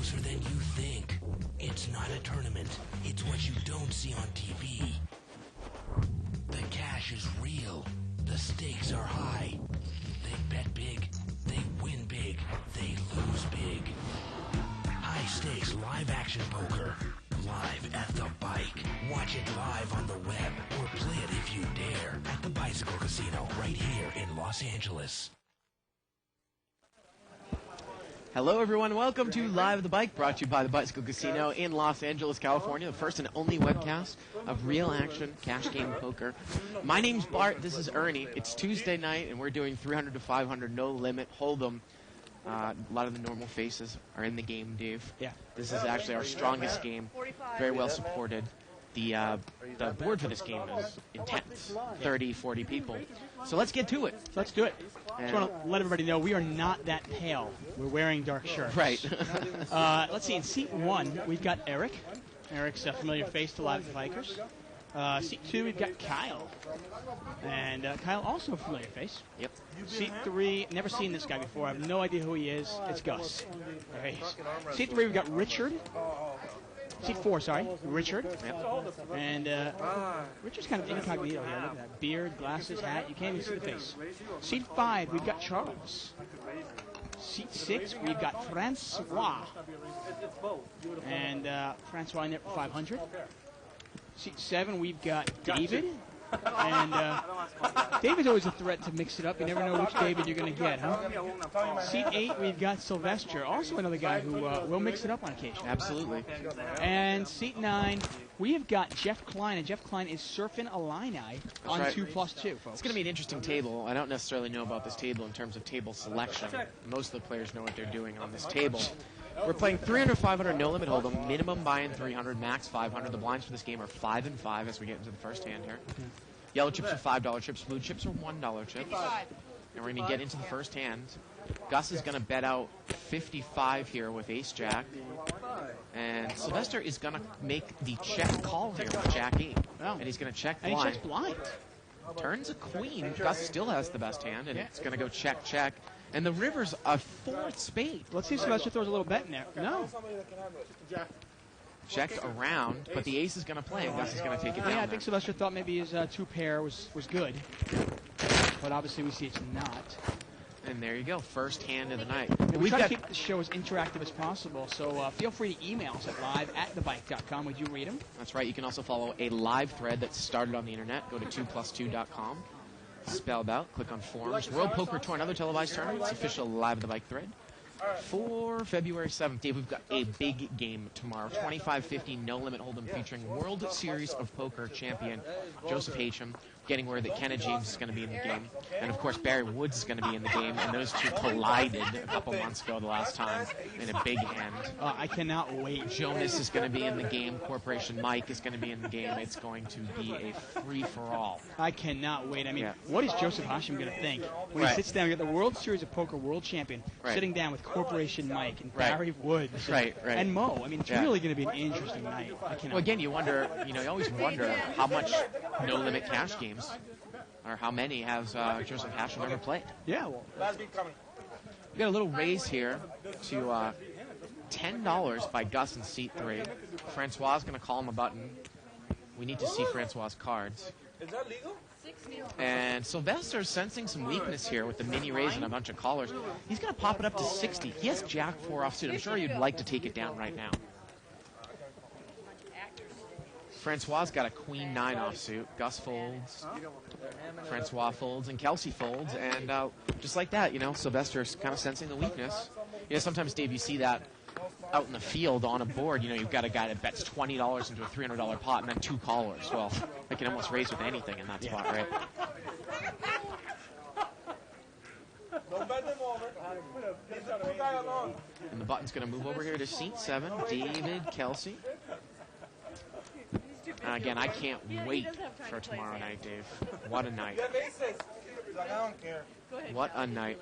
closer than you think. It's not a tournament. It's what you don't see on TV. The cash is real. The stakes are high. They bet big. They win big. They lose big. High stakes live action poker. Live at the bike. Watch it live on the web or play it if you dare at the Bicycle Casino right here in Los Angeles. Hello, everyone. Welcome to Live at the Bike, brought to you by the Bicycle Casino in Los Angeles, California, the first and only webcast of real action cash game poker. My name's Bart. This is Ernie. It's Tuesday night, and we're doing 300 to 500 no limit hold'em. A lot of the normal faces are in the game, Dave. Yeah. This is actually our strongest game. Very well supported. The board for this game is intense. 30, 40 people. So let's get to it. Let's do it. I just want to let everybody know we are not that pale. We're wearing dark shirts. Right. Let's see. In seat 1, we've got Eric. Eric's a familiar face to Live at the Bikers. Seat 2, we've got Kyle. And Kyle, also a familiar face. Yep. Seat 3, never seen this guy before. I have no idea who he is. It's Gus. There he is. Seat 3, we've got Richard. Seat 4, sorry, Richard. Yep. And Richard's kind of incognito here. Look at that. Beard, glasses, hat. You can't even see the face. Seat 5, we've got Charles. Seat 6, we've got Francois. And Francois in there for 500. Seat 7, we've got David. And David's always a threat to mix it up. You never know which David you're going to get, huh? Seat 8, we've got Sylvester, also another guy who will mix it up on occasion. Absolutely. And seat 9, we have got Jeff Klein, and Jeff Klein is surfing Illini on right. 2+2, folks. It's going to be an interesting table. I don't necessarily know about this table in terms of table selection. Most of the players know what they're doing on this table. We're playing 300, 500, no limit hold'em. Minimum buy-in 300, max 500. The blinds for this game are 5 and 5 as we get into the first hand here. Yellow chips are $5 chips. Blue chips are $1 chips. And we're going to get into the first hand. Gus is going to bet out 55 here with ace-jack. And Sylvester is going to make the check call here with Jack-E. And he's going to check blind. And he checks blind. Turns a queen. Gus still has the best hand, and it's going to go check, check. And the river's a 4th spade. Let's see if Sylvester throws a little bet in there. No. Checked around, but the ace is going to play, and Gus is going to take it down. Yeah, I think Sylvester thought maybe his 2-pair was good. But obviously we see it's not. And there you go, first hand of the night. And we try to keep the show as interactive as possible, so feel free to email us at live@thebike.com. Would you read them? That's right. You can also follow a live thread that's started on the internet. Go to 2plus2.com. Spelled out. Click on forums. World Poker Tour and other televised tournaments. Official Live at the Bike thread. For February 7th, Dave, we've got a big game tomorrow. 25-50 no limit hold'em featuring World Series of Poker champion Joseph Hatem. Getting word that Kenna James is going to be in the game. And, of course, Barry Woods is going to be in the game. And those two collided a couple months ago the last time in a big hand. I cannot wait. Jonas is going to be in the game. Corporation Mike is going to be in the game. It's going to be a free-for-all. I cannot wait. I mean, what is Joseph Hatem going to think when he sits down? You got the World Series of Poker world champion sitting down with Corporation Mike and Barry Woods and Mo. I mean, it's really going to be an interesting night. Well, again, you wonder, you always wonder how much no-limit cash games or how many has Joseph Hatem ever played. Yeah, well. We got a little raise here to $10 by Gus in seat 3. Francois is going to call him a button. We need to see Francois' cards. Is that legal? And Sylvester's sensing some weakness here with the mini raise and a bunch of callers. He's going to pop it up to 60. He has Jack 4 offsuit. I'm sure you'd like to take it down right now. Francois got a Queen 9 offsuit. Gus folds. Francois folds, and Kelsey folds. And just like that, Sylvester's kind of sensing the weakness. Sometimes, Dave, you see that out in the field on a board. You've got a guy that bets $20 into a $300 pot and then 2 callers. Well, they can almost raise with anything in that spot, right? Don't bet them over. Leave the poor guy alone. And the button's going to move over here to seat 7. David Kelsey. Again, I can't wait for tomorrow night, Dave. What a night. I don't care. What a night.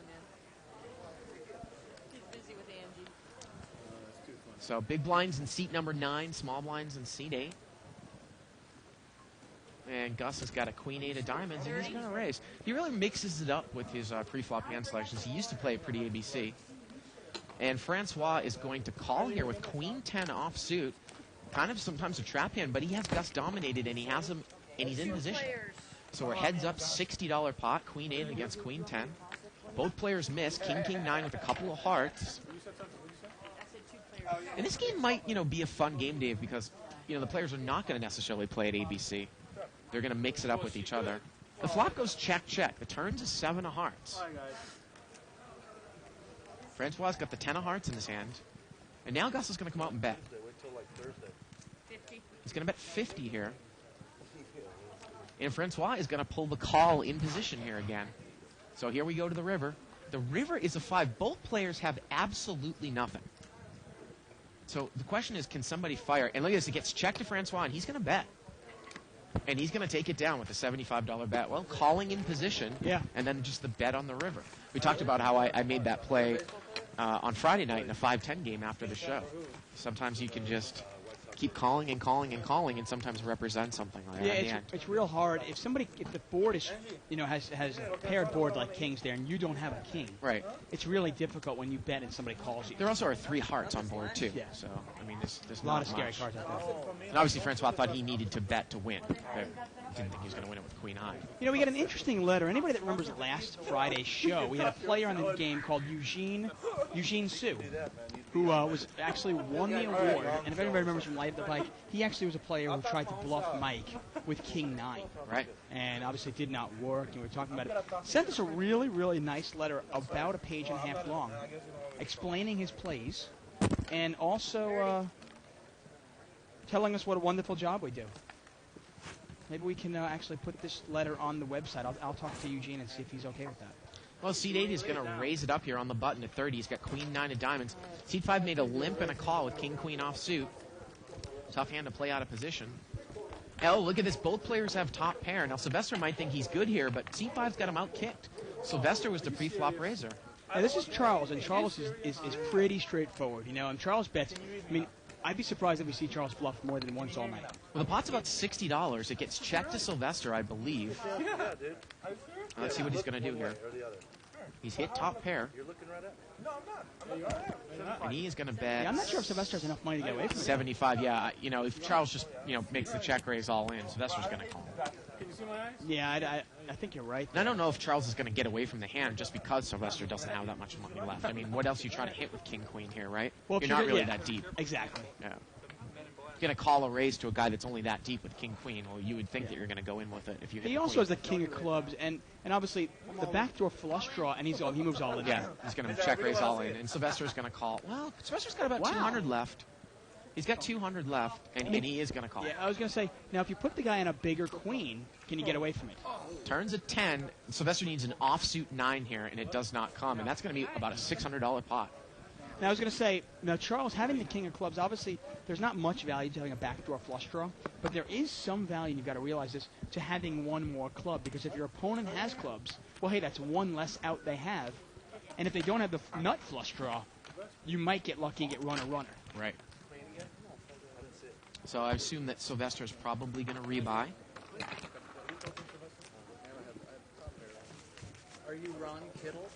So big blinds in seat number 9, small blinds in seat 8. And Gus has got a Queen 8 of diamonds, and he's going to raise. He really mixes it up with his pre-flop hand selections. He used to play pretty ABC. And Francois is going to call here with Queen 10 offsuit. Kind of sometimes a trap hand, but he has Gus dominated, and he has him, and he's in position. So we're heads up, $60 pot, Queen 8 against Queen 10. Both players miss, King 9 with a couple of hearts. And this game might, be a fun game, Dave, because, the players are not going to necessarily play at ABC. They're going to mix it up with each other. The flop goes check, check. The turns is 7 of hearts. Francois got the 10 of hearts in his hand. And now Gus is going to come out and bet. He's going to bet 50 here. And Francois is going to pull the call in position here again. So here we go to the river. The river is a 5. Both players have absolutely nothing. So the question is, can somebody fire? And look at this, it gets checked to Francois, and he's going to bet. And he's going to take it down with a $75 bet. Well, calling in position, and then just the bet on the river. We talked about how I made that play on Friday night in a 5-10 game after the show. Sometimes you can just keep calling and calling and calling, and sometimes represent something like that. Yeah, it's real hard. If the board is, has a paired board like kings there, and you don't have a king, right? It's really difficult when you bet and somebody calls you. There also are 3 hearts on board too. Yeah. So I mean, there's a lot of scary cards out there. And obviously, Francois thought he needed to bet to win. Didn't think he was going to win it with Queen High. We got an interesting letter. Anybody that remembers last Friday's show, we had a player on the game called Eugene Sue, who was actually won the award. And if anybody remembers from Light of the Pike, he actually was a player who tried to bluff Mike with King 9. Right. And obviously it did not work, and we were talking about it. Sent us a really, really nice letter about a page and a half long, explaining his plays, and also telling us what a wonderful job we do. Maybe we can actually put this letter on the website. I'll talk to Eugene and see if he's okay with that. Well, Seed 8 is going to raise it up here on the button at 30. He's got Queen 9 of diamonds. Seed 5 made a limp and a call with King Queen offsuit. Tough hand to play out of position. Oh, look at this. Both players have top pair. Now, Sylvester might think he's good here, but Seed 5's got him out-kicked. Sylvester was the pre-flop raiser. Now, this is Charles, and Charles is pretty straightforward. And Charles bets. I mean, I'd be surprised if we see Charles bluff more than once all night. Well, the pot's about $60. It gets checked to Sylvester, I believe. Let's see what he's going to do here. He's hit top pair. And he is going to bet. Yeah, I'm not sure if Sylvester has enough money to get away from it. 75, yeah. If Charles just, makes the check raise all in, Sylvester's going to call. Yeah, I think you're right. And I don't know if Charles is going to get away from the hand just because Sylvester doesn't have that much money left. I mean, what else are you trying to hit with King Queen here, right? Well, you're not really that deep. Exactly. Yeah. You're going to call a raise to a guy that's only that deep with King Queen. Well, you would think that you're going to go in with it if you hit He the also queen. has the King of Clubs, and obviously the backdoor flush draw, and he moves all in. Yeah, he's going to check raise all in, and Sylvester's going to call. Well, Sylvester's got about 200 left. He's got 200 left, and he is going to call. Yeah, I was going to say, now if you put the guy in a bigger queen, can you get away from it? Turns at 10. Sylvester needs an offsuit 9 here, and it does not come, and that's going to be about a $600 pot. Now I was going to say, now Charles, having the King of Clubs, obviously there's not much value to having a backdoor flush draw, but there is some value, and you've got to realize this, to having one more club, because if your opponent has clubs, well, hey, that's one less out they have, and if they don't have the nut flush draw, you might get lucky and get runner-runner. Right. So I assume that Sylvester's probably going to rebuy. Are you Ron Kittle?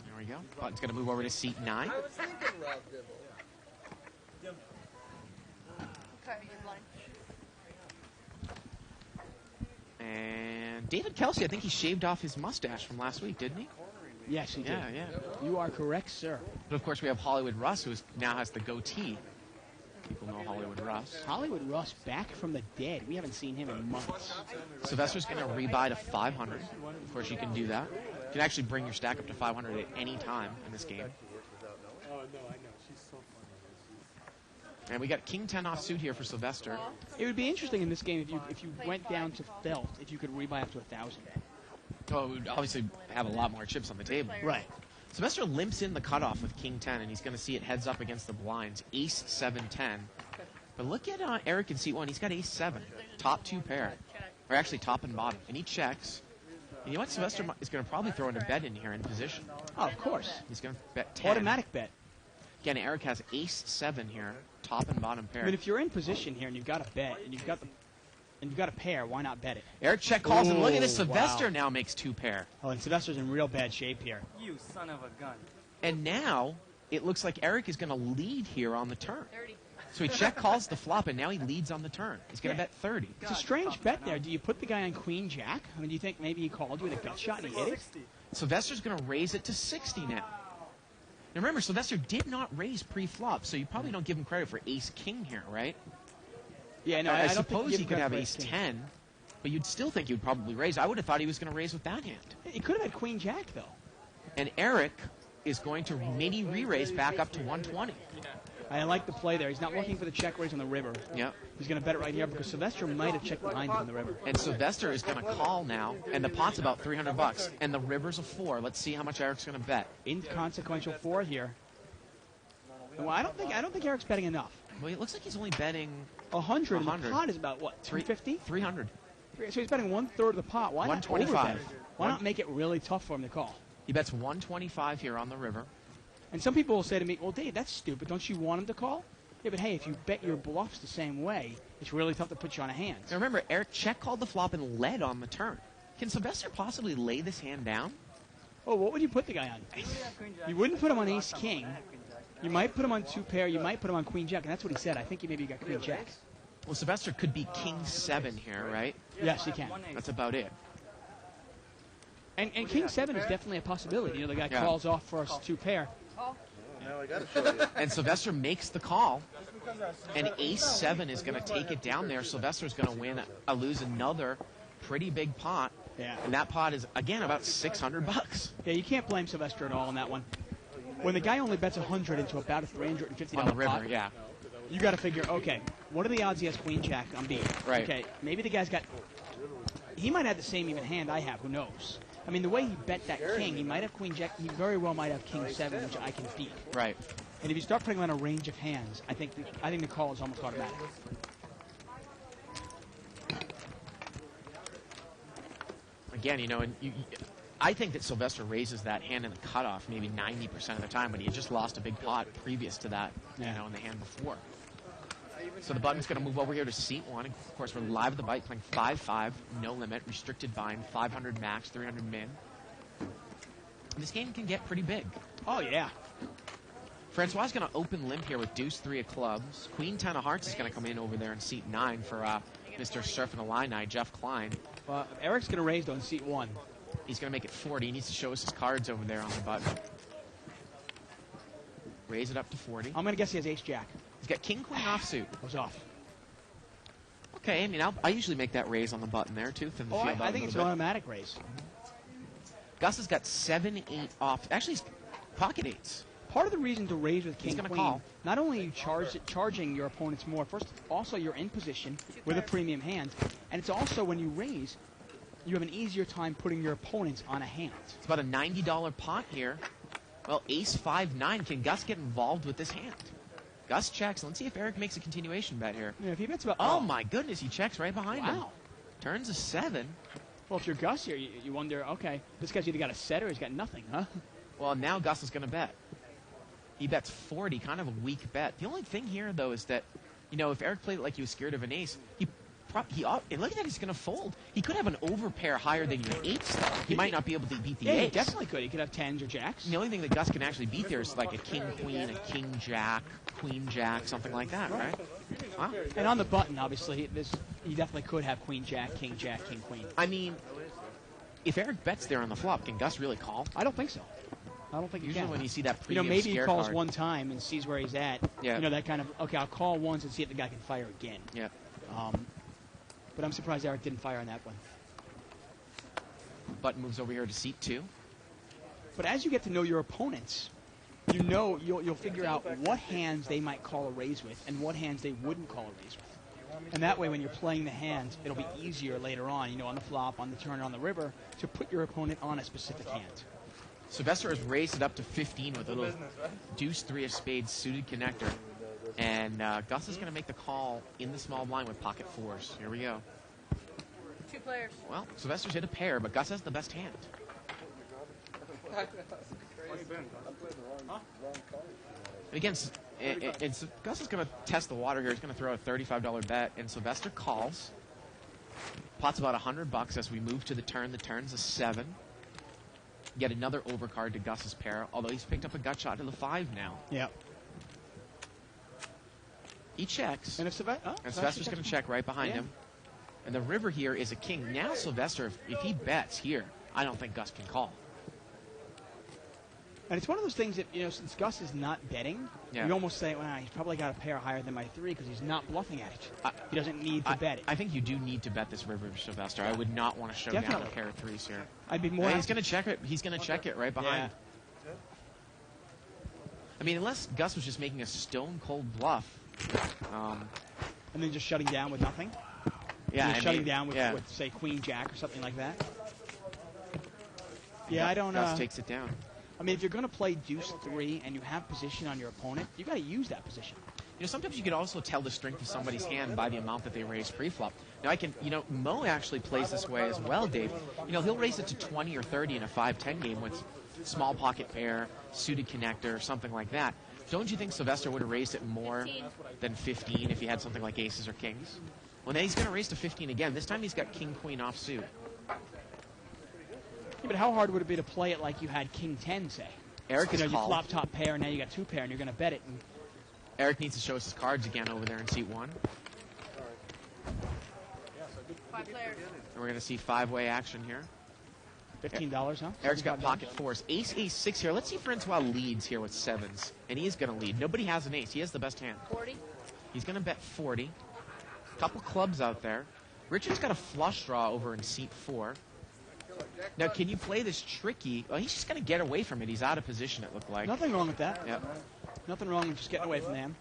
There we go. Button's going to move over to seat 9. I was thinking Rob Dibble. And David Kelsey, I think he shaved off his mustache from last week, didn't he? Yes, he did. Yeah. You are correct, sir. But of course, we have Hollywood Russ, who now has the goatee. People know Hollywood Russ. Hollywood Russ back from the dead. We haven't seen him in months. Sylvester's going to rebuy to 500. Of course, you can do that. You can actually bring your stack up to 500 at any time in this game. Oh, no, I know. She's so funny. And we got King 10 offsuit here for Sylvester. It would be interesting in this game if you went down to felt, if you could rebuy up to 1,000. Oh, we would obviously have a lot more chips on the table. Right. Sylvester limps in the cutoff with King 10, and he's going to see it heads up against the blinds. Ace 7 10. But look at Eric in seat 1. He's got Ace 7. Top 2 pair. Or actually top and bottom. And he checks. And you know what? Sylvester is going to probably throw in a bet in here in position. Oh, of course. He's going to bet 10. Automatic bet. Again, Eric has Ace 7 here. Top and bottom pair. I mean, if you're in position here and you've got a bet and you've got the and you've got a pair, why not bet it? Eric check calls, and look at this. Ooh, Sylvester wow. now makes 2 pair. Oh, and Sylvester's in real bad shape here. You son of a gun. And now it looks like Eric is going to lead here on the turn. 30. So he check calls the flop, and now he leads on the turn. He's going to bet 30. It's a strange bet there. Do you put the guy on Queen Jack? I mean, do you think maybe he called you with a gut shot and he hit it? Sylvester's going to raise it to 60 now. Now remember, Sylvester did not raise pre-flop, so you probably don't give him credit for ace-king here, right? Yeah, no, I I don't think suppose you he give could him have credit for ace-10, but you'd still think you'd probably raise. I would have thought he was going to raise with that hand. He could have had Queen Jack, though. And Eric is going to maybe re-raise back up to 120. I like the play there. He's not looking for the check raise on the river. Yep. He's going to bet it right here because Sylvester might have checked behind him on the river. And Sylvester is going to call now, and the pot's about $300, and the river's a 4. Let's see how much Eric's going to bet. Inconsequential 4 here. Well, I don't think Eric's betting enough. Well, it looks like he's only betting 100. And the 100. pot is about what? 350. 300. So he's betting 1/3 of the pot. Why not 125. overbet? Why not make it really tough for him to call? He bets 125 here on the river. And some people will say to me, "Well, Dave, that's stupid. Don't you want him to call?" Yeah, but hey, if you bet your bluffs the same way, it's really tough to put you on a hand. Now remember, Eric check called the flop and led on the turn. Can Sylvester possibly lay this hand down? Oh, what would you put the guy on? You wouldn't put him on ace king. You might put him on 2 pair. You might put him on queen jack, and that's what he said. I think maybe you got queen jack. Well, Sylvester could be king 7 here, right? Yes, he can. That's about it. And king 7 is definitely a possibility. You know, the guy Yeah. calls off for us 2 pair. Now I gotta show you. And Sylvester makes the call, and ace 7 is going to take it down there. Sylvester's going to win, lose another pretty big pot. Yeah. And that pot is, again, about $600. Yeah, you can't blame Sylvester at all on that one. When the guy only bets 100 into about a $350 On the river, pot, yeah. you got to figure, okay, what are the odds he has queen jack on B? Right. Okay, maybe the guy's got. He might have the same even hand I have. Who knows? I mean, the way he bet that king, he might have queen jack. He very well might have king 7, which I can beat. Right. And if you start putting him on a range of hands, I think the call is almost automatic. Again, you know, and I think that Sylvester raises that hand in the cutoff maybe 90% of the time, but he had just lost a big pot previous to that, you know, in the hand before. So the button's going to move over here to seat 1. And of course, we're live at the bite, playing 5-5, no limit, restricted bind, 500 max, 300 min. And this game can get pretty big. Oh, yeah. Francois is going to open limp here with deuce 3 of clubs. Queen 10 of hearts is going to come in over there in seat 9 for Mr. Surf and Illini, Jeff Klein. Eric's going to raise on seat 1. He's going to make it 40. He needs to show us his cards over there on the button. Raise it up to 40. I'm going to guess he has ace jack. He's got king queen offsuit. Goes off. Okay, I mean, I usually make that raise on the button there, too. Thin the Oh, field out I a think it's an little bit. automatic raise. Gus has got 7-8 off. Actually, he's pocket 8s. Part of the reason to raise with king gonna queen, call. not only are you charging your opponents more, first, also you're in position with a premium hand, and it's also when you raise, you have an easier time putting your opponents on a hand. It's about a $90 pot here. Well, ace 5-9. Can Gus get involved with this hand? Gus checks. Let's see if Eric makes a continuation bet here. You know, if he bets about Oh, my goodness. He checks right behind him. wow. Turns a 7. Well, if you're Gus here, you wonder, okay, this guy's either got a set or he's got nothing, huh? Well, now Gus is going to bet. He bets 40, kind of a weak bet. The only thing here, though, is that, you know, if Eric played it like he was scared of an ace, and look at that, he's going to fold. He could have an overpair higher than your 8s, though. He might not be able to beat the Yeah, he ace. definitely could. He could have 10s or jacks. The only thing that Gus can actually beat there is like a king queen, a king jack, queen jack, something like that, right? Wow. And on the button, obviously, he definitely could have queen jack, king queen. I mean, if Eric bets there on the flop, can Gus really call? I don't think so. I don't think he Usually can. when you see that You know, premium maybe he scare calls card. one time and sees where he's at. Yeah. You know, that kind of, okay, I'll call once and see if the guy can fire again. Yeah. But I'm surprised Eric didn't fire on that one. Button moves over here to seat 2. But as you get to know your opponents, you know you'll figure out what hands they might call a raise with and what hands they wouldn't call a raise with. And that way, when you're playing the hands, it'll be easier later on, you know, on the flop, on the turn, on the river, to put your opponent on a specific hand. Sylvester has raised it up to 15 with a little deuce 3 of spades suited connector. And Gus is going to make the call in the small blind with pocket 4s. Here we go. 2 players. Well, Sylvester's hit a pair, but Gus has the best hand. And again, Gus is going to test the water here. He's going to throw a $35 bet, and Sylvester calls. Pot's about $100 as we move to the turn. The turn's a 7. Get another overcard to Gus's pair, although he's picked up a gut shot to the 5 now. Yep. He checks. And if Sylvester's going to check right behind him. And the river here is a king. Now Sylvester, if he bets here, I don't think Gus can call. And it's one of those things that, since Gus is not betting, you almost say, well, he's probably got a pair higher than my 3 because he's not bluffing at it. He doesn't need to bet it. I think you do need to bet this river, Sylvester. I would not want to show down a pair of 3s here. I'd be more. He's going to check it. He's going to check it right behind. Yeah. I mean, unless Gus was just making a stone cold bluff. And then just shutting down with nothing. Yeah, shutting down with, say, Queen Jack or something like that. Yeah, I don't. Gus takes it down. I mean, if you're going to play Deuce 3 and you have position on your opponent, you got to use that position. Sometimes you can also tell the strength of somebody's hand by the amount that they raise pre-flop. Now, Mo actually plays this way as well, Dave. He'll raise it to 20 or 30 in a 5-10 game with small pocket pair, suited connector, something like that. Don't you think Sylvester would have raised it more than 15 if he had something like aces or kings? Well, then he's going to raise to 15 again. This time he's got king, queen off suit. Yeah, but how hard would it be to play it like you had king 10, say? Eric is you flop top pair, and now you got 2 pair, and you're going to bet it. And Eric needs to show us his cards again over there in seat 1. 5 players. And we're going to see 5-way action here. $15, huh? Eric's got pocket 4s. Ace, ace, 6 here. Let's see if Francois leads here with 7s. And he is going to lead. Nobody has an ace. He has the best hand. 40. He's going to bet 40. Couple clubs out there. Richard's got a flush draw over in seat 4. Now, can you play this tricky? Well, he's just going to get away from it. He's out of position, it looked like. Nothing wrong with that. Yep. Nothing wrong with just getting away from them.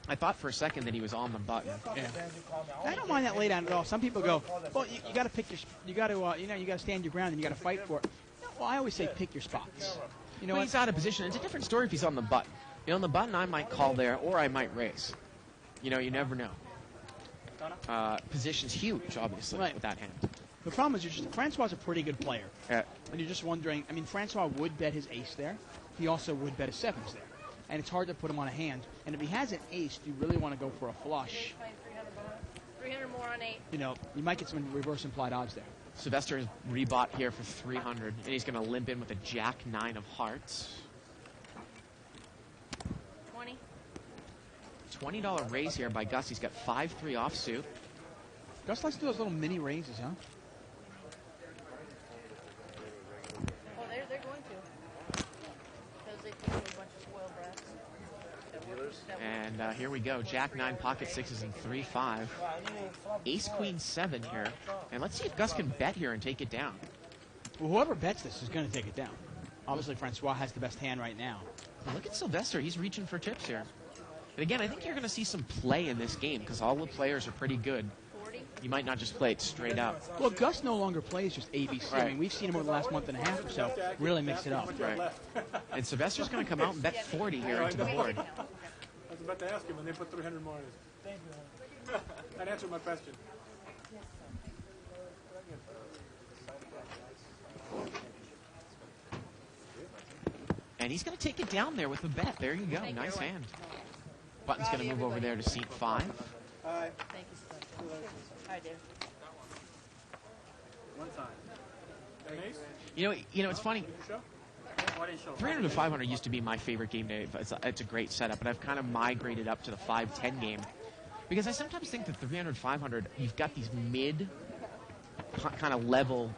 I thought for a second that he was on the button. Yeah. I don't mind that lay down at all. Some people go, well, you got to pick your, you got to stand your ground and you got to fight for it. Well, I always say pick your spots. Well, he's out of position. It's a different story if he's on the button. On the button, I might call there or I might raise. You never know. Position's huge, obviously, with that hand. The problem is, Francois is a pretty good player. Yeah. And you're just wondering, Francois would bet his ace there. He also would bet his 7s there. And it's hard to put him on a hand. And if he has an ace, do you really want to go for a flush? 300 more on 8. You might get some reverse implied odds there. Sylvester is rebought here for 300, and he's going to limp in with a jack-9 of hearts. 20. $20 raise here by Gus. He's got 5-3 offsuit. Gus likes to do those little mini raises, huh? Oh, they're going to. Because they think we're a bunch of spoiled brats. And here we go. Jack-9, pocket 6s, and 3-5. Ace-Queen 7 here. And let's see if Gus can bet here and take it down. Well, whoever bets this is going to take it down. Obviously, Francois has the best hand right now. Well, look at Sylvester. He's reaching for chips here. And again, I think you're going to see some play in this game because all the players are pretty good. 40. You might not just play it straight up. Well, Gus no longer plays just ABC. Right. We've seen him over the last month and a half or so really mix it up. Right. And Sylvester's going to come out and bet 40 here into the board. I was about to ask him, and they put 300 more on it. Thank you. That answered my question. And he's going to take it down there with a bet. There you go. Nice hand. Button's going to move over there to seat 5. Hi. Thank you so much. Hi, Dave. One time. Ace? It's funny. 300 to 500 used to be my favorite game day. It's a great setup, but I've kind of migrated up to the 5-10 game because I sometimes think that 300, 500, you've got these mid kind of level,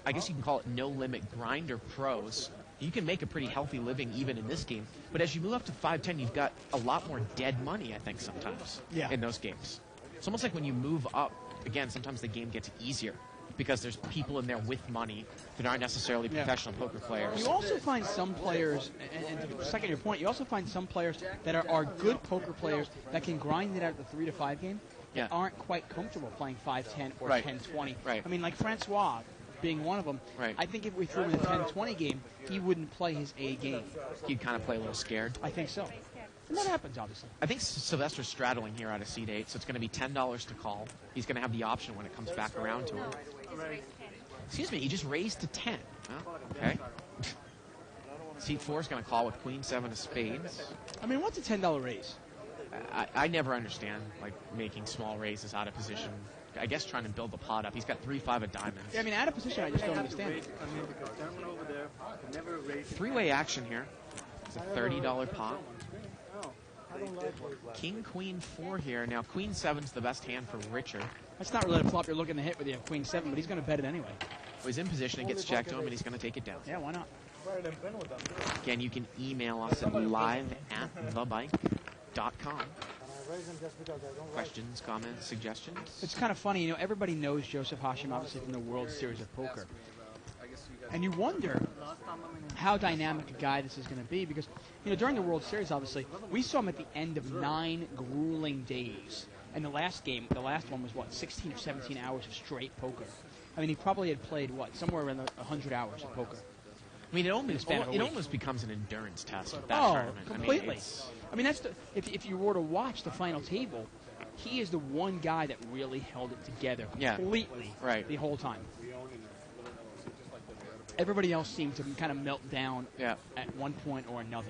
I guess you can call it no-limit grinder pros. You can make a pretty healthy living even in this game. But as you move up to 5-10, you've got a lot more dead money, I think, sometimes in those games. It's almost like when you move up, again, sometimes the game gets easier because there's people in there with money that aren't necessarily professional poker players. You also find some players, and to second your point, you also find some players that are good poker players that can grind it out at the 3 to 5 game that aren't quite comfortable playing 5-10 or 10-20. Right. I mean, like Francois being one of them. Right. I think if we threw him in the 10-20 game, he wouldn't play his A game. He'd kind of play a little scared. I think so. And that happens, obviously. I think Sylvester's straddling here out of seat 8, so it's going to be $10 to call. He's going to have the option when it comes back around to him. Excuse me, he just raised to 10. Oh, okay. Seat 4 is going to call with Queen 7 of spades. I mean, what's a $10 raise? I never understand making small raises out of position. I guess, trying to build the pot up. He's got 3-5 of diamonds. Yeah, I mean, out of position, I just don't understand. Three-way action here. It's a $30 pot. King, Queen, 4 here. Now, Queen 7's the best hand for Richard. That's not really a flop you're looking to hit with your Queen 7, but he's going to bet it anyway. Well, he's in position, it gets checked to him, and he's going to take it down. Yeah, why not? Again, you can email us at live@thebike.com. Questions, comments, suggestions? It's kind of funny, everybody knows Joseph Hashim, obviously, from the World Series of Poker. And you wonder how dynamic a guy this is going to be because, during the World Series, obviously, we saw him at the end of 9 grueling days. And the last one was, 16 or 17 hours of straight poker. I mean, he probably had played, somewhere around 100 hours of poker. I mean, it almost becomes an endurance test with that tournament. Completely. That's if you were to watch the final table, he is the one guy that really held it together completely the whole time. Everybody else seemed to kind of melt down at one point or another,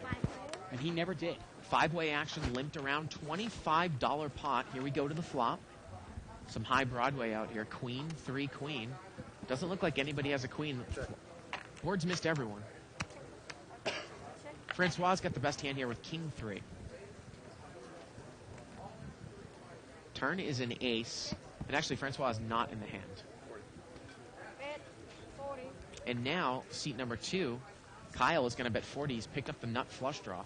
and he never did. 5-way action limped around, $25 pot. Here we go to the flop. Some high Broadway out here. Queen, 3, Queen. Doesn't look like anybody has a queen. Board's missed everyone. Francois got the best hand here with King 3. Turn is an ace. And actually, Francois is not in the hand. And now, seat number 2, Kyle is going to bet 40. He's picked up the nut flush draw.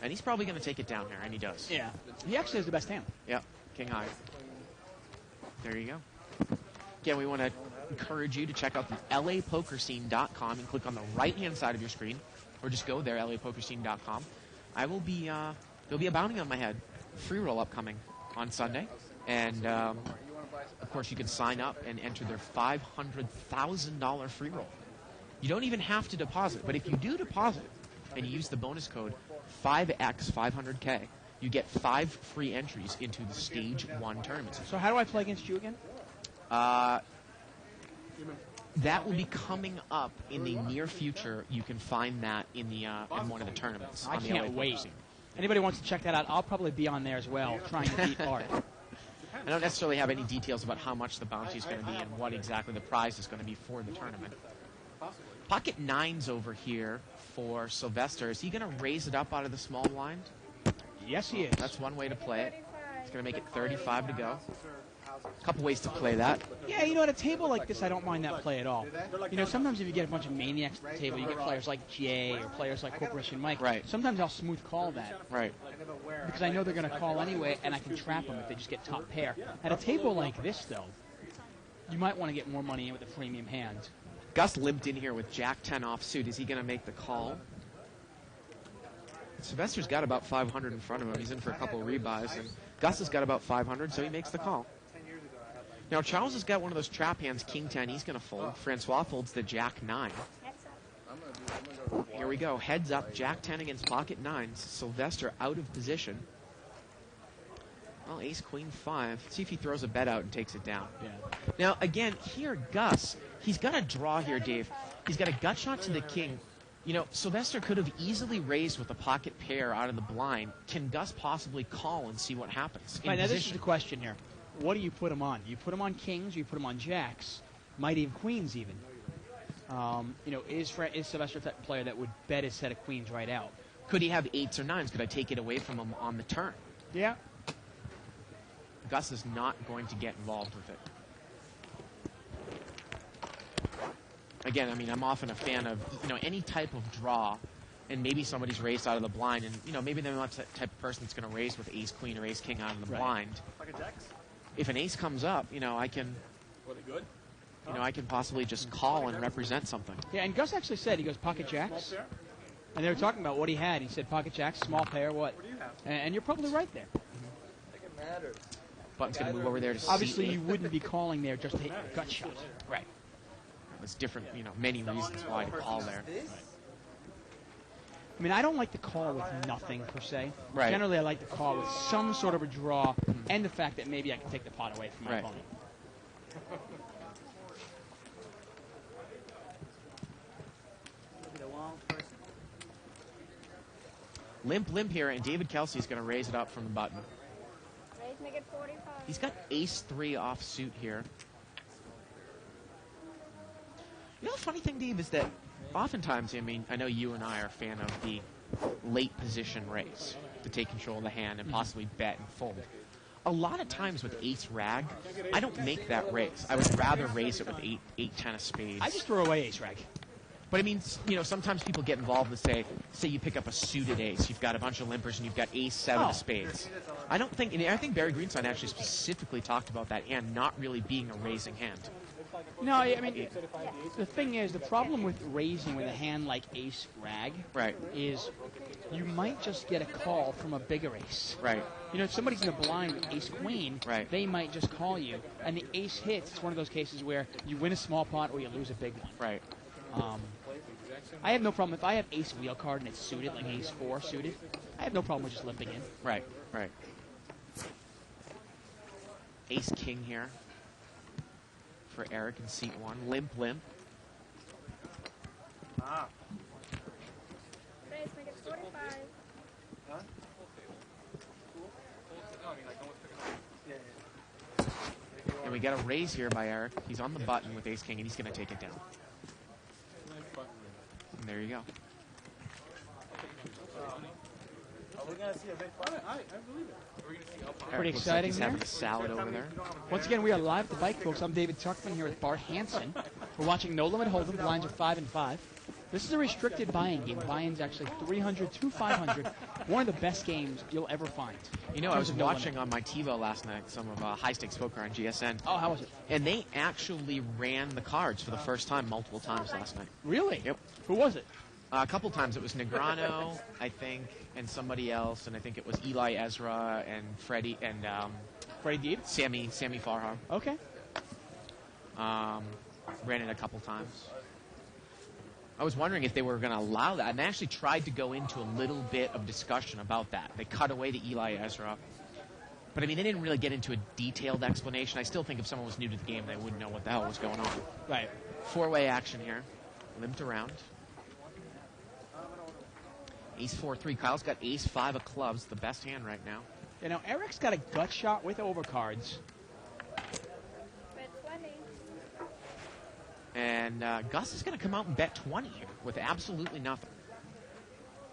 And he's probably going to take it down here, and he does. Yeah. He actually has the best hand. Yep. King high. There you go. Again, we want to encourage you to check out the lapokerscene.com and click on the right-hand side of your screen, or just go there, lapokerscene.com. There'll be a bounty on my head. Free roll upcoming on Sunday. And, of course, you can sign up and enter their $500,000 free roll. You don't even have to deposit, but if you do deposit and you use the bonus code 5X500K, you get 5 free entries into the Stage 1 tournament. So how do I play against you again? That will be coming up in the near future. You can find that in one of the tournaments. I can't wait. Anybody wants to check that out, I'll probably be on there as well, trying to beat Art. I don't necessarily have any details about how much the bounty is going to be and what exactly the prize is going to be for the tournament. Pocket 9's over here for Sylvester. Is he going to raise it up out of the small blind? Yes, he is. That's one way to play it. He's going to make it 35 to go. A couple ways to play that. Yeah, at a table like this, I don't mind that play at all. Sometimes if you get a bunch of maniacs at the table, you get players like Jay or players like Corporation Mike. Right. Sometimes I'll smooth call that. Right. Because I know they're going to call anyway, and I can trap them if they just get top pair. At a table like this, though, you might want to get more money in with a premium hand. Gus limped in here with Jack 10 offsuit. Is he going to make the call? Sylvester's got about 500 in front of him. He's in for a couple of rebuys, and Gus has got about 500, so he makes the call. Now, Charles has got one of those trap hands, King 10. He's going to fold. Francois folds the Jack 9. Here we go. Heads up, Jack 10 against pocket 9s. Sylvester out of position. Well, ace, queen, 5. Let's see if he throws a bet out and takes it down. Yeah. Now, again, here, Gus, he's got a draw here, Dave. He's got a gut shot to the king. Sylvester could have easily raised with a pocket pair out of the blind. Can Gus possibly call and see what happens? Right, now this is the question here. What do you put him on? Do you put him on kings or you put him on jacks? Might even queens even. Is Sylvester a type of player that would bet his set of queens right out? Could he have 8s or 9s? Could I take it away from him on the turn? Yeah. Gus is not going to get involved with it. Again, I'm often a fan of, any type of draw, and maybe somebody's raised out of the blind, and, maybe they're not the type of person that's going to raise with ace, queen, or ace, king out of the blind. Like a jacks? If an ace comes up, I can... Were they good? I can possibly just call and represent something. Yeah, and Gus actually said, he goes, pocket jacks. And they were talking about what he had. He said, pocket jacks, small pair, what? What do you have? And you're probably right there. I think it matters. Button's going to move over there to Obviously, C8. you wouldn't be calling there just to hit your gut shot. Right. There's different, many reasons why to call there. I don't like to call with nothing, per se. Right. Generally, I like to call with some sort of a draw and the fact that maybe I can take the pot away from my Right. opponent. Limp here, and David Kelsey's going to raise it up from the button. Raise, make it 45. He's got ace-3 offsuit here. You know, the funny thing, Dave, is that oftentimes, I mean, I know you and I are a fan of the late position raise to take control of the hand and possibly bet and fold. A lot of times with ace-rag, I don't make that raise. I would rather raise it with 8-10 of spades. I just throw away ace-rag. But I mean, you know, sometimes people get involved and say you pick up a suited ace, you've got a bunch of limpers, and you've got ace-7 of spades. I don't think, and I think Barry Greenstein actually specifically talked about that hand not really being a raising hand. No, I mean, the thing is, the problem with raising with a hand like ace-rag is you might just get a call from a bigger ace. Right. You know, if somebody's in the blind with ace-queen, they might just call you. And the ace hits, it's one of those cases where you win a small pot or you lose a big one. Right. I have no problem. If I have ace wheel card and it's suited, like ace-4 suited, I have no problem with just limping in. Right, right. Ace-king here for Eric in seat 1. Limp. Raise, make it 45. And we got a raise here by Eric. He's on the button with ace-king, and he's going to take it down. And there you go. We're going to see a big fight. I believe it. Pretty Looks exciting like he's there. having a salad over there. Once again, we are live at the bike, folks. I'm David Tuckman here with Bart Hansen. We're watching No Limit Hold'em. Blinds are 5 and 5. This is a restricted buy-in game. Buy-in's actually 300 to 500. One of the best games you'll ever find. You know, I was watching on my TiVo last night some of High Stakes Poker on GSN. Oh, how was it? And they actually ran the cards for the first time multiple times last night. Really? Yep. Who was it? A couple times. It was Negrano, I think, and somebody else, and I think it was Eli Ezra and Freddie and Freddie Deeb? Sammy Farhar. Okay. Ran it a couple times. I was wondering if they were going to allow that, and they actually tried to go into a little bit of discussion about that. They cut away to Eli Ezra. But, I mean, they didn't really get into a detailed explanation. I still think if someone was new to the game, they wouldn't know what the hell was going on. Right. Four-way action here. Limped around. Ace-4-3. Kyle's got ace-5 of clubs, the best hand right now. You know, Eric's got a gut shot with overcards. Bet 20. And Gus is going to come out and bet 20 here with absolutely nothing.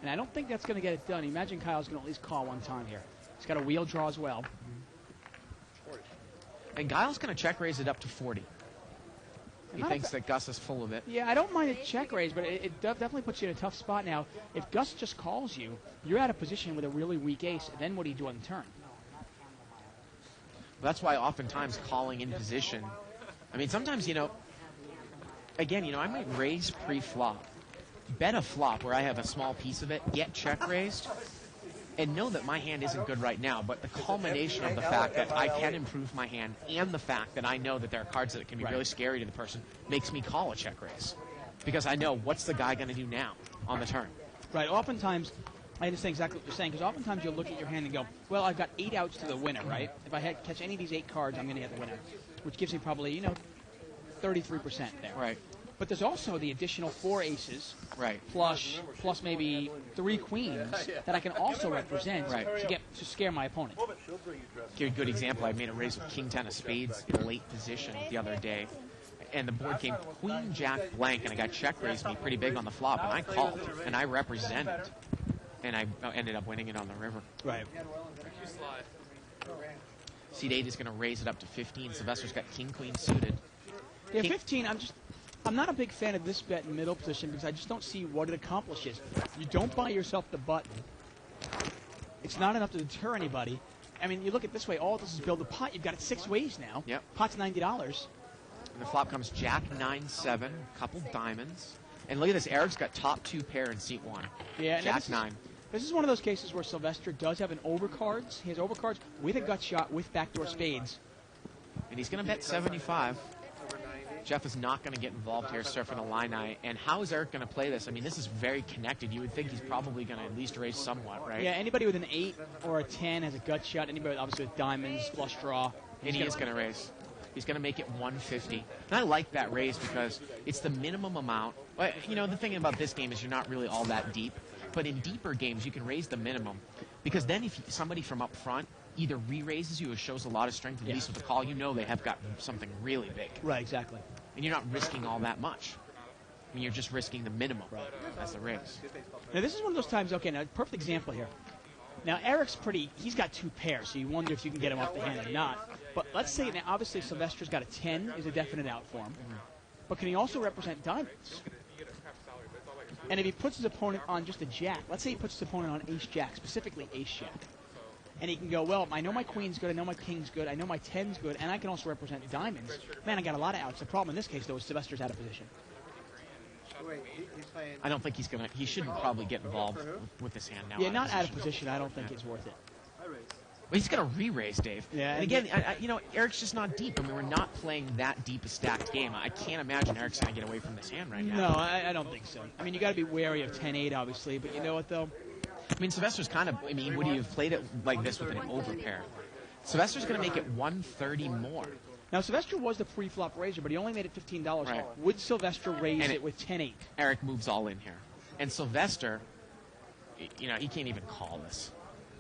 And I don't think that's going to get it done. Imagine Kyle's going to at least call one time here. He's got a wheel draw as well. And Giles going to check raise it up to 40. He thinks that Gus is full of it. Yeah, I don't mind a check raise, but it definitely puts you in a tough spot now. If Gus just calls you, you're out of position with a really weak ace. Then what do you do on the turn? That's why oftentimes calling in position, I mean, sometimes, you know, again, you know, I might raise pre-flop, bet a flop where I have a small piece of it, get check raised, and know that my hand isn't good right now, but the culmination of the fact that I can improve my hand and the fact that I know that there are cards that can be really scary to the person makes me call a check raise. Because I know what's the guy going to do now on the turn. Right. Oftentimes, I understand exactly what you're saying, because oftentimes you'll look at your hand and go, well, I've got 8 outs to the winner, right? If I catch any of these 8 cards, I'm going to get the winner, which gives me probably, you know, 33% there. Right. But there's also the additional 4 aces, right, plus maybe 3 queens that I can also represent to scare my opponent. Give you a good example. I made a raise with King 10 of spades in late position the other day, and the board came Queen Jack blank, and I got check raised me pretty big on the flop, and I called and I represented, and I ended up winning it on the river. Right. Seat 8 is going to raise it up to 15. Sylvester's got King Queen suited. Yeah, 15. I'm not a big fan of this bet in middle position because I just don't see what it accomplishes. You don't buy yourself the button. It's not enough to deter anybody. I mean, you look at it this way. All this is build a pot. You've got it 6 ways now. Yep. Pot's $90. And the flop comes Jack 9-7, couple diamonds. And look at this. Eric's got top 2 pair in seat 1. Yeah. Jack 9. This is one of those cases where Sylvester does have an overcards. He has overcards with a gut shot with backdoor spades. And he's going to bet 75. Jeff is not going to get involved here surfing a line eye. And how is Eric going to play this? I mean, this is very connected. You would think he's probably going to at least raise somewhat, right? Yeah, anybody with an 8 or a 10 has a gut shot. Anybody obviously with diamonds, flush draw. And he is going to raise. He's going to make it 150. And I like that raise because it's the minimum amount. But, you know, the thing about this game is you're not really all that deep. But in deeper games, you can raise the minimum. Because then if somebody from up front either re-raises you or shows a lot of strength, at least with the call, you know they have got something really big. Right, exactly. And you're not risking all that much. I mean, you're just risking the minimum as the raise. Now, this is one of those times, okay, now, perfect example here. Now, Eric's he's got 2 pairs, so you wonder if you can get him off the hand or not. But let's say, now, obviously, Sylvester's got a 10 is a definite out for him. But can he also represent diamonds? And if he puts his opponent on just a jack, let's say he puts his opponent on ace-jack, specifically ace-jack. And he can go, well, I know my queen's good, I know my king's good, I know my 10's good, and I can also represent diamonds. Man, I got a lot of outs. The problem in this case, though, is Sylvester's out of position. I don't think he shouldn't probably get involved with this hand now. Yeah, not out of position. I don't think it's worth it. Well, he's going to re-raise, Dave. Yeah, and again, Eric's just not deep. I mean, we're not playing that deep a stacked game. I can't imagine Eric's going to get away from this hand right now. No, I don't think so. I mean, you got to be wary of 10-8, obviously, but you know what, though? I mean, Sylvester's would he have played it like this with an overpair? Sylvester's going to make it 130 more. Now, Sylvester was the pre-flop raiser, but he only made it $15. Right. Would Sylvester raise it with 10-8? Eric moves all in here. And Sylvester, he can't even call this.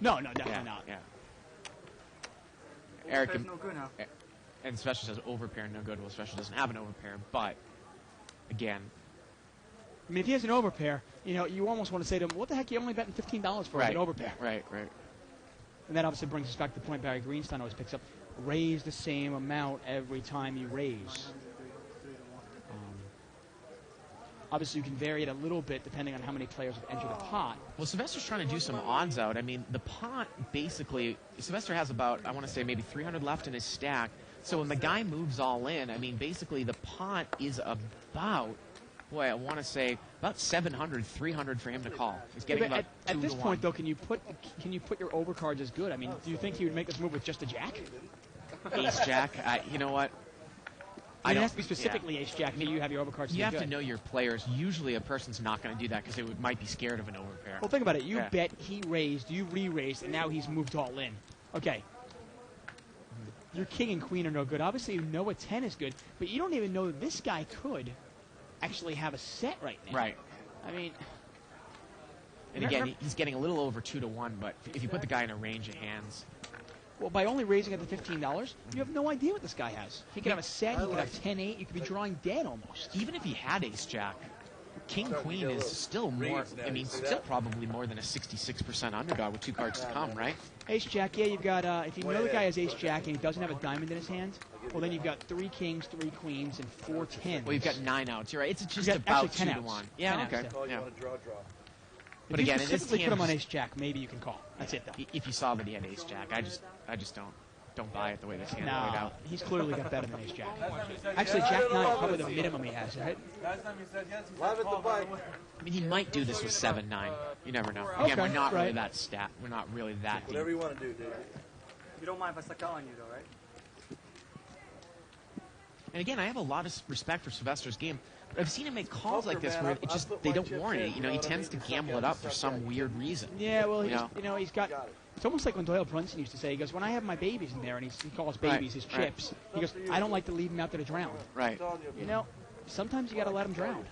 No, definitely not. Yeah. Eric and Sylvester says overpair, no good. Well, Sylvester doesn't have an overpair, but again. I mean, if he has an overpair, you almost want to say to him, what the heck, you only betting $15 for an overpair? Right. And that obviously brings us back to the point Barry Greenstein always picks up. Raise the same amount every time you raise. Obviously, you can vary it a little bit depending on how many players have entered the pot. Well, Sylvester's trying to do some odds out. I mean, the pot basically, Sylvester has about, I want to say, maybe 300 left in his stack. So when the guy moves all in, I mean, basically the pot is about, I want to say, about 700, 300 for him to call. He's getting about 2 at this to point, 1. though, can you put your overcards as good? I mean, do you think he would make this move with just a jack? Ace-jack, you know what? It has to be specifically ace-jack. You have your overcards. You have to know your players. Usually a person's not going to do that because they might be scared of an overpair. Well, think about it. You bet, he raised, you re-raised, and now he's moved all in. Okay. Your king and queen are no good. Obviously, you know a 10 is good, but you don't even know that this guy could actually have a set right now. Right. I mean... And again, he's getting a little over 2 to 1, but if you put the guy in a range of hands... Well, by only raising it to $15, you have no idea what this guy has. He could have a set, he could have 10-8, you could be drawing dead almost. Even if he had ace-jack, king-queen is still more, still probably more than a 66% underdog with 2 cards to come, right? Ace-jack, yeah, you've got, if you know the guy has ace-jack and he doesn't have a diamond in his hand, well, then you've got 3 kings, 3 queens, and 4 10s. Well, you've got 9 outs. You're right. It's just about 2 to 1. Yeah, okay. Yeah. But if again, you specifically put him on ace-jack, maybe you can call. That's it, though. If you saw that he had ace-jack, I just don't buy it the way this hand played out. He's clearly got better than ace-jack. Actually, jack-9 is probably the minimum he has, right? I mean, he might do this with 7-9. You never know. Again, we're not really that stat. We're not really that deep. Whatever you want to do, dude. You don't mind if I suck out on you, though, right? And again, I have a lot of respect for Sylvester's game. But I've seen him make calls like this where they don't warrant it. He tends to gamble it up for some weird reason. Yeah, well, he's got... It's almost like when Doyle Brunson used to say, he goes, when I have my babies in there, and he calls babies his chips, he goes, I don't like to leave them out there to drown. Right. Sometimes you got to let them drown.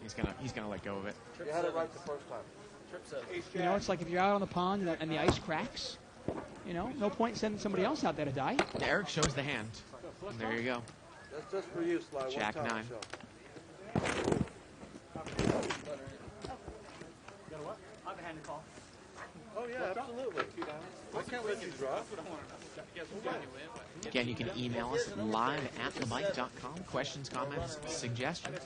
He's gonna let go of it. You had it right the first time. It's like if you're out on the pond and the ice cracks, no point in sending somebody else out there to die. Eric shows the hand. And there you go. That's just for you, Sly. Jack 9. You got what? I have a hand to call. Oh, yeah, absolutely. I can't let you draw. Again, you can email us live@thebite.com. Questions, comments, suggestions.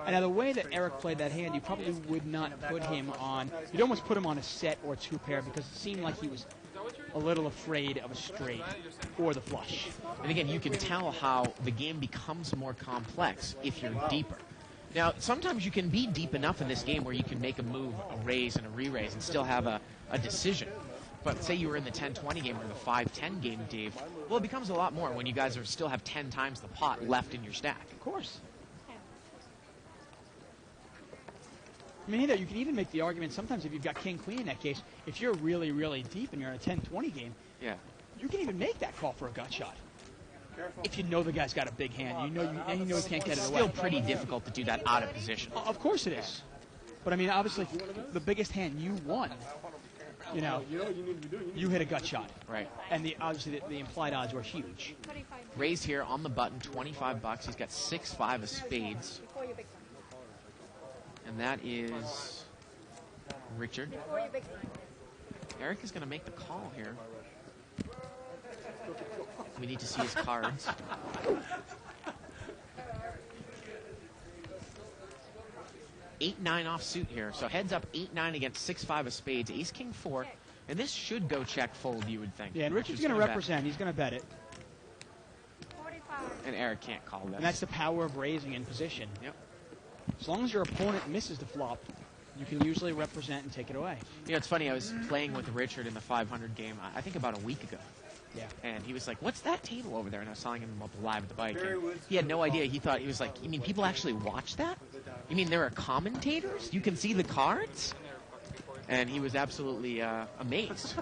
And now the way that Eric played that hand, you probably would not put him on... You'd almost put him on a set or 2 pair because it seemed like he was a little afraid of a straight or the flush. And again, you can tell how the game becomes more complex if you're deeper. Now, sometimes you can be deep enough in this game where you can make a move, a raise, and a re-raise and still have a decision. But say you were in the 10-20 game or the 5-10 game, Dave, well, it becomes a lot more when you guys still have 10 times the pot left in your stack. Of course. I mean, you can even make the argument sometimes if you've got king-queen in that case, if you're really, really deep and you're in a 10-20 game, you can even make that call for a gut shot. If you know the guy's got a big hand, you know he can't get it away. It's still pretty difficult to do that out of position. Of course it is. But, I mean, obviously, the biggest hand, you won. You know, You know what you need to be doing? you hit a gut shot. Right. And obviously the implied odds were huge. 35. Raise here on the button, $25. He's got 6-5 of spades, Before you big blind. and that is Richard. Before you big blind. Eric is going to make the call here. We need to see his cards. Eight-9 offsuit here, so heads up 8-9 against 6-5 of spades, ace king 4, and this should go check fold, you would think. Yeah, and Richard's Richard's going to gonna bet. represent. He's going to bet it. 45. And Eric can't call this. And that's the power of raising in position. Yep. As long as your opponent misses the flop, you can usually represent and take it away. You know, it's funny, I was playing with Richard in the 500 game, I think about a week ago. Yeah. And he was like, "What's that table over there?" And I was telling him about the live at the bike. And he had no idea. He thought, he was like, "You mean people actually watch that? You mean there are commentators? You can see the cards?" And he was absolutely amazed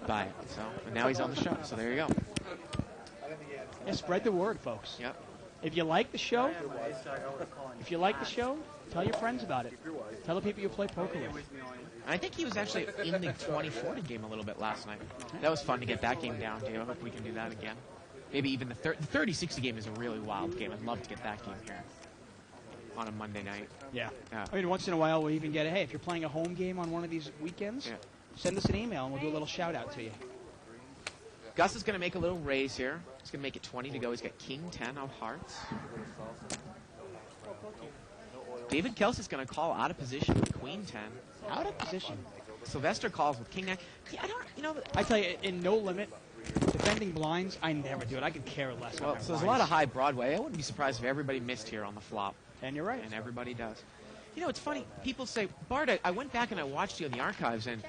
by it. So, and now he's on the show. So there you go. Yeah, spread the word, folks. Yep. If you like the show, tell your friends about it. Tell the people you play poker with. I think he was actually in the 2040 game a little bit last night. That was fun to get that game down, too. I hope we can do that again. Maybe even the 30-60 game is a really wild game. I'd love to get that game here on a Monday night. Yeah. Yeah. I mean, once in a while we'll even get hey, if you're playing a home game on one of these weekends, Yeah. send us an email and we'll do a little shout out to you. Gus is going to make a little raise here. He's going to make it 20 to go. He's got king 10 of hearts. David Kelsey's going to call out of position with queen 10. Out of position. Sylvester calls with king 9. Yeah, I don't, you know, I tell you, in no limit, defending blinds, I never do it. I could care less. well, about so there's a lot of high Broadway. I wouldn't be surprised if everybody missed here on the flop. And you're right. And everybody does. You know, it's funny. People say, Bart, I went back and I watched you in the archives, and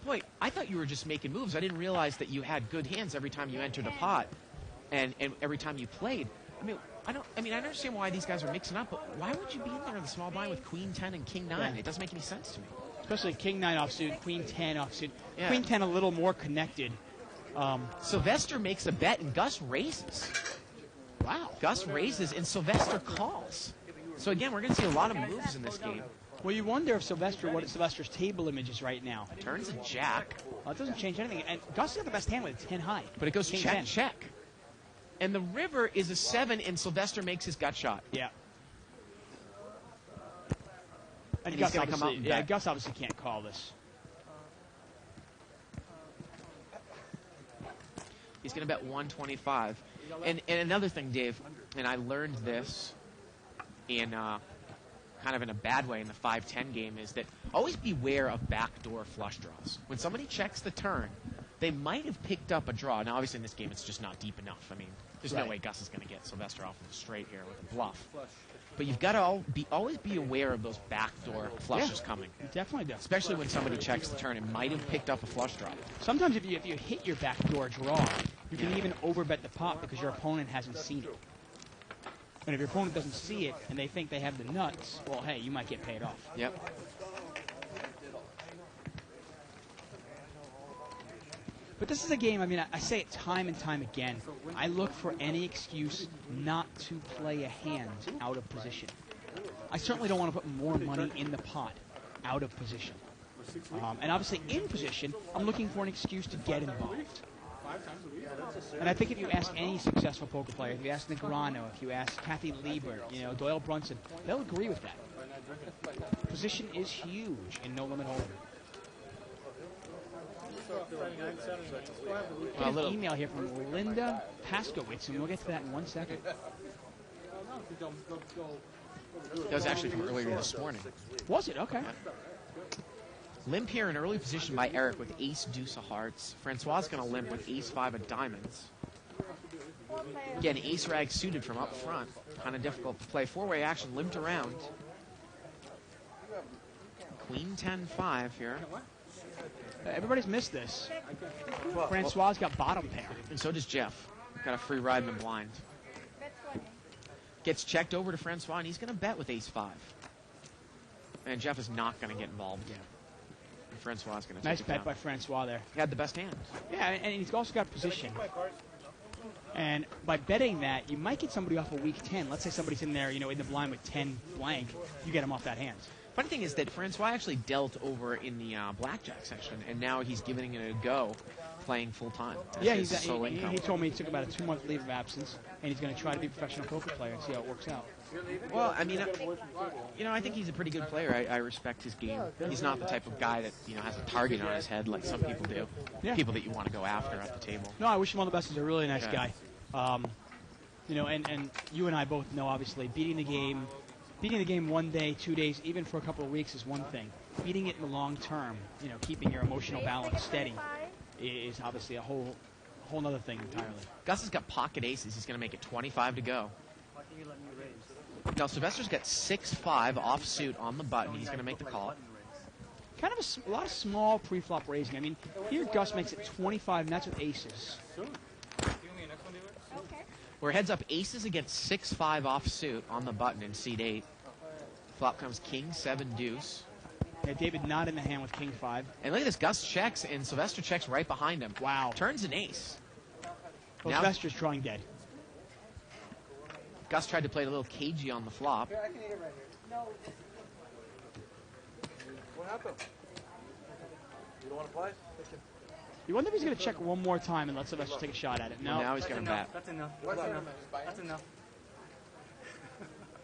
boy, I thought you were just making moves. I didn't realize that you had good hands every time you entered a pot, and every time you played. I understand why these guys are mixing up, but why would you be in there in the small blind with queen 10 and king 9? Yeah. It doesn't make any sense to me. Especially king 9 offsuit, queen 10 offsuit. Yeah. Queen 10 a little more connected. Sylvester makes a bet, and Gus raises. Wow. Gus raises, and Sylvester calls. So again, we're going to see a lot of moves in this game. Well, you wonder if what Sylvester's table image is right now. Turns a jack, Well, it doesn't change anything. And Gus has got the best hand with a 10 high. but it goes King check, 10. check. And the river is a 7, and Sylvester makes his gut shot. Yeah. And And Gus he's gonna come out obviously, and yeah, bet. Gus obviously can't call this. He's going to bet 125. And another thing, Dave, and I learned this in kind of in a bad way in the 5-10 game, is that always beware of backdoor flush draws. When somebody checks the turn, they might have picked up a draw. Now, obviously, in this game, it's just not deep enough. I mean, there's no Right. way Gus is going to get Sylvester off of the straight here with a bluff. But you've got to always be aware of those backdoor flushes coming, He definitely does. especially when somebody checks the turn and might have picked up a flush draw. Sometimes if you hit your backdoor draw, you can even overbet the pot because your opponent hasn't seen it. And if your opponent doesn't see it and they think they have the nuts, well, hey, you might get paid off. Yep. But this is a game, I mean, I say it time and time again. I look for any excuse not to play a hand out of position. I certainly don't want to put more money in the pot out of position. And obviously in position, I'm looking for an excuse to get involved. And I think if you ask any successful poker player, if you ask Negreanu, if you ask Kathy Liebert, Doyle Brunson, they'll agree with that. Position is huge in no limit hold'em. Get an email here from Linda Paskowitz, and we'll get to that in 1 second. That was actually from earlier this morning. Was it? Okay. Limp here in early position by Eric with ace deuce of hearts. Francois is going to limp with ace 5 of diamonds. Again, ace rag suited from up front. Kind of difficult to play. Four-way action limped around. Queen 10-5 here. Everybody's missed this. Francois got bottom pair. And so does Jeff. Got a free ride in the blind. Bet 20. Gets checked over to Francois, and he's going to bet with ace 5. And Jeff is not going to get involved yet. And Francois is going to Nice take it bet down. by Francois there. He had the best hand. Yeah, and he's also got position. And by betting that, you might get somebody off a weak 10. Let's say somebody's in there, in the blind with 10 blank. You get him off that hand. Funny thing is that Francois actually dealt over in the blackjack section, and now he's giving it a go, playing full time. Yeah, he told me he took about a 2-month leave of absence, and he's going to try to be a professional poker player and see how it works out. Well, I mean, I think he's a pretty good player. I respect his game. He's not the type of guy that has a target on his head like some people do. Yeah. People that you want to go after at the table. No, I wish him all the best. He's a really nice guy. And you and I both know, obviously, beating the game 1 day, 2 days, even for a couple of weeks is one thing. Beating it in the long term, keeping your emotional balance steady, is obviously a whole other thing entirely. Gus has got pocket aces. He's going to make it 25 to go. Why can't you let me raise? Now, Sylvester's got 6-5 offsuit on the button. He's going to make the call. Kind of a lot of small pre-flop raising. I mean, here Gus makes it 25, and that's with aces. Okay. We're heads up aces against 6-5 offsuit on the button in seat 8. Flop comes king, 7, deuce. Yeah, David not in the hand with king 5. And look at this, Gus checks, and Sylvester checks right behind him. Wow. Turns an ace. Well, Now- Sylvester's drawing dead. Gus tried to play it a little cagey on the flop. Here, I can eat it right here. What happened? You don't want to play? You wonder if he's going to check one more time and let Sylvester take a shot at it. No. Now he's going to bet. That's enough. What's That's that? enough. That's enough.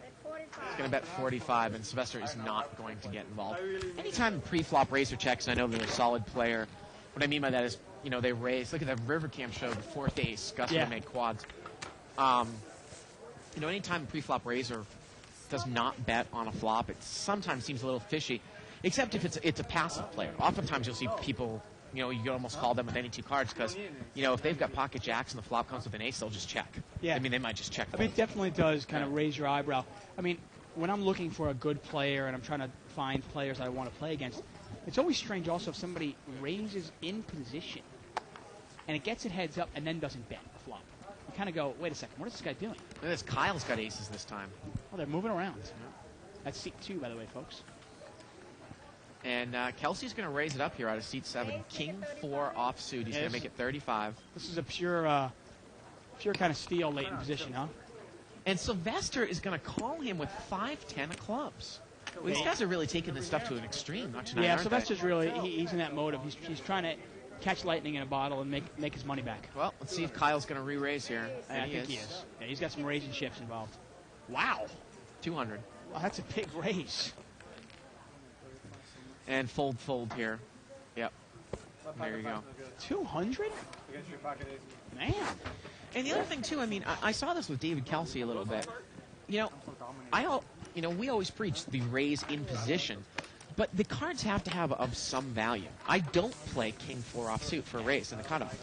At 45. He's going to bet 45, and Sylvester is not going to get involved. Anytime pre-flop raiser checks, I know they're a solid player. What I mean by that is, they raise. Look at that River Cam show, the 4th ace. Gus would have made quads. Anytime pre-flop raiser does not bet on a flop, it sometimes seems a little fishy, except if it's a passive player. Oftentimes you'll see people, you can almost call them with any 2 cards because, if they've got pocket jacks and the flop comes with an ace, they'll just check. Yeah. I mean, they might just check. I mean, it definitely does kind of raise your eyebrow. I mean, when I'm looking for a good player and I'm trying to find players that I want to play against, it's always strange also if somebody raises in position and it gets it heads up and then doesn't bet a flop. You kind of go, wait a second, what is this guy doing? Look at this, Kyle's got aces this time. Oh, they're moving around. That's seat 2, by the way, folks. And Kelsey's going to raise it up here out of seat 7. King 4 offsuit. He's going to make it 35. This is a pure kind of steal late in position, huh? And Sylvester is going to call him with 5-10 of clubs. Well, these guys are really taking this stuff to an extreme, not tonight, Yeah, aren't Sylvester's really, he's in that mode of he's trying to catch lightning in a bottle and make his money back. they? Well, let's see if Kyle's going to re-raise here. I And think he is. Yeah, he's got some raising shifts involved. Wow. 200. Wow, that's a big raise. And fold here. Yep. There you go. 200? Against your pocket ace. Man. And the other thing, too, I mean, I saw this with David Kelsey a little bit. We always preach the raise in position, but the cards have to have of some value. I don't play King 4 offsuit for a raise in the cutoff.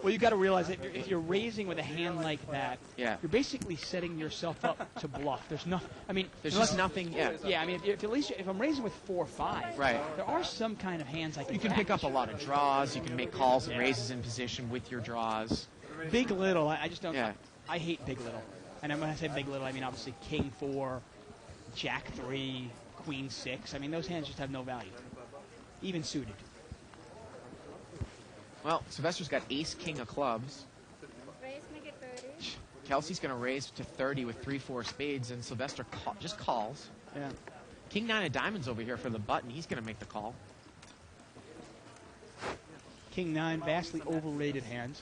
Well, you got to realize that if you're raising with a hand like that, Yeah. you're basically setting yourself up to bluff. There's no, I mean, There's unless- just nothing, yeah. Yeah, I mean, if I'm raising with 4-5, Right. there are some kind of hands I can. You can pick up a lot of draws. You can make calls and raises in position with your draws. Big little. I just don't. Yeah. I hate big little. And when I say big little, I mean obviously King 4, Jack 3, Queen 6. I mean those hands just have no value, even suited. Well, Sylvester's got ace king of clubs. Raise, make it 30. Kelsey's going to raise to 30 with 3-4 spades, and Sylvester just calls. Yeah. King 9 of diamonds over here for the button. He's going to make the call. King 9, vastly overrated hands.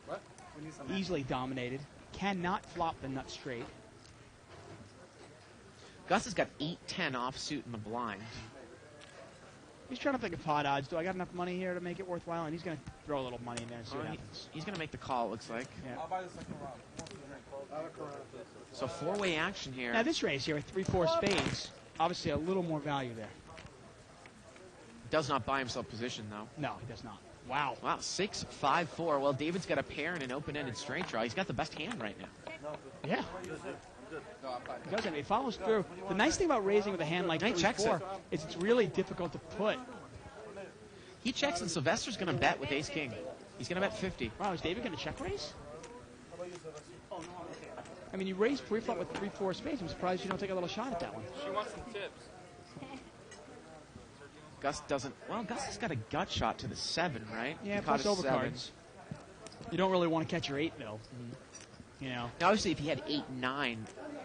What? We need some. Easily dominated. Cannot flop the nut straight. Gus has got 8-10 offsuit in the blind. He's trying to think of pot odds. Do I got enough money here to make it worthwhile? And he's going to throw a little money in there and see what happens. He's going to make the call, it looks like. Yeah. I'll buy the second round. So 4-way action here. Now this race here with 3-4 spades, obviously a little more value there. Does not buy himself position, though. No, he does not. Wow. Wow, 6-5-4. Well, David's got a pair and an open-ended straight draw. He's got the best hand right now. Yeah. He doesn't. It follows through. The nice thing about raising with a hand like He checks 3-4 it. is it's really difficult to put. He checks, and Sylvester's going to bet with ace-king. He's going to bet 50. Wow, is David going to check raise? I mean, you raise pre-flop with 3-4 spades. I'm surprised you don't take a little shot at that one. She wants some tips. Gus doesn't. Well, Gus has got a gut shot to the 7, right? Yeah, He caught plus a 7. overcards. You don't really want to catch your 8, though. You know. Now, obviously, if he had 8-9,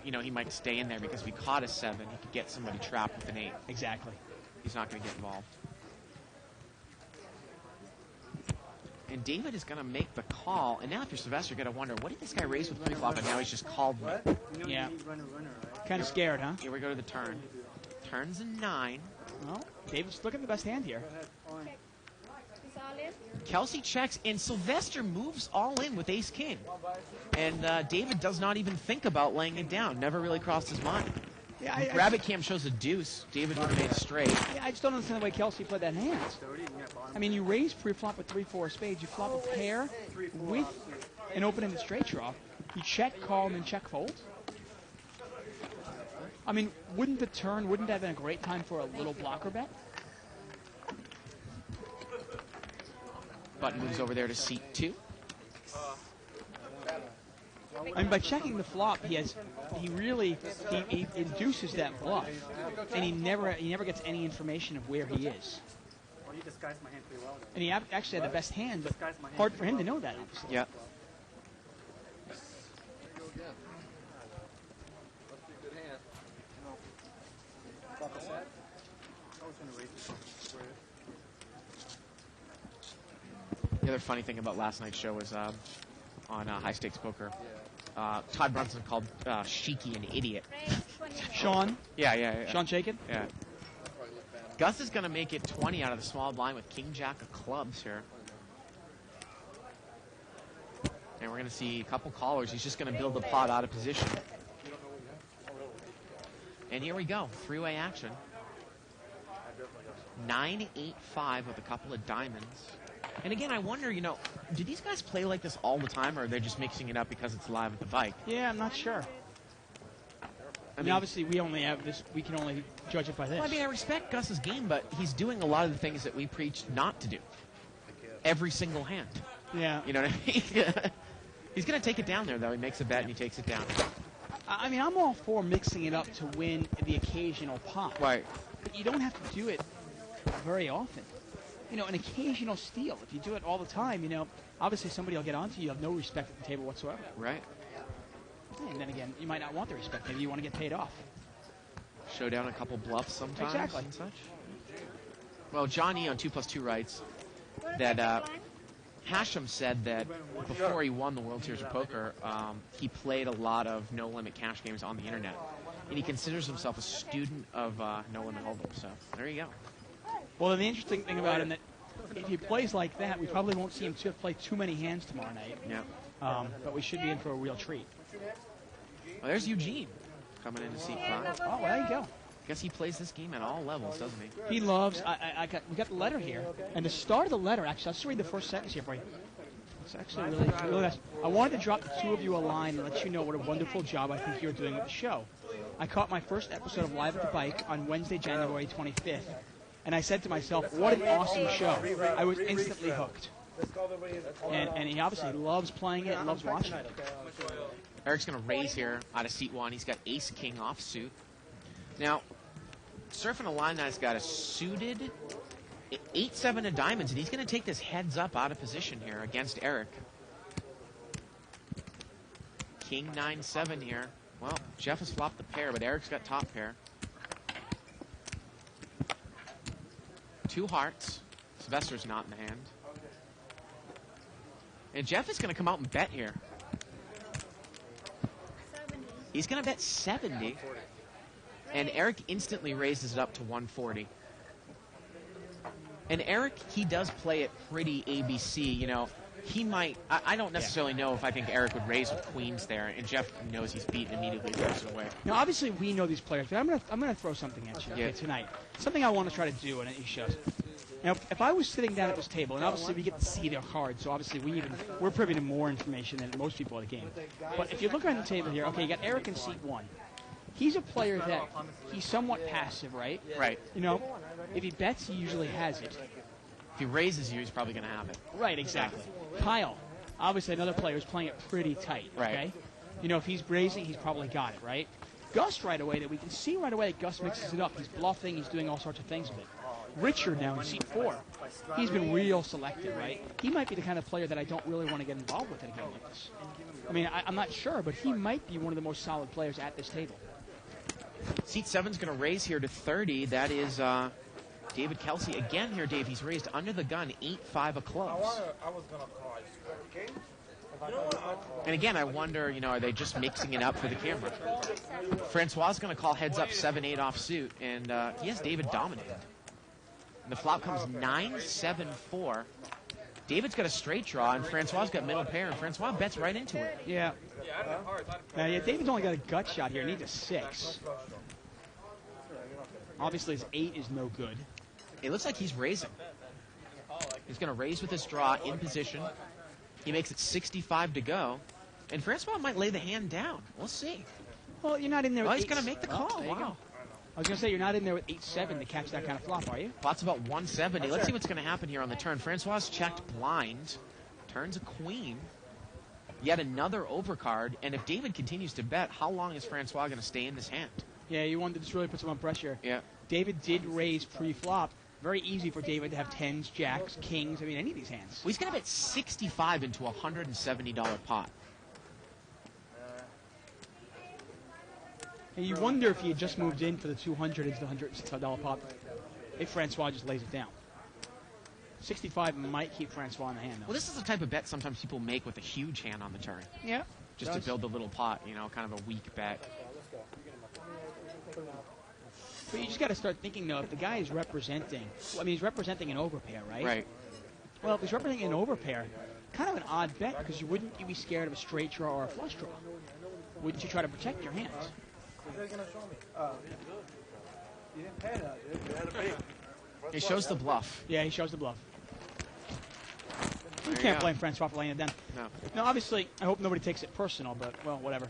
he might stay in there because if he caught a 7, he could get somebody trapped with an 8. Exactly. He's not going to get involved. And David is going to make the call. And now if you're Sylvester, you're going to wonder, what did this guy raise with pre-flop? And now he's just called me. Yeah. Runner, right? Kind of scared, huh? Here we go to the turn. Turns a 9. Well, David's looking at the best hand here. It's all in. Kelsey checks, and Sylvester moves all in with ace-king. And David does not even think about laying it down. Never really crossed his mind. Yeah, Rabbit Cam shows a deuce. David would have made it straight. I just don't understand the way Kelsey played that hand. I mean, you raise pre-flop with 3-4 spades. You flop a pair with an open-ended straight draw. You check, call, and then check fold. I mean, wouldn't that have been a great time for a little blocker bet? Button moves over there to seat 2. I mean, by checking the flop, he induces that bluff, and he never gets any information of where he is. Well, you disguised my hand pretty well. And he actually had the best hand, but hard for him to know that, obviously. Yeah. The other funny thing about last night's show was on High Stakes Poker, Todd Brunson called Sheiky an idiot. Raise 20. Sean? Yeah. Sean Shaken? Yeah. Gus is going to make it 20 out of the small blind with King Jack of clubs here. And we're going to see a couple callers. He's just going to build the pot out of position. And here we go. Three-way action. 9-8-5 with a couple of diamonds. And again, I wonder, do these guys play like this all the time, or are they just mixing it up because it's live at the bike? Yeah, I'm not sure. I mean, obviously, we can only judge it by this. Well, I mean, I respect Gus's game, but he's doing a lot of the things that we preach not to do. Every single hand. Yeah. You know what I mean? He's going to take it down there, though. He makes a bet and he takes it down. I mean, I'm all for mixing it up to win the occasional pot. Right. But you don't have to do it very often. An occasional steal. If you do it all the time, obviously somebody will get onto you. You have no respect at the table whatsoever. Right. And then again, you might not want the respect. Maybe you want to get paid off. Show down a couple bluffs sometimes. Exactly. And such. Well, Johnny on 2+2 writes What that about the blind? Hashem said that before he won the World Series of Poker, he played a lot of no-limit cash games on the internet. And he considers himself a student of no-limit hold'em. So there you go. Well, the interesting thing about him that if he plays like that, we probably won't see him play too many hands tomorrow night. Yeah. But we should be in for a real treat. Well, there's Eugene coming into seat 5. Oh, well, there you go. Guess he plays this game at all levels, doesn't he? He loves. We got the letter here, and the start of the letter. Actually, I'll just read the first sentence here for you. It's actually really nice. I wanted to drop the two of you a line and let you know what a wonderful job I think you're doing with the show. I caught my first episode of Live at the Bike on Wednesday, January 25th, and I said to myself, "What an awesome show!" I was instantly hooked. And he obviously loves playing it and loves watching it. Eric's going to raise here out of seat 1. He's got ace-king offsuit. Now, surfing a line that's got a suited 8-7 of diamonds, and he's going to take this heads up out of position here against Eric. King 9-7 here. Well, Jeff has flopped the pair, but Eric's got top pair. 2 hearts. Sylvester's not in the hand. And Jeff is going to come out and bet here. 70. He's going to bet 70. And Eric instantly raises it up to 140. And Eric, he does play it pretty ABC. He might, I don't necessarily know if I think Eric would raise with queens there, and Jeff knows he's beaten immediately, throws it away. Now, obviously, we know these players, but I'm gonna throw something at you tonight. Something I want to try to do in these shows. Now, if I was sitting down at this table, and obviously we get to see their cards, so obviously we're privy to more information than most people at the game. But if you look around the table here, okay, you got Eric in seat 1. He's a player that he's somewhat passive, right? Right. If he bets, he usually has it. If he raises you, he's probably going to have it. Right, exactly. Kyle, obviously another player who's playing it pretty tight, okay? Right. If he's raising, he's probably got it, right? Gus right away, that we can see right away that Gus mixes it up. He's bluffing, he's doing all sorts of things with it. Richard now in seat 4. He's been real selective, right? He might be the kind of player that I don't really want to get involved with in a game like this. I mean, I'm not sure, but he might be one of the most solid players at this table. Seat 7's going to raise here to 30. That is David Kelsey. Again here, Dave, he's raised under the gun, 8-5 a close. I was gonna call. And again, I wonder, are they just mixing it up for the camera? Francois is going to call heads up 7-8 off suit, and he has David dominated. And the flop comes 9-7-4. David's got a straight draw, and Francois got middle pair, and Francois bets right into it. Yeah. David's only got a gut shot here. He needs a 6. Obviously, his 8 is no good. It looks like he's raising. He's going to raise with his draw in position. He makes it 65 to go. And Francois might lay the hand down. We'll see. Well, you're not in there with he's going to make the call. There you Wow. go. I was going to say, you're not in there with 8-7 to catch that kind of flop, are you? Pot's about 170. Let's see what's going to happen here on the turn. Francois checked blind. Turns a queen. Yet another overcard. And if David continues to bet, how long is Francois going to stay in this hand? Yeah, you wanted to just really put some on pressure. Yeah. David did raise pre-flop. Very easy for David to have 10s, jacks, kings, I mean, any of these hands. Well, he's going to bet 65 into a $170 pot. And you wonder if he had just moved in for the 200 into the $165 pot, if Francois just lays it down. 65 might keep Francois in the hand, though. Well, this is the type of bet sometimes people make with a huge hand on the turn. Yeah. Just to build a little pot, kind of a weak bet. But you just got to start thinking, though, if the guy is representing, he's representing an overpair, right? Right. Well, if he's representing an overpair, kind of an odd bet, because you wouldn't you be scared of a straight draw or a flush draw? Wouldn't you try to protect your hands? You didn't pay that, dude. You had to pay. He shows the bluff. Yeah, he shows the bluff. You There you can't go. blame Francois for laying it down. No. Now, obviously, I hope nobody takes it personal, but, well, whatever.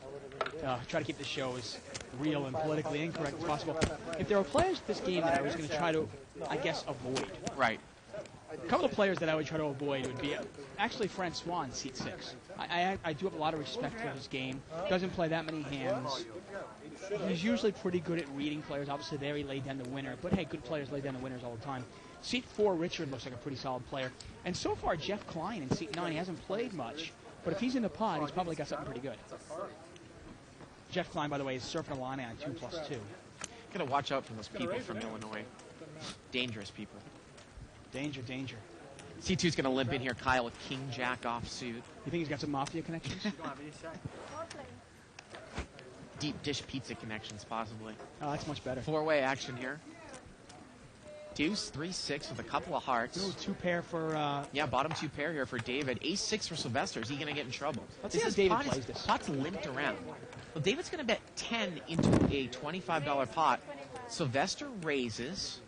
Try to keep the show as real and politically incorrect as possible. If there were players in this game that I was going to try to, I guess, avoid. Right. A couple of players that I would try to avoid would be actually Francois in seat 6. I do have a lot of respect for his game. Doesn't play that many hands. He's usually pretty good at reading players. Obviously, there he laid down the winner. But, hey, good players lay down the winners all the time. Seat 4, Richard looks like a pretty solid player. And so far, Jeff Klein in seat 9, he hasn't played much. But if he's in the pot, he's probably got something pretty good. Jeff Klein, by the way, is surfing Alani on 2+2. Got to watch out for those people from Illinois. Dangerous people. Danger, danger. C2's going to limp in here, Kyle, with King Jack off suit. You think he's got some mafia connections? Deep dish pizza connections, possibly. Oh, that's much better. 4-way action here. Deuce, 3-6 with a couple of hearts. Ooh, 2 pair for... Yeah, bottom 2 pair here for David. Ace-6 for Sylvester. Is he going to get in trouble? Let's see how David plays this. Pot's limped around. Well, David's going to bet 10 into a $25 pot. Sylvester raises.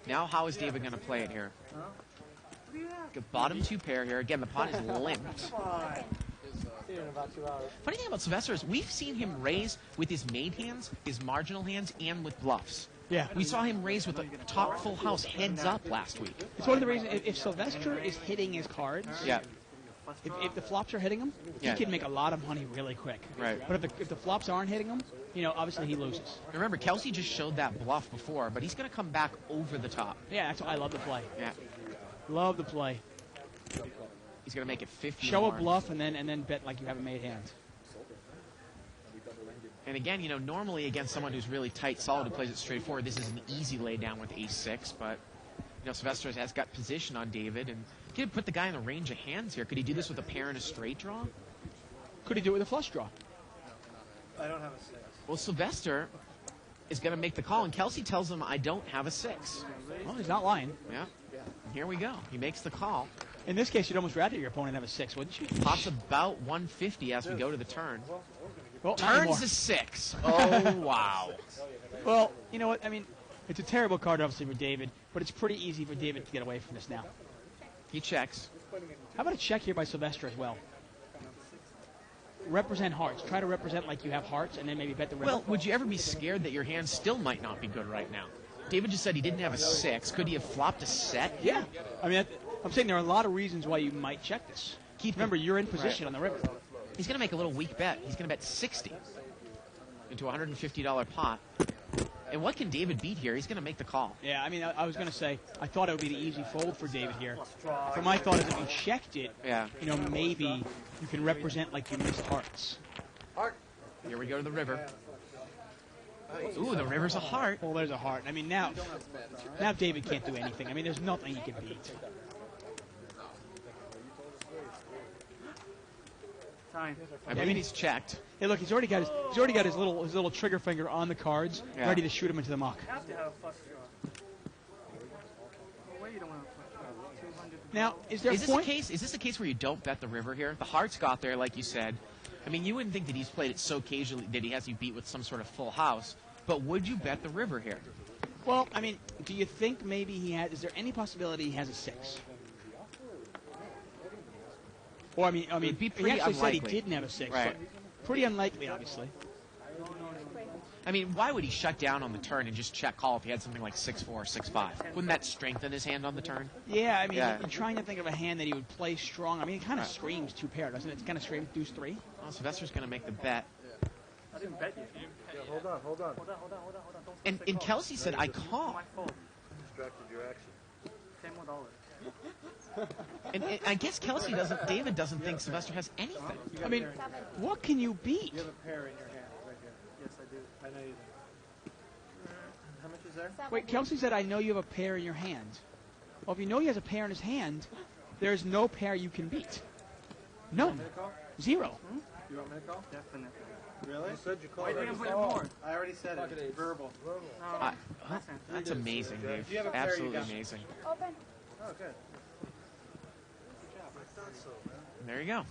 Now, how is David going to play it here? Bottom 2 pair here. Again, the pot is limped. Funny thing about Sylvester is we've seen him raise with his made hands, his marginal hands, and with bluffs. Yeah. We saw him raise with a top full house heads up last week. It's one of the reasons, if Sylvester is hitting his cards, Yeah. if the flops are hitting him, Yeah. he can make a lot of money really quick. Right. But if the flops aren't hitting him, obviously he loses. Remember, Kelsey just showed that bluff before, but he's going to come back over the top. Yeah, that's why I love the play. Yeah. Love the play. He's going to make it 50 Show a more. bluff and then bet like you haven't made hands. And again, normally against someone who's really tight, solid, who plays it straightforward, this is an easy lay down with ace-6, but, Sylvester has got position on David, and he could put the guy in the range of hands here. Could he do this with a pair and a straight draw? Could he do it with a flush draw? I don't have a 6. Well, Sylvester is going to make the call, and Kelsey tells him, I don't have a 6. Well, he's not lying. Yeah. And here we go. He makes the call. In this case, you'd almost rather your opponent have a 6, wouldn't you? Pot's about 150 as we go to the turn. Well, not anymore. Turns a 6. Oh, wow. Well, you know what? It's a terrible card, obviously, for David, but it's pretty easy for David to get away from this now. He checks. How about a check here by Sylvester as well? Represent hearts. Try to represent like you have hearts, and then maybe bet the river. Well, would you ever be scared that your hand still might not be good right now? David just said he didn't have a 6. Could he have flopped a set? Yeah. I'm saying there are a lot of reasons why you might check this. Remember, you're in position on the river. He's going to make a little weak bet. He's going to bet 60 into a $150 pot. And what can David beat here? He's going to make the call. Yeah, I mean, I was going to say, I thought it would be the easy fold for David here. For my thought is if you checked it, Yeah. you know, maybe you can represent like you missed hearts. Here we go to the river. Ooh, the river's a heart. Well, there's a heart. I mean, now David can't do anything. I mean, there's nothing he can beat. Time. I believe he's checked. Hey, look, he's already got his little trigger finger on the cards, Yeah. ready to shoot him into the muck. You have to have a flush draw. No way you don't want a flush draw. 200. Now, is there Is a this a point? case? Is this a case where you don't bet the river here? The hearts got there, like you said. I mean, you wouldn't think that he's played it so casually that he has you beat with some sort of full house. But would you bet the river here? Well, I mean, do you think maybe he has? Is there any possibility he has a 6? Or I mean, It'd be he pretty actually said he unlikely. didn't have a 6. Right. So pretty unlikely, obviously. I mean, why would he shut down on the turn and just check call if he had something like 6-4 or 6-5? Wouldn't that strengthen his hand on the turn? Yeah, I mean, Yeah. I'm trying to think of a hand that he would play strong. I mean, it kind of screams 2 pair, doesn't it? It kind of screams deuce 3. Oh, Sylvester's going to make the bet. I didn't bet you. Yeah, hold on. Hold on. Don't And Kelsey said, I call. my fault. Distracted your action. $10 more. And I guess David doesn't think Sylvester has anything. I mean, what can you beat? You have a pair in your hand right here. Yes, I do. I know you do. How much is there? Wait, Kelsey said, I know you have a pair in your hand. Well, if you know he has a pair in his hand, there's no pair you can beat. None. Call? 0. You want me to call? Definitely. Really? You said you Why called. didn't you put it more? I already said it. Verbal. No. Listen. That's amazing, Dave. you have a pair, you Absolutely got it. amazing. Open. Oh, good. There you go.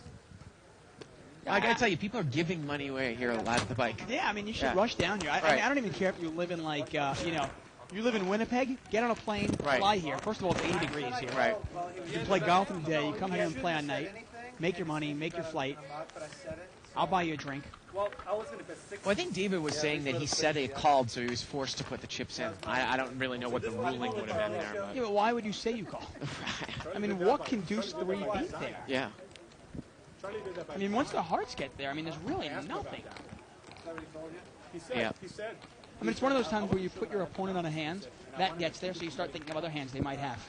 I got to tell you, people are giving money away here at the bike. Yeah, I mean, you should Yeah. rush down here. I Right. mean, I don't even care if you live in, like, you live in Winnipeg, get on a plane, Right. fly here. First of all, it's 80 degrees here. Right. You can play golf in the day, you come here and play on night, make your money, make your flight. I'll buy you a drink. Well, I was going to bet 6. Well, I think David was saying that he said it called, so he was forced to put the chips in. I don't really know what the ruling would have been there. Yeah, but why would you say you call? But I mean, what can deuce 3 beat there? yeah. Charlie did that by I mean, once the hearts get there, I mean, there's really nothing. Is that what he told you? He said. Yeah. He said. I mean, it's one of those times where you put your opponent on a hand, that gets there, so you start thinking of other hands they might have.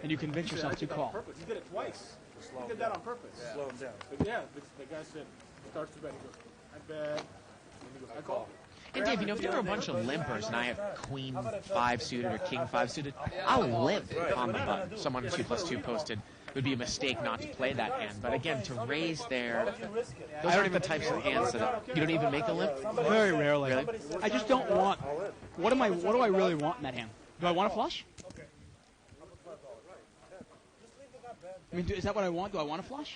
And you convince yourself to On call. purpose. He did it twice. He did that on purpose. Slow him down. But yeah, the guy said, starts to bet. He goes, I bet. And he goes, I call. And Dave, you know, if there were a bunch of limpers and I have Queen 5 suited or King 5 suited, I'll limp on the button. Someone 2+2 posted. It would be a mistake not to play that hand. But again, to raise there, those aren't the types of hands that you don't even make a limp. Very rarely. Really? I just don't want. What do I really want in that hand? Do I want a flush? I mean, is that what I want? Do I want a flush?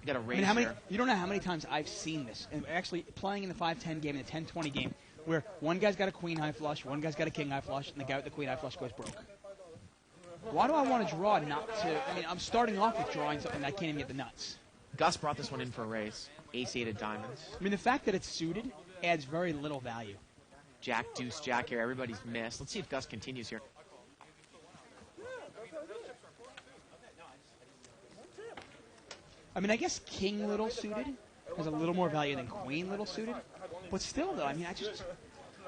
You got to I raise mean, how many? here. You don't know how many times I've seen this, and actually playing in the 5-10 game, in the 10-20 game, where one guy's got a queen high flush, one guy's got a king high flush, and the guy with the queen high flush goes broke. Why do I want to draw not to? I mean, I'm starting off with drawing something that I can't even get the nuts. Gus brought this one in for a raise. Ace-8 of diamonds. I mean, the fact that it's suited adds very little value. Jack, deuce, jack here. Everybody's missed. Let's see if Gus continues here. I mean, I guess king little suited has a little more value than queen little suited, but still, though, I mean, I just.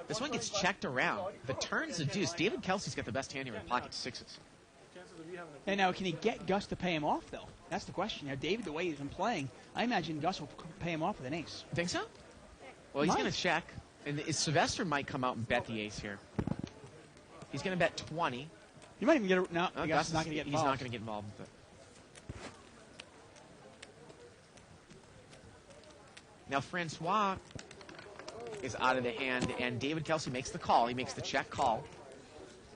This one gets checked around. The turn's a deuce. David Kelsey's got the best hand here with pocket 6s. Chances of you having And now, can he get Gus to pay him off, though? That's the question. Now, David, the way he's been playing, I imagine Gus will pay him off with an ace. Think so? Well, he's Might. going to check. And Sylvester might come out and bet the ace here. He's going to bet 20. You might even get a. No, Oh, Gus is not going to get He's involved. not going to get involved with it. Now, Francois is out of the hand, and David Kelsey makes the call. He makes the check call.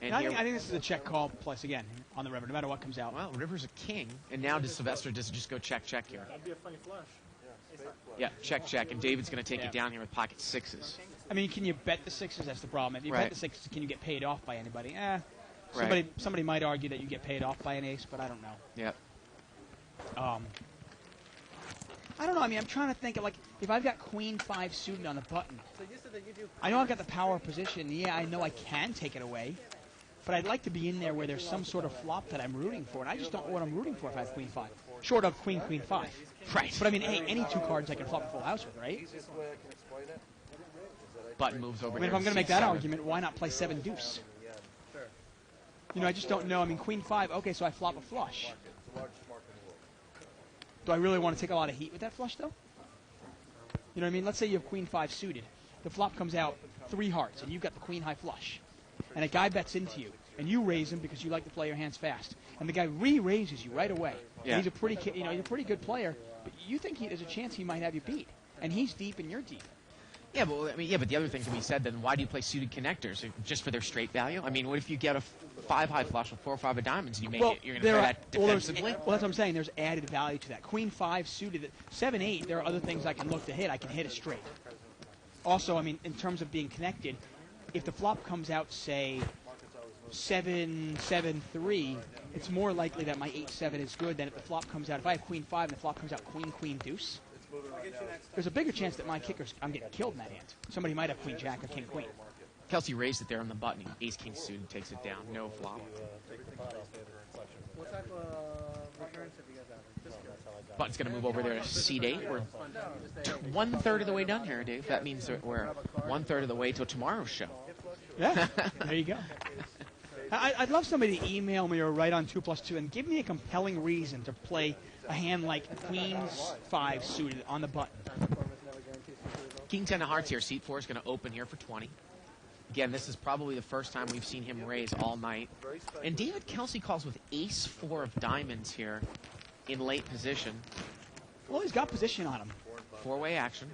And I here, think this is a check call plus, again, on the river, no matter what comes out. well, River's a king. And now does Sylvester just go check, check here? that'd be a funny flush. Yeah, check, check. And David's going to take Yeah. it down here with pocket 6s. I mean, can you bet the 6s? That's the problem. If you Right. bet the 6s, can you get paid off by anybody? Right. Somebody might argue that you get paid off by an ace, but I don't know. Yep. I don't know. I mean, I'm trying to think of, like, if I've got queen 5 suited on the button, So you said that you do. I know I've got the power position. Yeah, I know I can take it away. But I'd like to be in there where there's some sort of flop that I'm rooting for, and I just don't know what I'm rooting for if I have queen 5. Short of queen 5. Right. But I mean, hey, any 2 cards I can flop a full house with, right? Easiest way I can explain it is that I button moves over I mean, if here I'm going to to make that C7. argument, why not play 7 deuce? You know, I just don't know. I mean, queen 5, okay, so I flop a flush. Do I really want to take a lot of heat with that flush, though? You know what I mean? Let's say you have queen 5 suited. The flop comes out 3 hearts, and you've got the queen high flush. And a guy bets into you, and you raise him because you like to play your hands fast. And the guy re-raises you right away. Yeah. And he's a pretty, he's a pretty good player, but you think there's a chance he might have you beat. And he's deep and you're deep. Yeah, but the other thing can be said, then why do you play suited connectors? Just for their straight value? I mean, what if you get a 5 high flush with 4 or 5 of diamonds and you make it, you're going to play that defensively? Well, that's what I'm saying. There's added value to that. Queen 5 suited, 7, 8, there are other things I can look to hit. I can hit a straight. Also, I mean, in terms of being connected, if the flop comes out, say, 7, 7, 3, it's more likely that my 8, 7 is good than if the flop comes out. If I have queen 5 and the flop comes out queen, queen, deuce, there's a bigger chance that my kickers, I'm getting killed in that hand. Somebody might have queen, jack, or king, queen. Kelsey raised it there on the button. Ace, king suited takes it down. No flop. What type of recurrence have you guys averaged? Button's going to move over there to seat 8. We're 1/3 of the way done here, Dave. That means that we're 1/3 of the way till tomorrow's show. Yeah, there you go. I'd love somebody to email me or write on 2+2 and give me a compelling reason to play a hand like queens 5 suited on the button. King 10 of hearts here. Seat 4 is going to open here for 20. Again, this is probably the first time we've seen him raise all night. And David Kelsey calls with ace 4 of diamonds here in late position. Well, he's got position on him. 4-way action.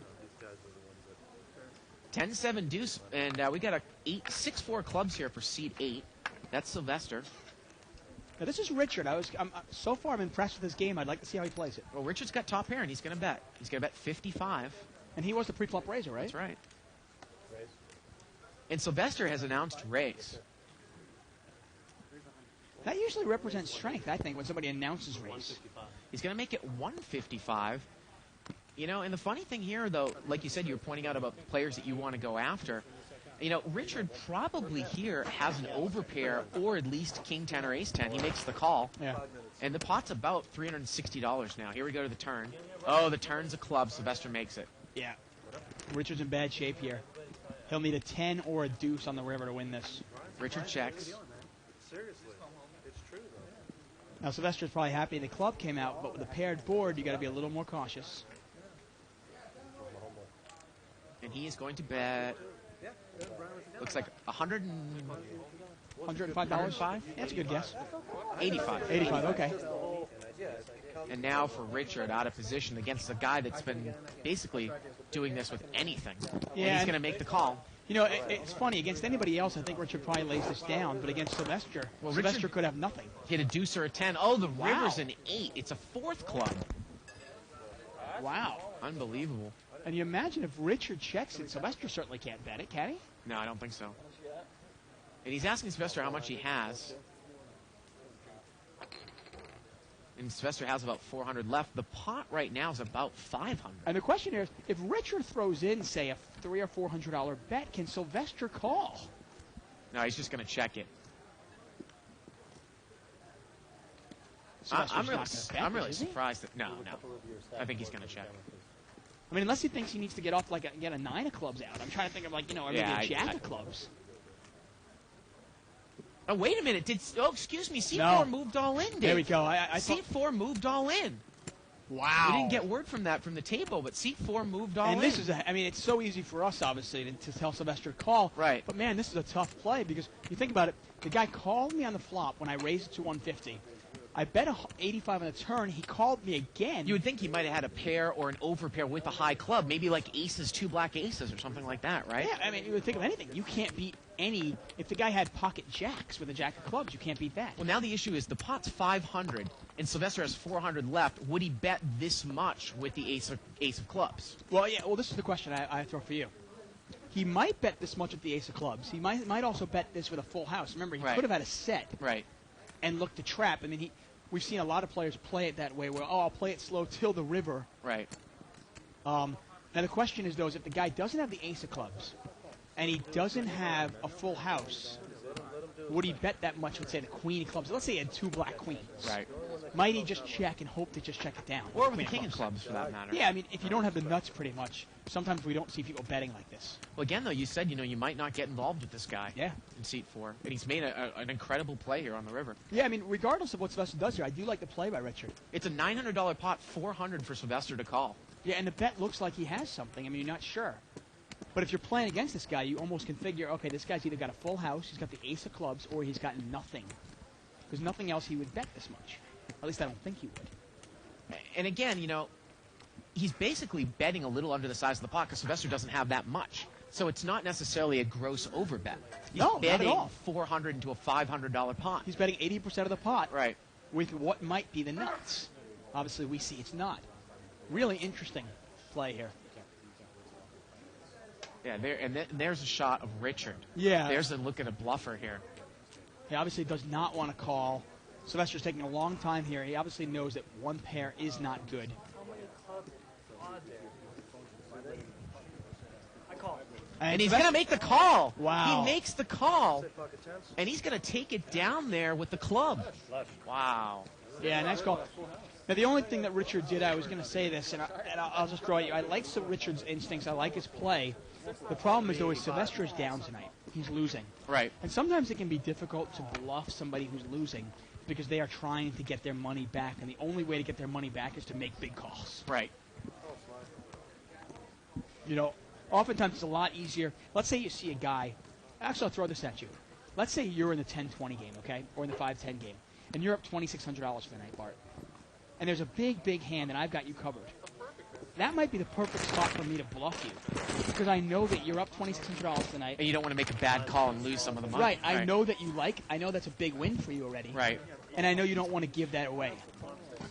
10-7 deuce, and we got a 6-4 clubs here for seat 8. That's Sylvester. Now, this is Richard. So far, I'm impressed with his game. I'd like to see how he plays it. Well, Richard's got top pair, and he's going to bet. He's going to bet 55. And he was the pre-flop raiser, right? That's right. And Sylvester has announced raise. That usually represents strength, I think, when somebody announces raise. He's going to make it 155. You know, and the funny thing here, though, like you said, you were pointing out about players that you want to go after. You know, Richard probably here has an overpair or at least king 10 or ace 10. He makes the call. Yeah. And the pot's about $360 now. Here we go to the turn. Oh, the turn's a club. Sylvester makes it. Yeah. Richard's in bad shape here. He'll need a 10 or a deuce on the river to win this. Richard checks. Seriously, it's true though. Now, Sylvester's probably happy the club came out, but with a paired board, you got to be a little more cautious. And he is going to bet, looks like $105? $105? That's a good guess. 85. 85, okay. And now for Richard, out of position against a guy that's been basically doing this with anything. Yeah, And he's and- going to make the call. You know, it's funny. Against anybody else, I think Richard probably lays this down. But against Sylvester, Well, Sylvester Richard- could have nothing. Hit a deuce or a 10. Oh, the Wow. river's an 8. It's a 4th club. Wow. Unbelievable. And you imagine if Richard checks it, Sylvester certainly can't bet it, can he? No, I don't think so. And he's asking Sylvester how much he has. And Sylvester has about 400 left. The pot right now is about 500. And the question here is, if Richard throws in, say, a $300 or $400 bet, can Sylvester call? No, he's just going to check it. Sylvester's I'm really, not gonna bet I'm really this, is he? surprised that. No. I think he's going to check. I mean, unless he thinks he needs to get off get a 9 of clubs out. I'm trying to think of or maybe Yeah, a jack I- of clubs. Oh, wait a minute. Excuse me. Seat No. 4 moved all in, Dave. There we go. I Seat 4 moved all in. wow. We didn't get word from that from the table, but seat 4 moved all in. And this is, it's so easy for us, obviously, to tell Sylvester to call. Right. But, man, this is a tough play because you think about it. The guy called me on the flop when I raised it to 150. I bet 85 on the turn. He called me again. You would think he might have had a pair or an overpair with a high club, maybe like aces, 2 black aces or something like that, right? Yeah, I mean, you would think of anything. You can't beat any. If the guy had pocket jacks with a jack of clubs, you can't beat that. Well, now the issue is the pot's 500, and Sylvester has 400 left. Would he bet this much with the ace of clubs? Well, yeah. Well, this is the question I throw for you. He might bet this much with the ace of clubs. He might also bet this with a full house. Remember, he Right. could have had a set Right. and looked to trap. I mean, we've seen a lot of players play it that way, where I'll play it slow till the river. Right. Now the question is, though, is if the guy doesn't have the ace of clubs and he doesn't have a full house, would he bet that much with, say, the queen of clubs? Let's say he had 2 black queens. Right. might he just check and hope to just check it down? Or with the Queen king of clubs, for that matter. Yeah, I mean, if you don't have the nuts, pretty much, sometimes we don't see people betting like this. Well, again, though, you said, you might not get involved with this guy. Yeah. In seat 4. And he's made an incredible play here on the river. Yeah, I mean, regardless of what Sylvester does here, I do like the play by Richard. It's a $900 pot, $400 for Sylvester to call. Yeah, and the bet looks like he has something. I mean, you're not sure. But if you're playing against this guy, you almost can figure, okay, this guy's either got a full house, he's got the ace of clubs, or he's got nothing. There's nothing else he would bet this much. At least I don't think he would. And again, he's basically betting a little under the size of the pot because Sylvester doesn't have that much. So it's not necessarily a gross overbet. He's No, not at betting all. $400 into a $500 pot. He's betting 80% of the pot Right. with what might be the nuts. Obviously, we see it's not. Really interesting play here. Yeah, there's a shot of Richard. Yeah. There's a look at a bluffer here. He obviously does not want to call. Sylvester's taking a long time here. He obviously knows that one pair is not good. And he's going to make the call. Wow. He makes the call. And he's going to take it down there with the club. Wow. Yeah, nice call. Now, the only thing that Richard did, I was going to say this, and I'll just draw you. I like Richard's instincts. I like his play. The problem is, though, is Sylvester is down tonight. He's losing. Right. And sometimes it can be difficult to bluff somebody who's losing because they are trying to get their money back, and the only way to get their money back is to make big calls. Right. Oftentimes it's a lot easier. Let's say you see a guy. Actually, I'll throw this at you. Let's say you're in the 10-20 game, okay, or in the 5-10 game, and you're up $2,600 for the night, Bart. And there's a big, big hand, and I've got you covered. That might be the perfect spot for me to bluff you, because I know that you're up $2,600 tonight. And you don't want to make a bad call and lose some of the money. Right. I know that you I know that's a big win for you already. Right. And I know you don't want to give that away.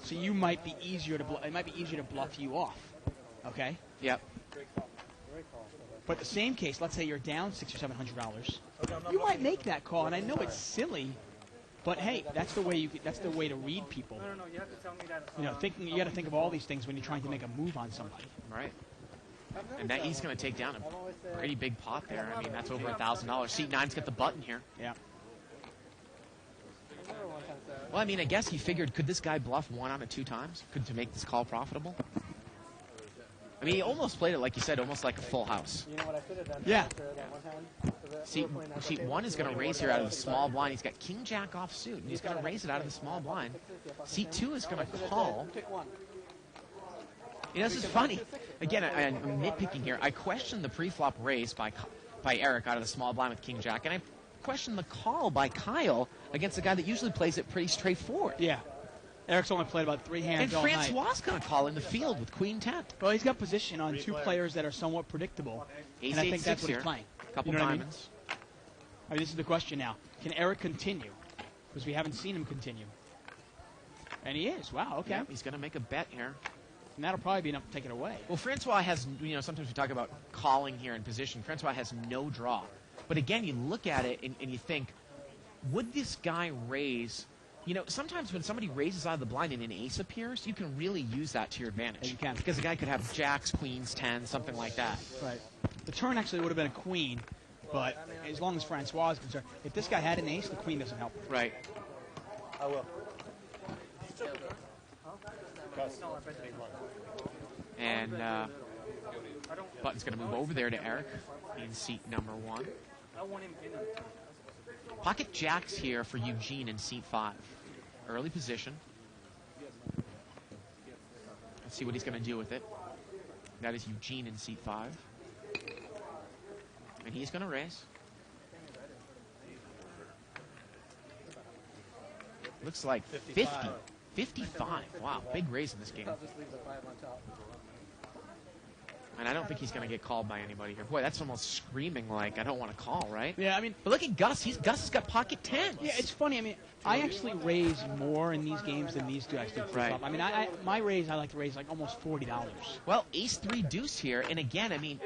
So you might be easier to it might be easier to bluff you off. Okay? Yep. But the same case, let's say you're down $600 or $700, you might make that call, and I know it's silly, but hey, that's the way that's the way to read people. No, you have to tell me that. You got to think of all these things when you're trying to make a move on somebody. Right. And that he's going to take down a pretty big pot there. I mean, that's over $1,000. Seat 9's got the button here. Yeah. Well, I mean, I guess he figured, could this guy bluff 1 out of 2 times? To make this call profitable? I mean, he almost played it, like you said, almost like a full house. You know what I should have done? Yeah. After that one time? Seat 1 is going to raise here out of the small blind. He's got king jack offsuit, and he's going to raise it out of the small blind. Seat 2 is going to call. Pick one. This is funny. Again, I'm nitpicking here. I questioned the pre-flop raise by Eric out of the small blind with king jack, and I questioned the call by Kyle against a guy that usually plays it pretty straightforward. Yeah. Eric's only played about 3 hands And all night. Francois going to call in the field with queen 10. Well, he's got position on 2 players that are somewhat predictable, Ace, and I think 8, that's 6 what here. he's playing. Couple You know what I mean? diamonds. I mean, this is the question now. Can Eric continue? Because we haven't seen him continue. And he is. Wow, okay. Yeah, he's going to make a bet here. And that'll probably be enough to take it away. Well, Francois has, sometimes we talk about calling here in position. Francois has no draw. But again, you look at it and you think, would this guy raise? Sometimes when somebody raises out of the blind and an ace appears, you can really use that to your advantage. Yeah, you can. Because the guy could have jacks, queens, 10, something like that. Right. The turn actually would have been a queen, but as long as Francois is concerned, if this guy had an ace, the queen doesn't help. Right. I will. And button's going to move over there to Eric in seat number 1. I want him in. Pocket jacks here for Eugene in seat 5. Early position. Let's see what he's going to do with it. That is Eugene in seat 5. And he's going to raise. Looks like 50. 55. Wow, big raise in this game. I'll just leave the 5 on top. And I don't think he's going to get called by anybody here. Boy, that's almost screaming like, I don't want to call, right? Yeah, I mean, But look at Gus. Gus has got pocket 10s. yeah, it's funny. I mean, I actually raise more in these games than these guys do. Right. I mean, my raise, I like to raise like almost $40. Well, ace-3 deuce here. And again, I mean,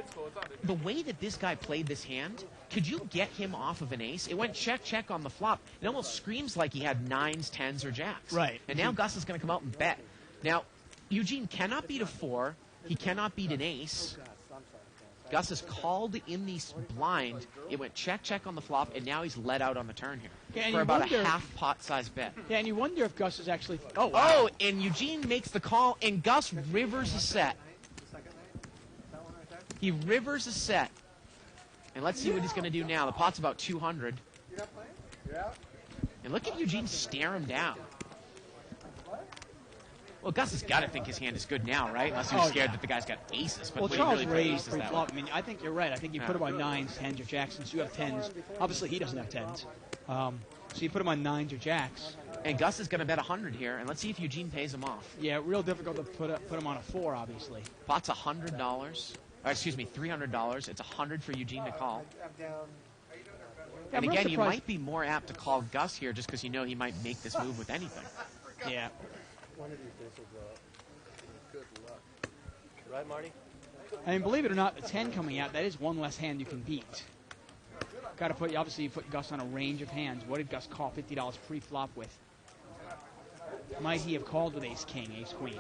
the way that this guy played this hand, could you get him off of an ace? It went check, check on the flop. It almost screams like he had 9s, 10s, or jacks. Right. And now Gus is going to come out and bet. Now, Eugene cannot beat a 4. He cannot beat an ace. Gus has called in the blind. It went check, check on the flop, and now he's let out on the turn here Yeah, and for you about wonder- a half pot size bet. Yeah, and you wonder if Gus is actually. Oh, wow. Oh, and Eugene makes the call, and Gus rivers a set. He rivers a set. And let's see what he's going to do now. The pot's about 200. And look at Eugene stare him down. Well, Gus has got to think his hand is good now, right? Unless he was Oh, scared yeah. that the guy's got aces. But Well, would he Charles really put raised aces that way? pre-flop. I mean, I think you're right. I think you put him on 9s, 10s, or jacks, since you have 10s. Obviously, he doesn't have 10s. So you put him on 9s or jacks. And Gus is going to bet 100 here, and let's see if Eugene pays him off. Yeah, real difficult to put him on a 4, obviously. Pot's $100. Or excuse me, $300. It's 100 for Eugene to call. Yeah, And I'm real again, you surprised- might be more apt to call Gus here just because you know he might make this move with anything. Yeah. One of these days will go up. Good luck. Right, Marty? I mean, believe it or not, the 10 coming out, that is one less hand you can beat. Got to put, obviously, you put Gus on a range of hands. What did Gus call $50 pre-flop with? Might he have called with ace-king, ace-queen?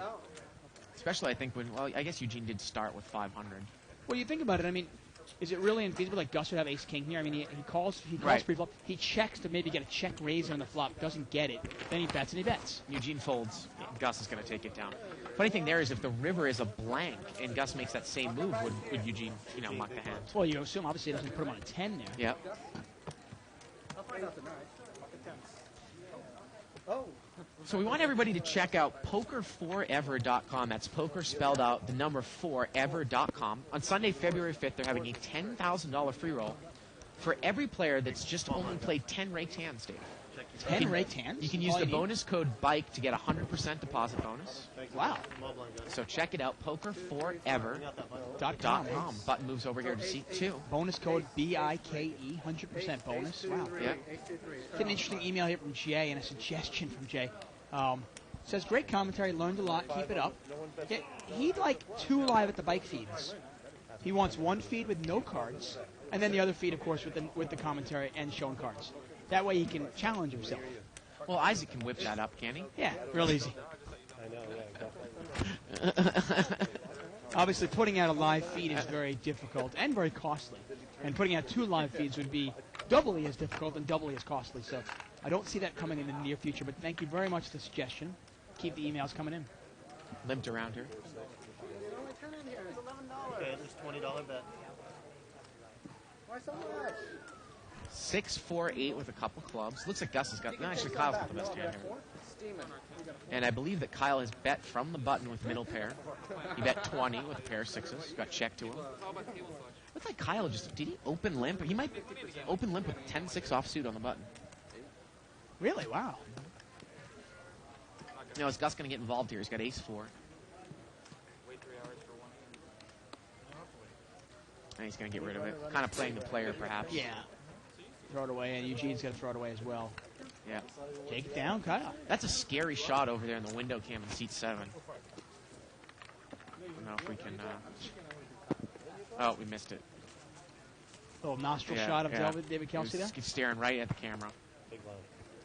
Especially, I think, when, well, I guess Eugene did start with 500. Well, you think about it, I mean, is it really infeasible like Gus would have ace-king here? I mean, he calls Right. pre-flop, he checks to maybe get a check raise on the flop, doesn't get it, then he bets and he bets. Eugene folds. Gus is going to take it down. Funny thing there is if the river is a blank and Gus makes that same move, would Eugene, muck the hand? Well, you assume, obviously, he doesn't put him on a 10 there. Yep. I'll find out tonight. Pocket tens. Oh. So we want everybody to check out poker4ever.com. That's poker spelled out, the number 4ever.com. On Sunday, February 5th, they're having a $10,000 free roll for every player that's just only played 10 raked hands, Dave. 10 raked hands? You can use All the need? bonus code BIKE to get 100% deposit bonus. Wow. So check it out, poker4ever.com. .com. Button moves over here to seat 2. Bonus code BIKE, 100% bonus. Wow. Yeah. Get an interesting email here from Jay and a suggestion from Jay. Says, great commentary, learned a lot, keep it up. Yeah, he'd like 2 live at the bike feeds. He wants 1 feed with no cards, and then the other feed, of course, with the commentary and showing cards. That way he can challenge himself. Well, Isaac can whip that up, can he? Yeah, real easy. I know, yeah, definitely. Obviously, putting out a live feed is very difficult and very costly. And putting out 2 live feeds would be doubly as difficult and doubly as costly. So I don't see that coming in the near future. But thank you very much for the suggestion. Keep the emails coming in. Limped around here. Okay, this $20 bet. Why so much? 6-4-8 with a couple clubs. Looks like Gus has got. No, actually, Kyle's got the best hand here. And I believe that Kyle has bet from the button with middle pair. He bet 20 with a pair of sixes. Got checked to him. Looks like Kyle just. Did he open limp? He might open limp with 10-6 offsuit on the button. Really? Wow. Now, is Gus going to get involved here? He's got ace-4. And he's going to get rid of it. Kind of playing the player, perhaps. Yeah. Throw it away, and Eugene's going to throw it away as well. Yeah. Take it down, Kyle. That's a scary shot over there in the window cam in seat 7. I don't know if we can. Oh, we missed it. Little nostril Yeah, shot of yeah. David Kelsey there. He's staring right at the camera. Big blind.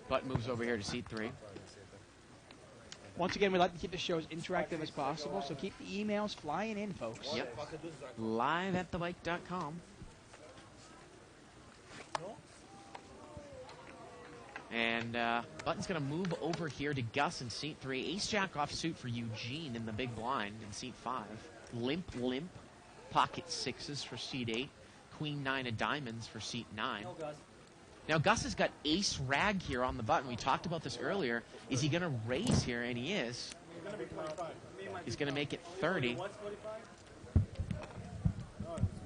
Button moves over here to seat 3. Once again, we'd like to keep the show as interactive as possible, so keep the emails flying in, folks. Yep. Live at thebike.com. And Button's going to move over here to Gus in seat 3. Ace-Jack offsuit for Eugene in the big blind in seat 5. Limp, limp. Pocket 6s for seat 8. Queen 9 of diamonds for seat 9. Now, Gus has got ace rag here on the button. We talked about this earlier. Is he going to raise here? And he is. He's going to make it 30.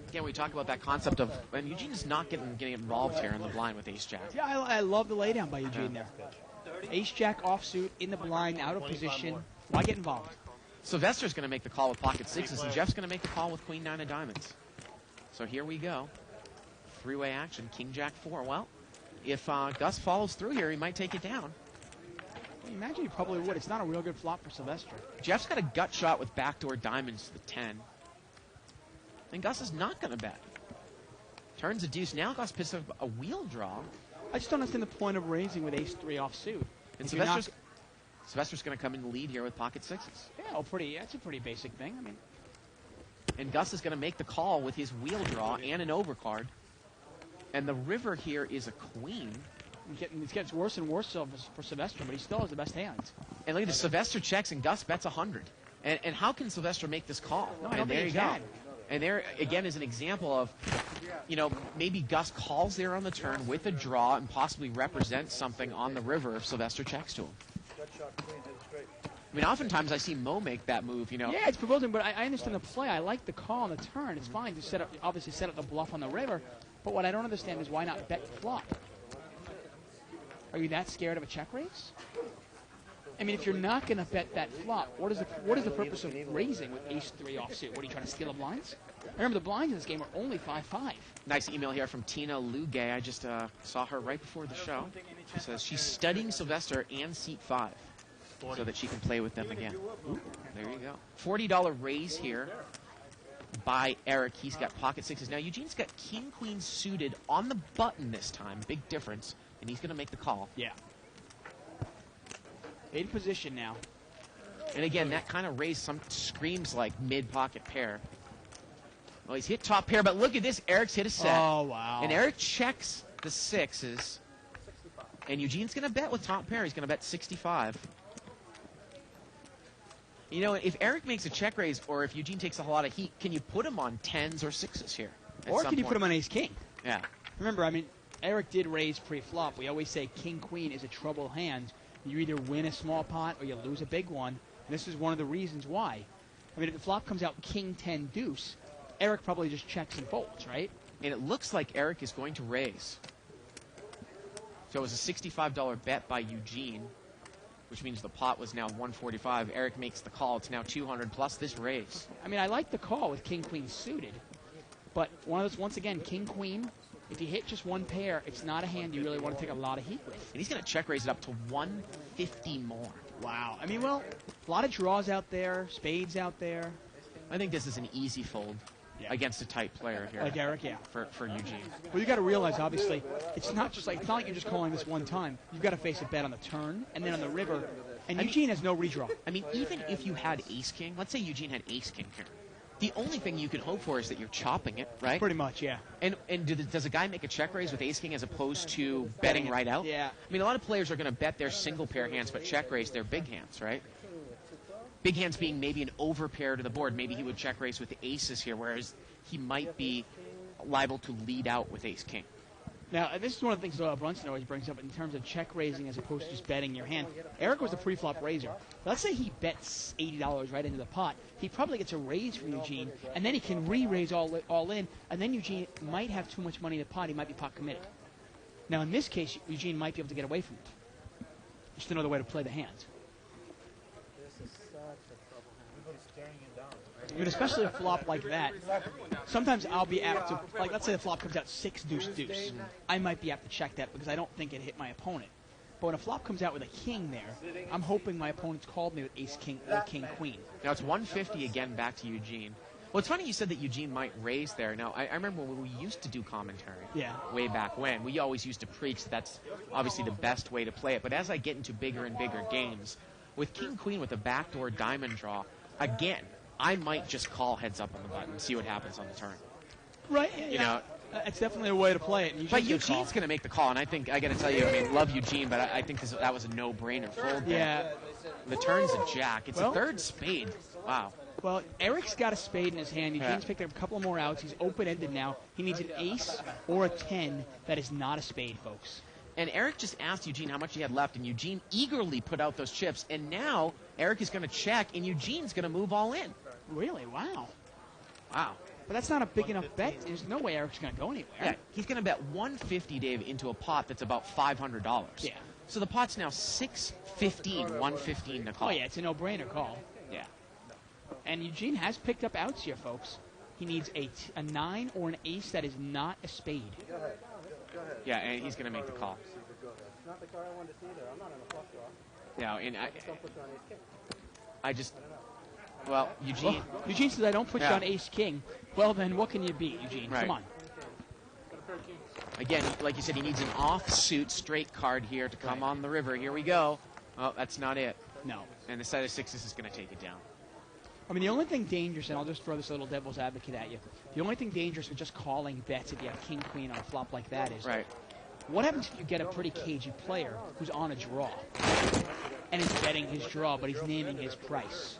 Again, we talk about that concept of, and Eugene is not getting involved here in the blind with ace-jack. Yeah, I love the laydown by Eugene there. Ace-Jack offsuit, in the blind, out of position. Why get involved? Sylvester's going to make the call with pocket 6s, and Jeff's going to make the call with queen 9 of diamonds. So here we go. 3-way action, king jack 4. Well, if Gus follows through here, he might take it down. I imagine he probably would. It's not a real good flop for Sylvester. Jeff's got a gut shot with backdoor diamonds to the 10. And Gus is not going to bet. Turns a deuce. Now Gus picks up a wheel draw. I just don't understand the point of raising with ace-3 offsuit. And If you're not- Sylvester's going to come in the lead here with pocket 6s. Yeah, that's a pretty basic thing. I mean, And Gus is going to make the call with his wheel draw and an overcard. And the river here is a queen. It gets worse and worse for Sylvester, but he still has the best hands. And look at this, Sylvester checks and Gus bets 100. And how can Sylvester make this call? No, I don't and there think you he go. can. And there, again, is an example of, maybe Gus calls there on the turn with a draw and possibly represents something on the river if Sylvester checks to him. Gut shot queen, hit it straight. I mean, oftentimes I see Mo make that move, Yeah, it's bewildering, but I understand the play. I like the call on the turn. It's fine to obviously set up the bluff on the river, but what I don't understand is why not bet flop? Are you that scared of a check raise? I mean, if you're not going to bet that flop, what is the purpose of raising with ace-3 offsuit? What, are you trying to steal the blinds? Remember, the blinds in this game are only 5-5. Nice email here from Tina Lugay. I just saw her right before the show. She says she's studying Sylvester and seat 5 so that she can play with them again. Ooh, there you go. $40 raise here by Eric. He's got pocket sixes. Now, Eugene's got king-queen suited on the button this time. Big difference. And he's going to make the call. Yeah. In position now. And again, that kind of raise screams like mid-pocket pair. Well, he's hit top pair, but look at this. Eric's hit a set. Oh, wow. And Eric checks the sixes. And Eugene's going to bet with top pair. He's going to bet 65. If Eric makes a check raise or if Eugene takes a lot of heat, can you put him on 10s or 6s here? Or can you put him on ace-king? Yeah. Remember, I mean, Eric did raise pre-flop. We always say king-queen is a trouble hand. You either win a small pot or you lose a big one. And this is one of the reasons why. I mean, if the flop comes out king-10 deuce, Eric probably just checks and folds, right? And it looks like Eric is going to raise. So it was a $65 bet by Eugene, which means the pot was now $145. Eric makes the call. It's now $200 plus this raise. I mean, I like the call with king-queen suited. But once again, king-queen, if you hit just one pair, it's not a hand you really want to take a lot of heat with. And he's going to check raise it up to 150 more. Wow. I mean, well, a lot of draws out there, spades out there. I think this is an easy fold against a tight player here. Like Eric, yeah. For Eugene. Well, you got to realize, obviously, it's not like you're just calling this one time. You've got to face a bet on the turn and then on the river. And Eugene has no redraw. I mean, even if you had ace-king, let's say Eugene had ace-king here. The only thing you can hope for is that you're chopping it, right? Pretty much, yeah. And does a guy make a check raise with ace-king as opposed to betting right out? Yeah. I mean, a lot of players are going to bet their single pair hands, but check raise their big hands, right? Big hands being maybe an overpair to the board. Maybe he would check raise with the aces here, whereas he might be liable to lead out with ace-king. Now, this is one of the things Brunson always brings up in terms of check raising as opposed to just betting your hand. Eric was the pre-flop raiser. Let's say he bets $80 right into the pot. He probably gets a raise from Eugene, and then he can re-raise all in, and then Eugene might have too much money in the pot. He might be pot committed. Now, in this case, Eugene might be able to get away from it. Just another way to play the hand. This is such a trouble hand. Everybody's staring him down. I mean, especially a flop like that. Sometimes I'll be apt to, like, let's say the flop comes out 6 deuce deuce. I might be apt to check that because I don't think it hit my opponent. But when a flop comes out with a king there, I'm hoping my opponent's called me with ace king or king queen. Now it's 150 again back to Eugene. Well, it's funny you said that Eugene might raise there. Now, I remember when we used to do commentary way back when. We always used to preach that's obviously the best way to play it. But as I get into bigger and bigger games, with king-queen with a backdoor diamond draw, again, I might just call heads up on the button and see what happens on the turn. Right. You know, it's definitely a way to play it. But Eugene's going to make the call, and I think, I got to tell you, I mean, love Eugene, but I think that was a no-brainer fold there. Yeah. The turn's a jack. It's a third spade. Wow. Well, Eric's got a spade in his hand. Eugene's picked up a couple more outs. He's open-ended now. He needs an ace or a 10 that is not a spade, folks. And Eric just asked Eugene how much he had left, and Eugene eagerly put out those chips. And now Eric is going to check, and Eugene's going to move all in. Really? Wow. Wow. But that's not a big enough bet. There's no way Eric's going to go anywhere. Yeah, he's going to bet 150, Dave, into a pot that's about $500. Yeah. So the pot's now $615, 115 to call. Oh, yeah, it's a no-brainer call. Yeah. And Eugene has picked up outs here, folks. He needs a 9 or an ace that is not a spade. Go ahead. Go ahead. Yeah, and he's going to make the call. It's not the card I wanted to see there. I'm not in a flush draw. Yeah, and Just don't put you on ace king. I just, well, Eugene. Well, Eugene says, I don't put you on ace-king. Well, then what can you beat, Eugene? Right. Come on. Again, like you said, he needs an offsuit straight card here to come on the river. Here we go. Oh, that's not it. No. And the set of sixes is going to take it down. I mean, the only thing dangerous, and I'll just throw this little devil's advocate at you, the only thing dangerous with just calling bets if you have king, queen on a flop like that is, Right. what happens if you get a pretty cagey player who's on a draw and is betting his draw, but he's naming his price?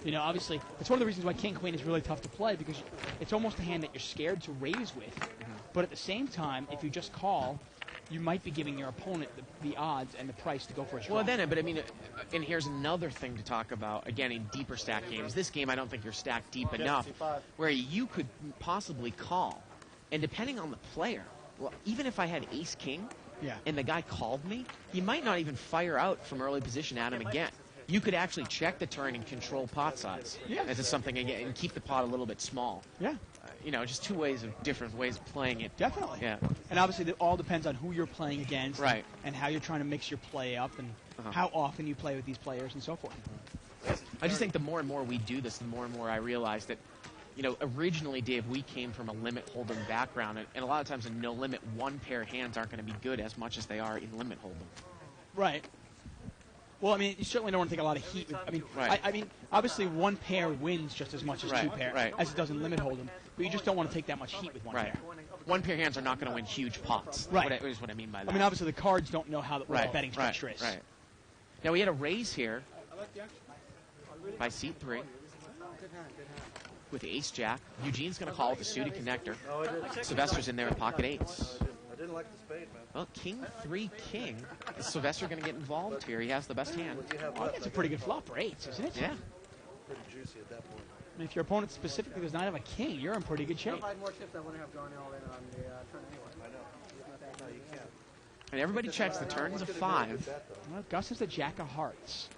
You know, obviously, that's one of the reasons why king, queen is really tough to play, because it's almost a hand that you're scared to raise with. But at the same time, if you just call, you might be giving your opponent the odds and the price to go for a draw. Well, then, but I mean, and here's another thing to talk about, again, in deeper stack games. This game, I don't think you're stacked deep enough, where you could possibly call. And depending on the player, well, even if I had ace-king, and the guy called me, he might not even fire out from early position at him again. You could actually check the turn and control pot size. Yeah. This is something, again, and keep the pot a little bit small. Yeah. You know, just different ways of playing it. Definitely. Yeah. And obviously, it all depends on who you're playing against, Right. and how you're trying to mix your play up, and how often you play with these players, and so forth. I just think the more and more we do this, the more and more I realize that, you know, originally, Dave, we came from a limit hold'em background, and a lot of times in no limit, one pair of hands aren't going to be good as much as they are in limit hold'em. Right. Well, I mean, you certainly don't want to take a lot of heat. I mean, Right. I mean, obviously, one pair wins just as much as two pair, right. as it does in limit hold'em. But you just don't want to take that much heat with one Right. pair. One pair of hands are not going to win huge pots. Right. Is what I mean by that. I mean, obviously, the cards don't know what right. the betting right. structure is. Right. Now we had a raise here by seat 3 with ace jack. Eugene's going to call with a suited connector. No, I didn't. Sylvester's in there with pocket eights. I didn't like the spade, man. Well, king 3 king. Is Sylvester going to get involved here? He has the best hand. What do you have I left? think it's a pretty good flop for eights, isn't it? Yeah. Pretty juicy at that point. I mean, if your opponent specifically does not have a king, you're in pretty good shape. If I had more chips, I wouldn't have gone all in on the turn anyway. I know. No, you can't. And everybody checks the turn's a 5. Well, Gus has the jack of hearts.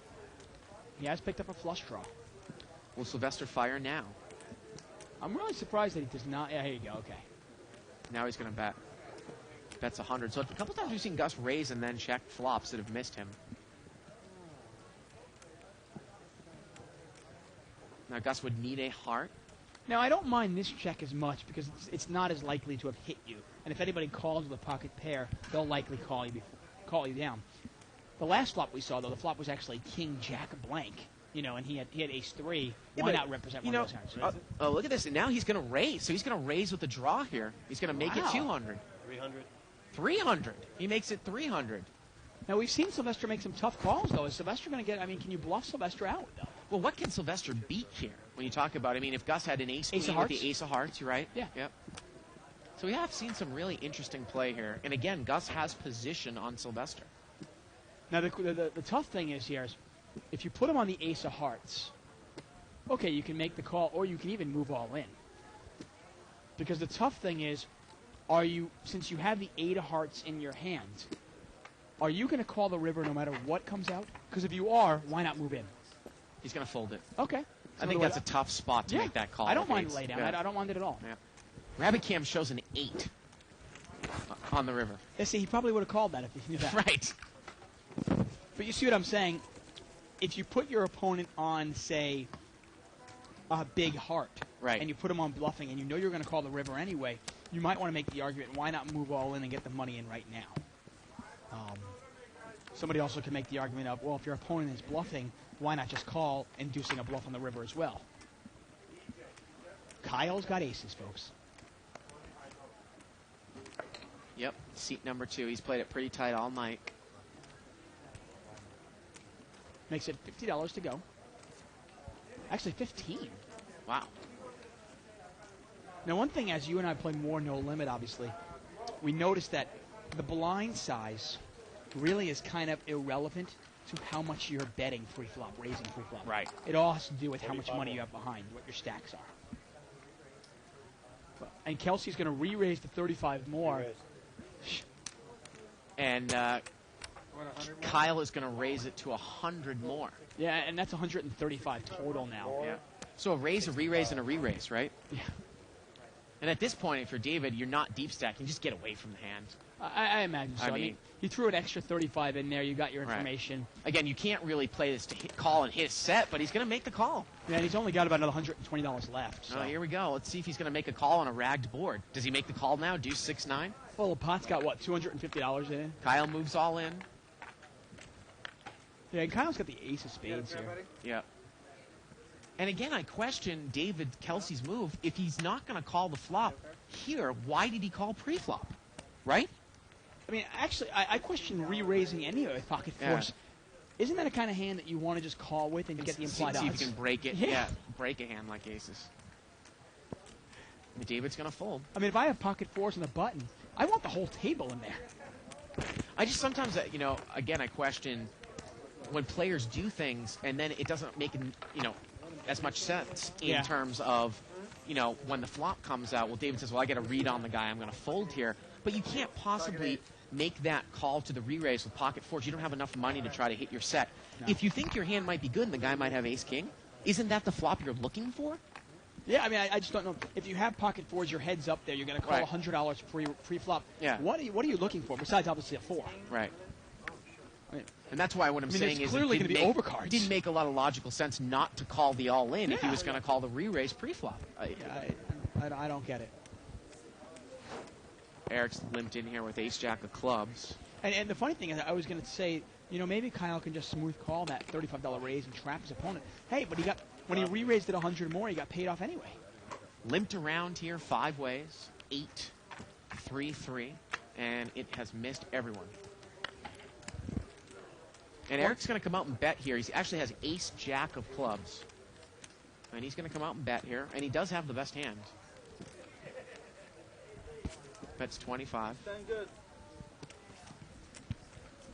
He has picked up a flush draw. Will Sylvester fire now? I'm really surprised that he does not. Yeah, here you go. Okay. Now he's going to bet. Bets 100. So a couple times we've seen Gus raise and then check flops that have missed him. Now Gus would need a heart. Now, I don't mind this check as much because it's not as likely to have hit you. And if anybody calls with a pocket pair, they'll likely call you down. The last flop we saw, though, the flop was actually king jack blank. You know, and he had ace 3. Why not represent one of those hands? Oh, look at this. And now he's going to raise. So he's going to raise with the draw here. He's going to make it 200. 300. 300. He makes it 300. Now, we've seen Sylvester make some tough calls, though. Is Sylvester going to get, I mean, can you bluff Sylvester out, though? Well, what can Sylvester beat here when you talk about, I mean, if Gus had an ace Ace queen of with hearts? the ace of hearts, you're right? Yeah. Yep. So we have seen some really interesting play here. And again, Gus has position on Sylvester. Now, the tough thing is here is if you put him on the ace of hearts, okay, you can make the call, or you can even move all in. Because the tough thing is, since you have the 8 of hearts in your hand, are you going to call the river no matter what comes out? Because if you are, why not move in? He's going to fold it. Okay. I think that's a tough spot to make that call. I don't with mind eights. lay down. Yeah. I don't mind it at all. Yeah. Rabbit Cam shows an 8 on the river. Yeah, see, he probably would have called that if he knew that. Right. But you see what I'm saying? If you put your opponent on, say, a big heart, Right. and you put him on bluffing, and you know you're going to call the river anyway, you might want to make the argument, why not move all in and get the money in right now? Somebody also can make the argument of, well, if your opponent is bluffing, why not just call, inducing a bluff on the river as well? Kyle's got aces, folks. Yep. Seat number 2. He's played it pretty tight all night. Makes it $50 to go. Actually, 15. Wow. Now, one thing, as you and I play more no limit, obviously, we noticed that the blind size really is kind of irrelevant to how much you're betting free flop, raising free flop. Right. It all has to do with how much money you have behind, what your stacks are. And Kelsey's going to re-raise to 35 more. And Kyle is going to raise it to 100 more. Yeah, and that's 135 total now. Yeah. So a raise, a re-raise, and a re-raise, right? Yeah. And at this point, if you're David, you're not deep stacking. Just get away from the hand. I imagine so. I mean, you threw an extra 35 in there. You got your information. Right. Again, you can't really play this to call and hit a set, but he's going to make the call. Yeah, and he's only got about another $120 left. So. Oh, here we go. Let's see if he's going to make a call on a ragged board. Does he make the call now? Deuce 6-9? Well, the pot's got, what, $250 in it? Kyle moves all in. Yeah, and Kyle's got the ace of spades here. Yep. And again, I question David Kelsey's move. If he's not going to call the flop here, why did he call pre-flop? Right? I mean, actually, I question re-raising any of pocket Yeah. fours. Isn't that a kind of hand that you want to just call with and get the implied See if odds? you can break it. Yeah. Break a hand like aces. David's going to fold. I mean, if I have pocket fours on the button, I want the whole table in there. I just sometimes, again, I question when players do things and then it doesn't make, as much sense in Yeah. terms of, when the flop comes out. Well, David says, well, I got to read on the guy. I'm going to fold here. But you can't possibly make that call to the re-raise with pocket fours. You don't have enough money to try to hit your set. No. If you think your hand might be good and the guy might have ace-king, isn't that the flop you're looking for? Yeah, I mean, I just don't know. If you have pocket fours, your head's up there. You're going to call Right. $100 pre-flop. Yeah. What are you looking for besides obviously a 4? Right. I mean, And that's why what I'm I mean, saying there's is clearly it gonna didn't be make- overcards. didn't make a lot of logical sense not to call the all-in if he Yeah. was going to call the re-raise pre-flop. I don't get it. Eric's limped in here with ace-jack of clubs. And the funny thing is, I was going to say, maybe Kyle can just smooth call that $35 raise and trap his opponent. Hey, but when he re-raised it 100 more, he got paid off anyway. Limped around here 5 ways, 8, 3, 3, and it has missed everyone. And Eric's going to come out and bet here. He actually has ace-jack of clubs. And he's going to come out and bet here, and he does have the best hand. Bets 25.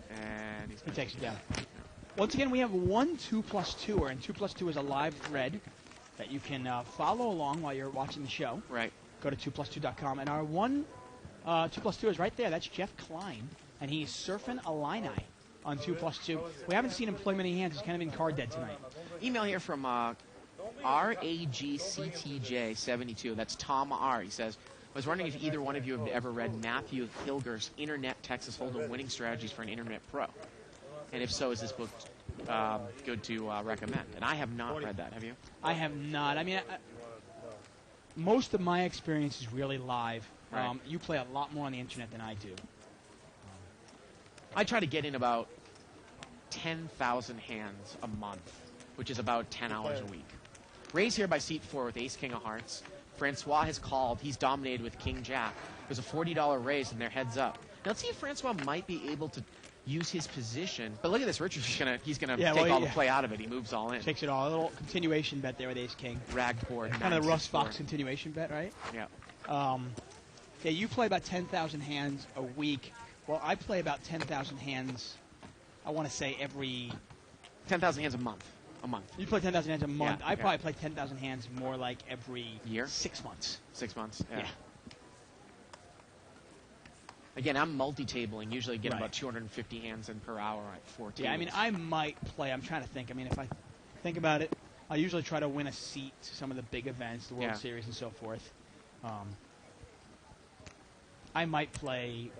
And He takes it down. Once again, we have one 2+2er, and 2+2 is a live thread that you can follow along while you're watching the show. Right. Go to 2+2.com, and our one 2+2 is right there. That's Jeff Klein, and he's surfing a line eye on 2+2. We haven't seen him play many hands. He's kind of been card dead tonight. Email here from RAGCTJ72. That's Tom R. He says, I was wondering if either one of you have ever read Matthew Hilger's Internet Texas Hold'em Winning Strategies for an Internet Pro. And if so, is this book good to recommend? And I have not read that. Have you? I have not. I mean, most of my experience is really live. Right. You play a lot more on the internet than I do. I try to get in about 10,000 hands a month, which is about 10 hours a week. Raise here by seat 4 with ace-king of hearts. Francois has called. He's dominated with king-jack. There's a $40 raise, and they're heads up. Now, let's see if Francois might be able to use his position. But look at this. Richard's he's gonna take all the play out of it. He moves all in. Takes it all. A little continuation bet there with ace-king. Rag board. Kind of the Russ 9-6-4. Fox continuation bet, right? Yeah. Yeah, you play about 10,000 hands a week. Well, I play about 10,000 hands, I want to say every... 10,000 hands a month. A month. You play 10,000 hands a month. Yeah, I yeah. probably play 10,000 hands more like every... Year? 6 months. 6 months. Yeah. Yeah. Again, I'm multi-tabling. Usually get Right. about 250 hands in per hour at 4 tables. Yeah, I mean, I might play. I'm trying to think. I mean, if I think about it, I usually try to win a seat to some of the big events, the World Yeah. Series and so forth. I might play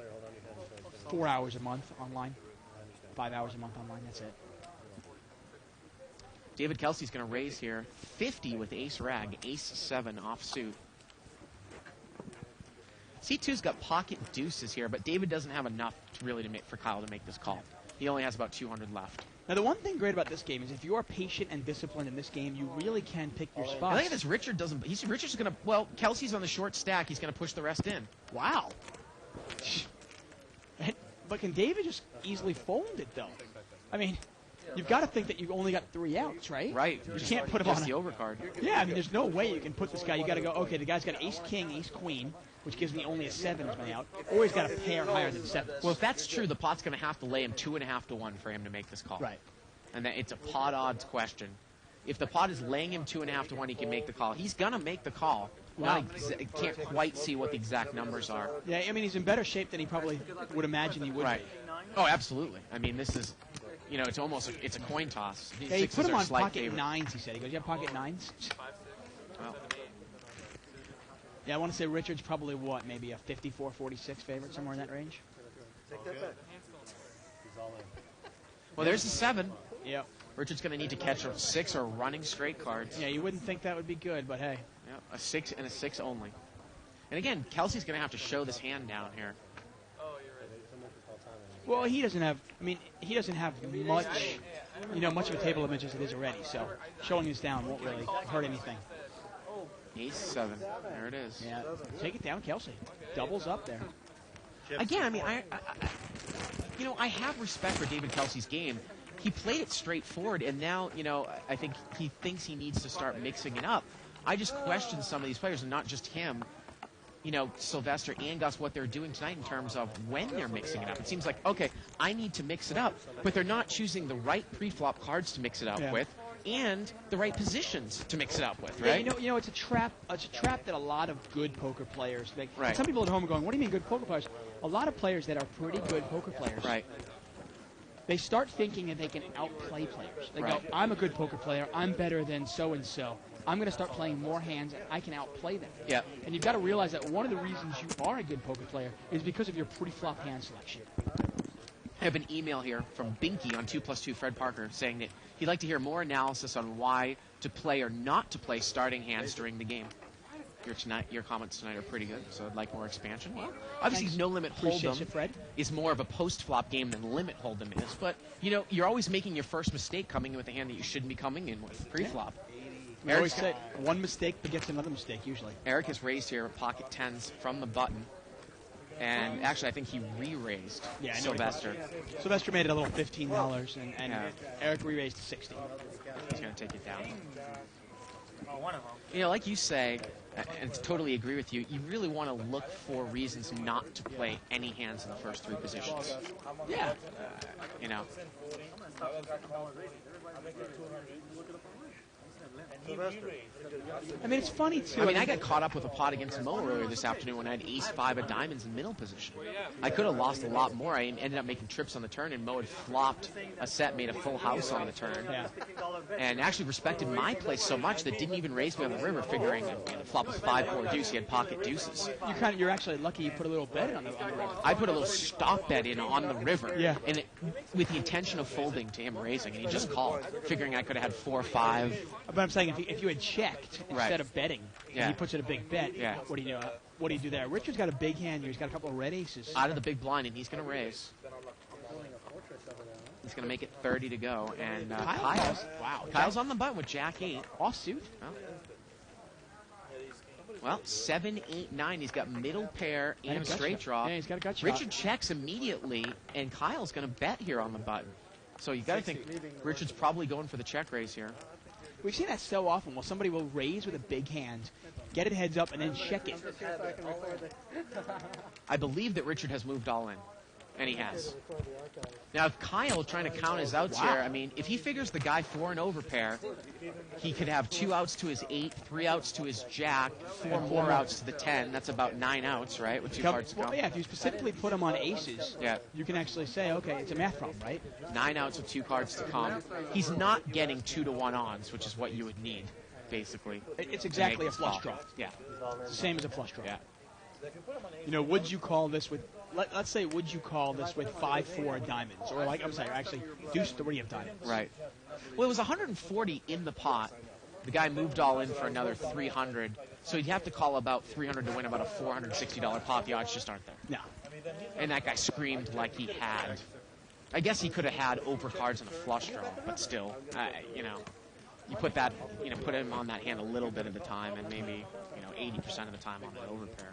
4 hours a month online, 5 hours a month online. That's it. David Kelsey's going to raise here 50 with ace rag, ace 7 offsuit. C2's got pocket deuces here, but David doesn't have enough for Kyle to make this call. He only has about 200 left. Now, the one thing great about this game is if you are patient and disciplined in this game, you really can pick your I spots. think this Richard doesn't. Richard's going to. Well, Kelsey's on the short stack. He's going to push the rest in. Wow. But can David just easily fold it, though? I mean, you've got to think that you've only got 3 outs, right? Right. You can't put him on the overcard. Yeah, I mean, there's no way you can put this guy. You got to go, okay, the guy's got ace-king, ace-queen, which gives me only a 7 as my out, or he's got a pair higher than 7. Well, if that's true, the pot's going to have to lay him 2.5 to 1 for him to make this call. Right. And that it's a pot odds question. If the pot is laying him 2.5 to 1, he can make the call. He's going to make the call. Wow. Can't quite see what the exact numbers are. Yeah, I mean, he's in better shape than he probably would imagine he would Right. be. Oh, absolutely. I mean, this is, it's almost it's a coin toss. These Yeah, he sixes put him are on slight pocket favorite. 9s, he said. He goes, you have pocket 9s? Well, Yeah, I want to say Richard's probably, what, maybe a 54-46 favorite, somewhere in that range? well, there's the 7. Yep. Richard's going to need to catch a 6 or running straight cards. Yeah, you wouldn't think that would be good, but hey. Yeah, a 6 and a 6 only. And again, Kelsey's going to have to show this hand down here. Well, he doesn't have, I mean, he doesn't have much much of a table image as it is already, so showing this down won't really hurt anything. Ace-7. There it is. Yeah, take it down, Kelsey. Doubles up there. Again, I mean, I have respect for David Kelsey's game. He played it straightforward, and now, I think he thinks he needs to start mixing it up. I just question some of these players, and not just him, Sylvester and Gus, what they're doing tonight in terms of when they're mixing it up. It seems like, okay, I need to mix it up, but they're not choosing the right pre-flop cards to mix it up with, and the right positions to mix it up with, right? Yeah, it's a trap. It's a trap that a lot of good poker players make. Right. And some people at home are going, "What do you mean good poker players?" A lot of players that are pretty good poker players, Right. they start thinking that they can outplay players. They go, Right. "I'm a good poker player. I'm better than so and so. I'm going to start playing more hands, and I can outplay them." Yeah. And you've got to realize that one of the reasons you are a good poker player is because of your pre-flop hand selection. I have an email here from Binky on 2+2 Fred Parker saying that he'd like to hear more analysis on why to play or not to play starting hands during the game. Your comments tonight are pretty good, so I'd like more expansion. Well, obviously, Thanks. No Limit Appreciate Hold'em you, Fred. is more of a post-flop game than Limit Hold'em is. But, you're always making your first mistake coming in with a hand that you shouldn't be coming in with pre-flop. We always say one mistake begets another mistake, usually. Eric has raised here pocket tens from the button. And actually, I think he re-raised Sylvester. Sylvester made it a little $15, and Eric re-raised to $60. He's going to take it down. Like you say, and to totally agree with you, you really want to look for reasons not to play any hands in the first three positions. Yeah. I mean, it's funny, too. I got caught up with a pot against Mo earlier this afternoon when I had ace-5 of diamonds in middle position. I could have lost a lot more. I ended up making trips on the turn, and Mo had flopped a set, made a full house on the turn. Yeah. And actually respected my play so much that didn't even raise me on the river, figuring the flop was 5-4 deuce. He had pocket deuces. You're actually lucky you put a little bet on the river. I put a little stop bet in on the river, Yeah. and with the intention of folding to him raising, and he just called, figuring I could have had 4-5. But I'm saying if you had checked instead of betting, Yeah. and he puts in a big bet, Yeah. what do you do? What do you do there? Richard's got a big hand here. He's got a couple of red aces. Out of the big blind, and he's going to raise. He's going to make it 30 to go, and Kyle's on the button with Jack-8. Offsuit. Well, 7, 8, 9. He's got middle pair and a straight draw. Yeah, he's got a gut shot. Richard checks immediately, and Kyle's going to bet here on the button. So you got to think Richard's probably going for the check raise here. We've seen that so often. Well, somebody will raise with a big hand, get it heads up, and then check it. I believe that Richard has moved all in, and he has. Now, if Kyle trying to count his outs here, if he figures the guy 4 and over pair, he could have 2 outs to his 8, 3 outs to his jack, 4 more outs to the 10. That's about 9 outs, right, with 2 cards to come? Well, yeah, if you specifically put them on aces, you can actually say, okay, it's a math problem, right? 9 outs with 2 cards to come. He's not getting 2-to-1 odds, which is what you would need, basically. It's exactly a flush draw. Yeah. It's the same as a flush draw. Yeah. Would you call this with, let's say, would you call this with 5-4 diamonds? Or actually, deuce 3 of diamonds. Right. Well, it was 140 in the pot. The guy moved all in for another 300. So you'd have to call about 300 to win about a $460 pot. The odds just aren't there. No. And that guy screamed like he had. I guess he could have had overcards and a flush draw, but still, you put that, put him on that hand a little bit at a time, and maybe, 80% of the time on that overpair.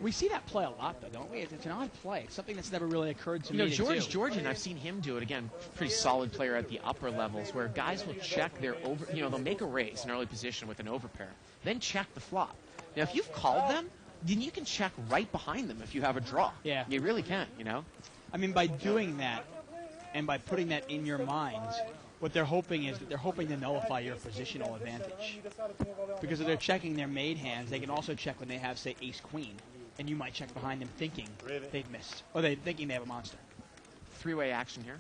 We see that play a lot, though, don't we? It's an odd play. It's something that's never really occurred to me to George do. Georgian, I've seen him do it. Again, pretty solid player at the upper levels, where guys will check their over, they'll make a raise in early position with an overpair, then check the flop. Now, if you've called them, then you can check right behind them if you have a draw. Yeah. You really can, By doing that, and by putting that in your mind, what they're hoping is that they're hoping to nullify your positional advantage. Because if they're checking their made hands, they can also check when they have, say, ace-queen. And you might check behind them thinking they've missed. Or they're thinking they have a monster. 3-way action here.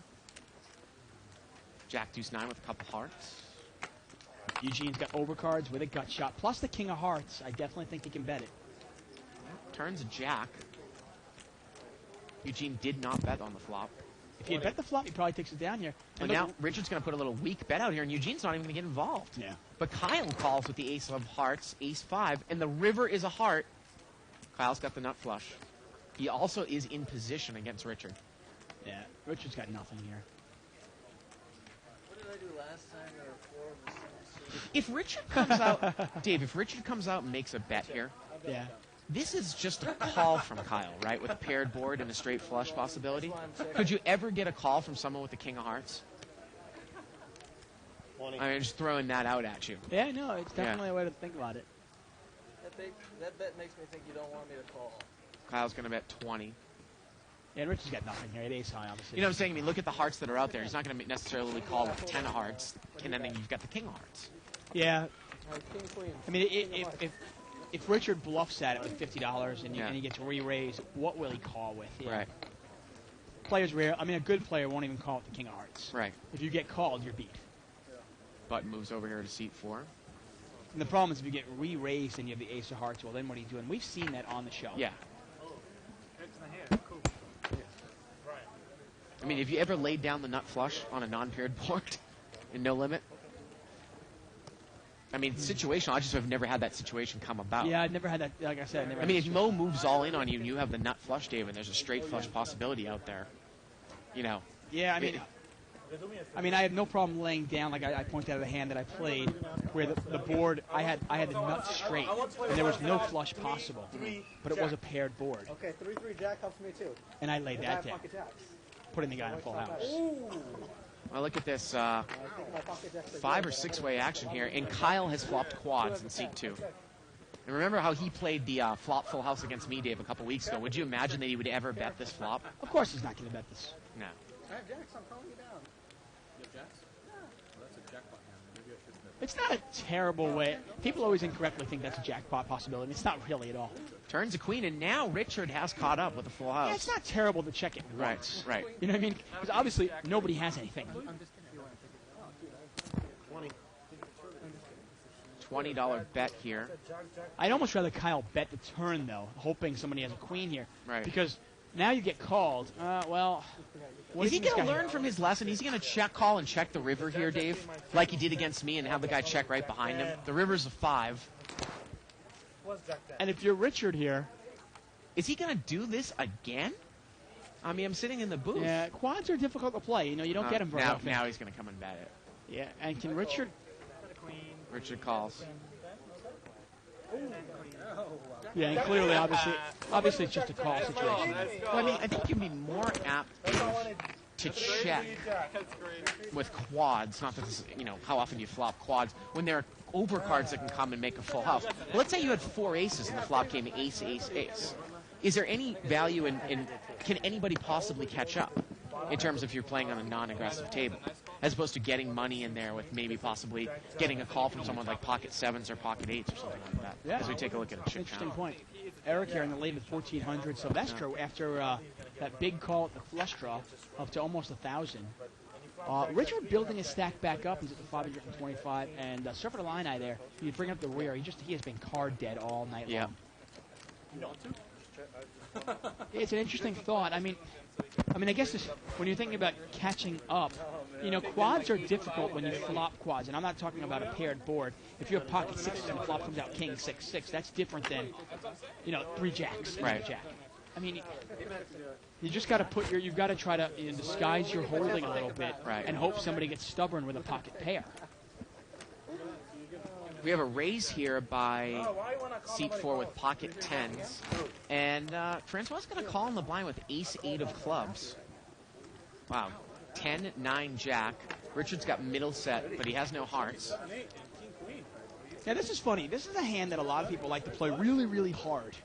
Jack deuce 9 with a couple hearts. Eugene's got overcards with a gut shot. Plus the king of hearts. I definitely think he can bet it. Turns a jack. Eugene did not bet on the flop. If he had bet the flop, he probably takes it down here. And now Richard's going to put a little weak bet out here, and Eugene's not even going to get involved. Yeah. But Kyle calls with the ace of hearts, ace-5, and the river is a heart. Kyle's got the nut flush. He also is in position against Richard. Yeah, Richard's got nothing here. last time there were 4 of the same suit? If Richard comes out, Dave, if Richard comes out and makes a bet here, Yeah. this is just a call from Kyle, right? With a paired board and a straight flush possibility. Could you ever get a call from someone with the king of hearts? 20. I mean, just throwing that out at you. Yeah, no, it's definitely a way to think about it. That bet makes me think you don't want me to call. Kyle's going to bet 20. Yeah, and Richard's got nothing here. It ace high, obviously. You know what I'm saying? I mean, look at the hearts that are out there. He's not going to necessarily call with 10 of hearts, and then you've got the king of hearts. Yeah. King, queen. I mean, if Richard bluffs at it with $50 and he gets re-raised, what will he call with? Yeah. Right. Players rare. I mean, a good player won't even call with the king of hearts. Right. If you get called, you're beat. Button moves over here to seat 4. And the problem is if you get re-raised and you have the ace of hearts, well, then what do you do? And we've seen that on the show. Yeah. It's in the hand. Cool. I mean, have you ever laid down the nut flush on a non-paired board in no limit? I mean, situational. I just have never had that situation come about. Yeah, I've never had that. Like I said, I mean, if Mo moves all in on you and you have the nut flush, Dave, and there's a straight flush possibility out there, you know. Yeah, I mean, I have no problem laying down, like I pointed out a hand that I played, where the board, I had the nuts straight, and there was no flush possible, but it was a paired board, Okay, 3-3 jack helps me too. and I laid I that have down, pocket jacks. putting the guy in full house. Well, look at this I think my pocket jacks are 5 good, or but 6-way action here, and Kyle has flopped quads in seat 2. And remember how he played the flop full house against me, Dave, a couple weeks ago? Would you imagine that he would ever bet this flop? Of course he's not going to bet this. No. I have jacks, I'm calling you down. It's not a terrible way. People always incorrectly think that's a jackpot possibility. It's not really at all. Turns a queen, and now Richard has caught up with a full Yeah, it's house. not terrible to check it once. Right. You know what I mean? Because obviously nobody has anything. $20 bet here. I'd almost rather Kyle bet the turn, though, hoping somebody has a queen here. Right. Because now you get called. Well, what Is he is this going to guy learn from his lesson? Is he going to check call and check the river here, Dave, like he did against me, and have the guy check right behind him? The river's a 5. And if you're Richard here, Is he going to do this again? I mean, I'm sitting in the booth. yeah, quads are difficult to play. You know, you don't get them very now, often. now he's going to come and bet it. Yeah, and can Richard? Richard calls. Yeah, and clearly, obviously, it's just a call situation. Well, I mean, I think you'd be more apt to check with quads. Not that this, you know, how often you flop quads when there are overcards that can come and make a full house. Well, let's say you had 4 aces and the flop came ace, ace, ace. Is there any value in can anybody possibly catch up in terms of if you're playing on a non-aggressive table, as opposed to getting money in there with maybe possibly getting a call from someone like pocket 7s or pocket 8s or something like that? Yeah. As we take a look at a chip Interesting count. point. Eric here in the late of 1400. Sylvester, after that big call at the flush draw, up to almost 1,000. Richard building his stack back up. He's at the 525. And Surfer the Line Eye there, you bring up the rear. He has been card dead all night Yeah. long. It's an interesting thought. I mean, I guess when you're thinking about catching up, you know, quads are difficult when you flop quads, and I'm not talking about a paired board. If you have pocket 6s and the flop comes out king 6-6, that's different than, you know, 3 jacks. and Right. a jack. I mean, you just got to you've got to try to disguise your holding a little bit, Right. and hope somebody gets stubborn with a pocket pair. We have a raise here by seat 4 with pocket 10s. And Francois going to call in the blind with ace 8 of clubs. Wow. 10, 9, jack. Richard's got middle set, but he has no hearts. Yeah, this is funny. This is a hand that a lot of people like to play really, really hard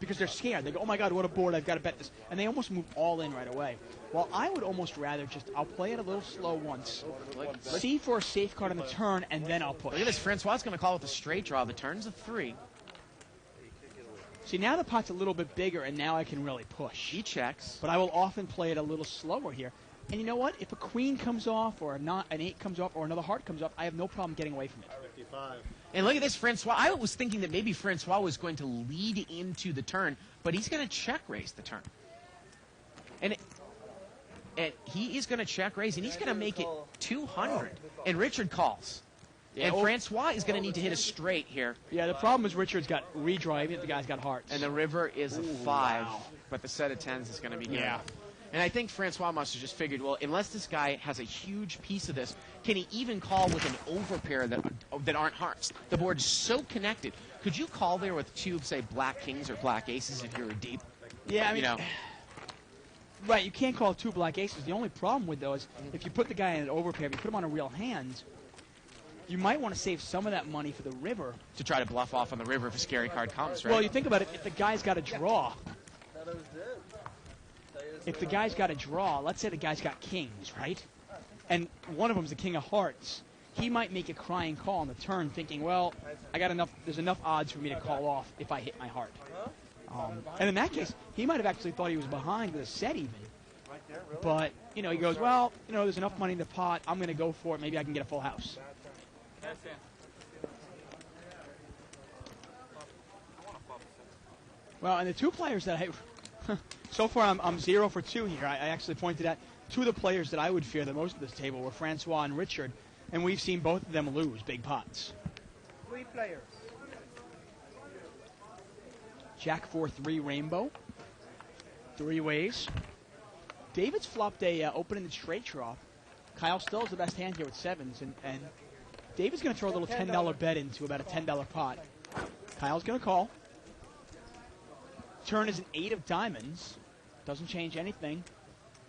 because they're scared. They go, oh my God, what a board, I've got to bet this. And they almost move all in right away. Well, I would almost rather I'll play it a little slow once, see for a safe card on the turn, and then I'll push. Look at this. Francois going to call with a straight draw. The turn's a 3. See, now the pot's a little bit bigger, and now I can really push. He checks. But I will often play it a little slower here. And you know what? If a queen comes off, or an 8 comes off, or another heart comes off, I have no problem getting away from it. 55. And look at this, Francois. I was thinking that maybe Francois was going to lead into the turn, but he's going to check raise the turn. And he is going to check raise, and he's going to make it 200. And Richard calls. Yeah, and well- Francois is going to need to hit a straight here. Yeah, the problem is Richard's got redraw, even if the guy's got hearts. And the river is a 5, but the set of 10s is going to be good. Yeah. And I think Francois must have just figured, well, unless this guy has a huge piece of this, Can he even call with an overpair that aren't hearts? The board's so connected. Could you call there with two, say, black kings or black aces if you were deep? Yeah, I mean, You know, right, you can't call two black aces. The only problem with those, if you put the guy in an overpair, if you put him on a real hand, you might want to save some of that money for the river. to try to bluff off on the river if a scary card comes, right? Well, you think about it, if the guy's got a draw, if the guy's got a draw, let's say the guy's got kings, right? And one of them's the king of hearts. He might make a crying call on the turn thinking, well, I got enough, there's enough odds for me to call off if I hit my heart. And in that case, he might have actually thought he was behind with a set even. But, you know, he goes, well, you know, there's enough money in the pot. I'm going to go for it. Maybe I can get a full house. Well, and the two players that I... so far, I'm 0 for 2 here. I actually pointed out two of the players that I would fear the most at this table were Francois and Richard, and we've seen both of them lose big pots. 3 players. Jack 4-3 Rainbow. 3 ways. David's flopped a opening the straight draw. Kyle still has the best hand here with 7s, and David's going to throw a little $10 bet into about a $10 pot. Kyle's going to call. Turn is an 8 of diamonds. Doesn't change anything.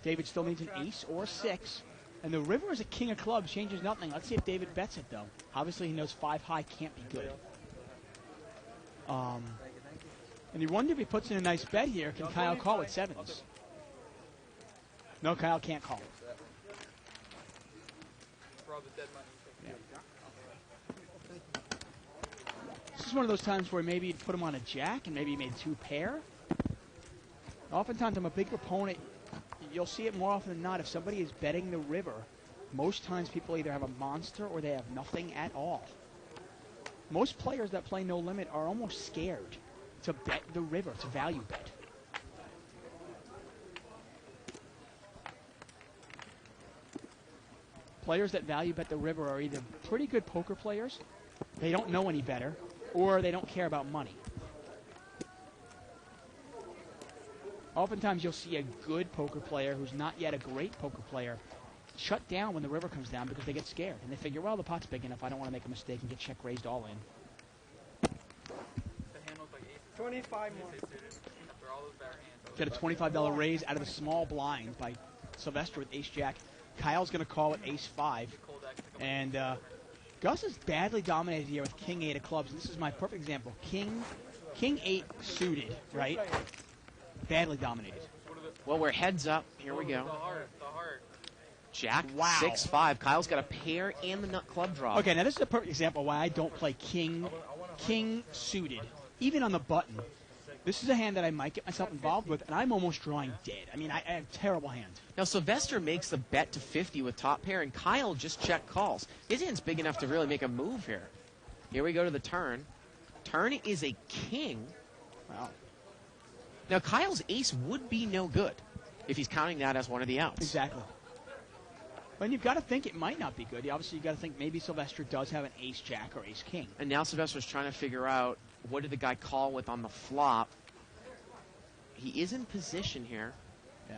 David still needs an ace or a 6. And the river is a king of clubs. Changes nothing. Let's see if David bets it, though. Obviously, he knows 5 high can't be good. And you wonder if he puts in a nice bet here. Can Kyle call with 7s? No, Kyle can't call. Yeah. This is one of those times where maybe you'd put him on a jack and maybe he made 2 pair. Oftentimes, I'm a big proponent. You'll see it more often than not. If somebody is betting the river, most times people either have a monster or they have nothing at all. Most players that play no limit are almost scared to bet the river, to value bet. Players that value bet the river are either pretty good poker players, they don't know any better, or they don't care about money. Oftentimes you'll see a good poker player who's not yet a great poker player shut down when the river comes down because they get scared. And they figure, well, the pot's big enough, I don't want to make a mistake and get check raised all in. 25 more. Get a $25 raise out of the small blind by Sylvester with ace-jack. Kyle's going to call with ace-5. And Gus is badly dominated here with king-8 of clubs. And this is my perfect example. King-8 suited, right? Badly dominated. Well, we're heads up. Here we go. Jack, Wow. 6-5. Kyle's got a pair and the nut club draw. Okay, now this is a perfect example why I don't play king suited, even on the button. This is a hand that I might get myself involved with, and I'm almost drawing dead. I mean, I have a terrible hand. Now, Sylvester makes the bet to 50 with top pair, and Kyle just check calls. His hand's big enough to really make a move here. Here we go to the turn. Turn is a king. Wow. Now, Kyle's ace would be no good if he's counting that as one of the outs. Exactly. But you've got to think it might not be good. Obviously, you've got to think maybe Sylvester does have an ace-jack or ace-king. And now Sylvester's trying to figure out what did the guy call with on the flop. He is in position here. Yeah.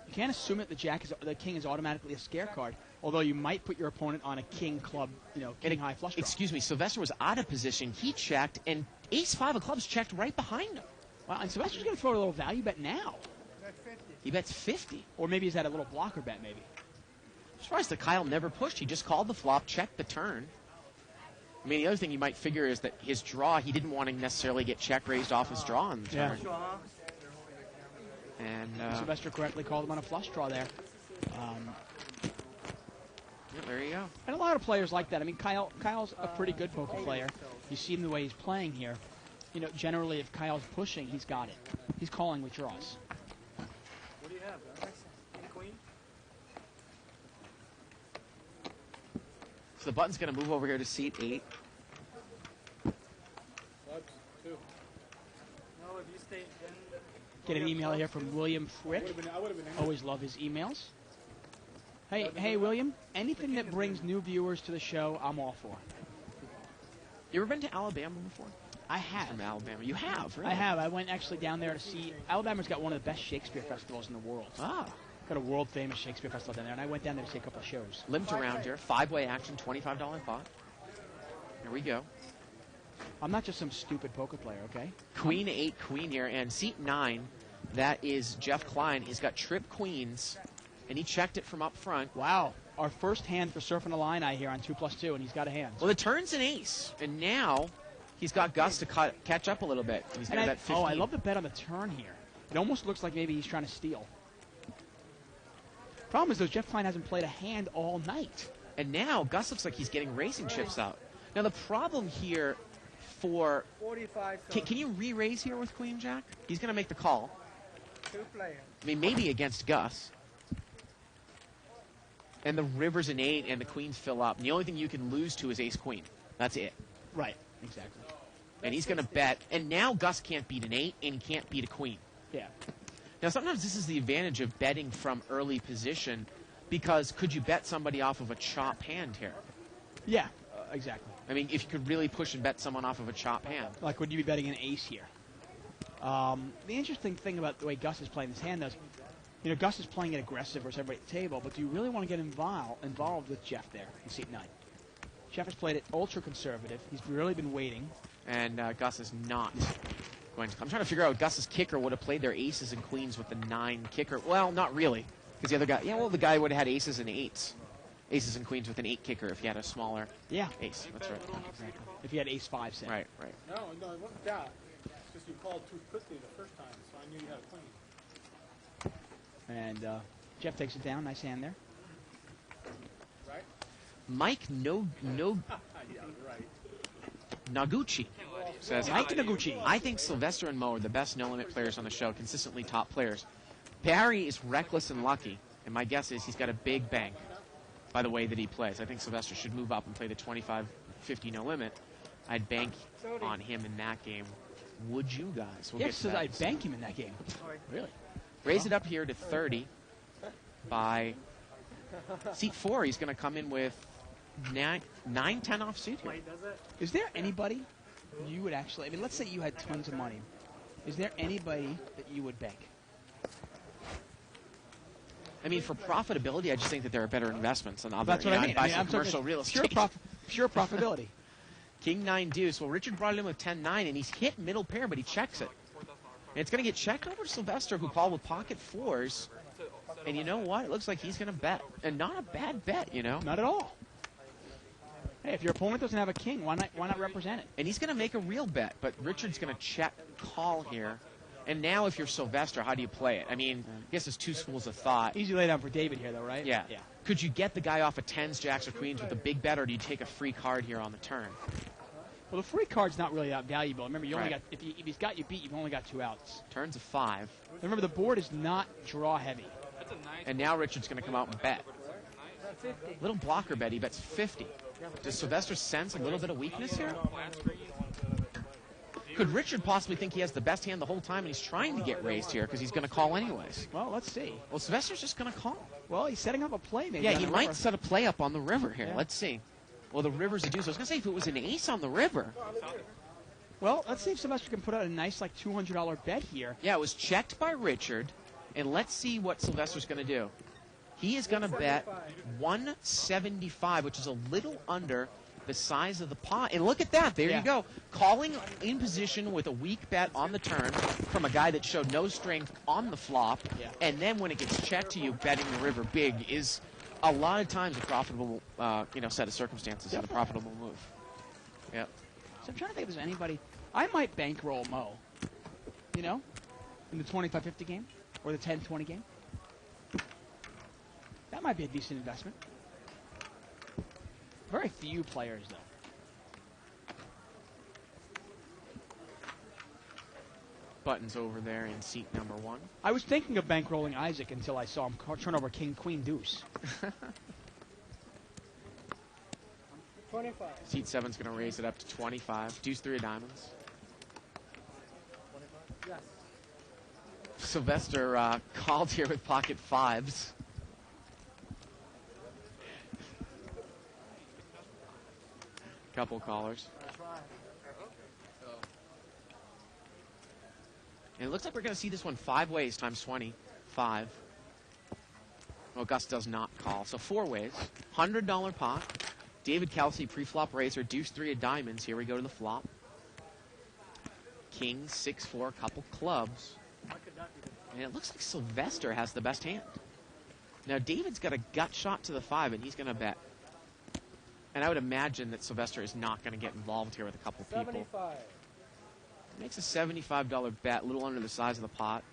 You can't assume that the king is automatically a scare card, although you might put your opponent on a king club, king high flush draw. Excuse me, Sylvester was out of position. He checked, and ace-5 of clubs checked right behind him. Wow, and Sylvester's going to throw a little value bet now. He bets 50. Or maybe he's had a little blocker bet, maybe. I'm surprised that Kyle never pushed. He just called the flop, checked the turn. I mean, the other thing you might figure is that his draw, he didn't want to necessarily get check raised off his draw on the turn. Yeah. And Sylvester correctly called him on a flush draw there. Yeah, there you go. And a lot of players like that. I mean, Kyle's a pretty good poker player. You see him the way he's playing here. Generally, if Kyle's pushing, he's got it. He's calling with draws. What do you have? King, queen? So the button's going to move over here to seat 8. Clubs, 2. No, if you stay in... Get an email here from William Frick. Always love his emails. Hey, William. Anything that brings new viewers to the show, I'm all for. You ever been to Alabama before? I have. From Alabama. You have, really? I have. I went actually down there to see. Alabama's got one of the best Shakespeare festivals in the world. Ah. Got a world famous Shakespeare festival down there, and I went down there to see a couple of shows. Limped around here. 5-way action, $25 pot. Here we go. I'm not just some stupid poker player, okay? Queen 8, queen here, and seat 9, that is Jeff Klein. He's got trip queens, and he checked it from up front. Wow. Our first hand for surfing the line, I hear, on 2+2, and he's got a hand. Well, the turn's an ace, and now he's got Gus to catch up a little bit. He's going to bet 15. Oh, I love the bet on the turn here. It almost looks like maybe he's trying to steal. Problem is, though, Jeff Klein hasn't played a hand all night. And now Gus looks like he's getting racing chips out. Now, the problem here for... 45. Can you re-raise here with Queen Jack? He's going to make the call. 2 players. I mean, maybe against Gus. And the river's an 8, and the queens fill up. And the only thing you can lose to is ace-queen. That's it. Right, exactly. And he's going to bet. And now Gus can't beat an 8, and he can't beat a queen. Yeah. Now, sometimes this is the advantage of betting from early position, because could you bet somebody off of a chop hand here? Yeah, exactly. I mean, if you could really push and bet someone off of a chop hand. Like, would you be betting an ace here? The interesting thing about the way Gus is playing this hand is, you know, Gus is playing it aggressive versus everybody at the table, but do you really want to get involved with Jeff there in seat 9? Jeff has played it ultra conservative. He's really been waiting. And Gus is not going to. I'm trying to figure out Gus's kicker would have played their aces and queens with the 9 kicker. Well, not really, because the other guy, the guy would have had aces and 8s. Aces and queens with an 8 kicker if he had a smaller ace. That's right. Exactly. If he had ace-5 set. Right. No, it wasn't that. It's just you called too quickly the first time, so I knew you had a queen. And Jeff takes it down. Nice hand there. Right? Mike Yeah, right. Naguchi says, Mike Naguchi. I think Sylvester and Mo are the best no-limit players on the show, consistently top players. Barry is reckless and lucky, and my guess is he's got a big bank by the way that he plays. I think Sylvester should move up and play the 25-50 no-limit. I'd bank on him in that game. Would you guys? We'll Yes, I'd bank him in that game. Really? Raise it up here to 30 by seat 4. He's going to come in with 9-10 off suit here. Is there anybody you would actually, I mean, let's say you had tons of money. Is there anybody that you would bank? I mean, for profitability, I just think that there are better investments than other. That's what I mean. Buy I'm some commercial real estate. Pure profitability. King 9 deuce. Well, Richard brought it in with 10-9, and he's hit middle pair, but he checks it. And it's going to get checked over to Sylvester, who called with pocket 4s. And you know what? It looks like he's going to bet. And not a bad bet, you know? Not at all. Hey, if your opponent doesn't have a king, why not represent it? And he's going to make a real bet, but Richard's going to check call here. And now if you're Sylvester, how do you play it? I mean, I guess there's two schools of thought. Easy lay down for David here, though, right? Yeah. Could you get the guy off of 10s, jacks, or queens with a big bet, or do you take a free card here on the turn? Well, the free card's not really that valuable. Remember, you only Right. got if he's got you beat, you've only got 2 outs. Turns a 5. Remember, the board is not draw heavy. And now Richard's going to come out and bet. Little blocker bet. He bets 50. Does Sylvester sense a little bit of weakness here? Could Richard possibly think he has the best hand the whole time and he's trying to get raised here because he's going to call anyways? Well, let's see. Well, Sylvester's just going to call. Well, he's setting up a play, maybe. Yeah, on he the might river. set a play up on the river here. Yeah. Let's see. Well, the river's a deuce. I was going to say, if it was an ace on the river. Well, let's see if Sylvester can put out a nice, like, $200 bet here. Yeah, it was checked by Richard, and let's see what Sylvester's going to do. He is going to bet 175, which is a little under the size of the pot. And look at that. There Yeah. you go. Calling in position with a weak bet on the turn from a guy that showed no strength on the flop. Yeah. And then when it gets checked to you, betting the river big is a lot of times a profitable set of circumstances and a profitable move. Yep. So I'm trying to think if there's anybody. I might bankroll Mo, you know, in the 25-50 game or the 10-20 game. That might be a decent investment. Very few players, though. Buttons over there in seat number 1. I was thinking of bankrolling Isaac until I saw him turn over King, Queen, Deuce. 25. Seat 7's going to raise it up to 25. Deuce 3 of diamonds. Yes. Sylvester called here with pocket 5s. Couple callers. That's right. And it looks like we're going to see this one 5 ways times 20. 5. Well, Gus does not call. So 4 ways. $100 pot. David Kelsey, pre-flop raiser, deuce 3 of diamonds. Here we go to the flop. King, 6-4, couple clubs. And it looks like Sylvester has the best hand. Now, David's got a gut shot to the 5, and he's going to bet. And I would imagine that Sylvester is not going to get involved here with a couple people. 75. Makes a $75 bet, a little under the size of the pot.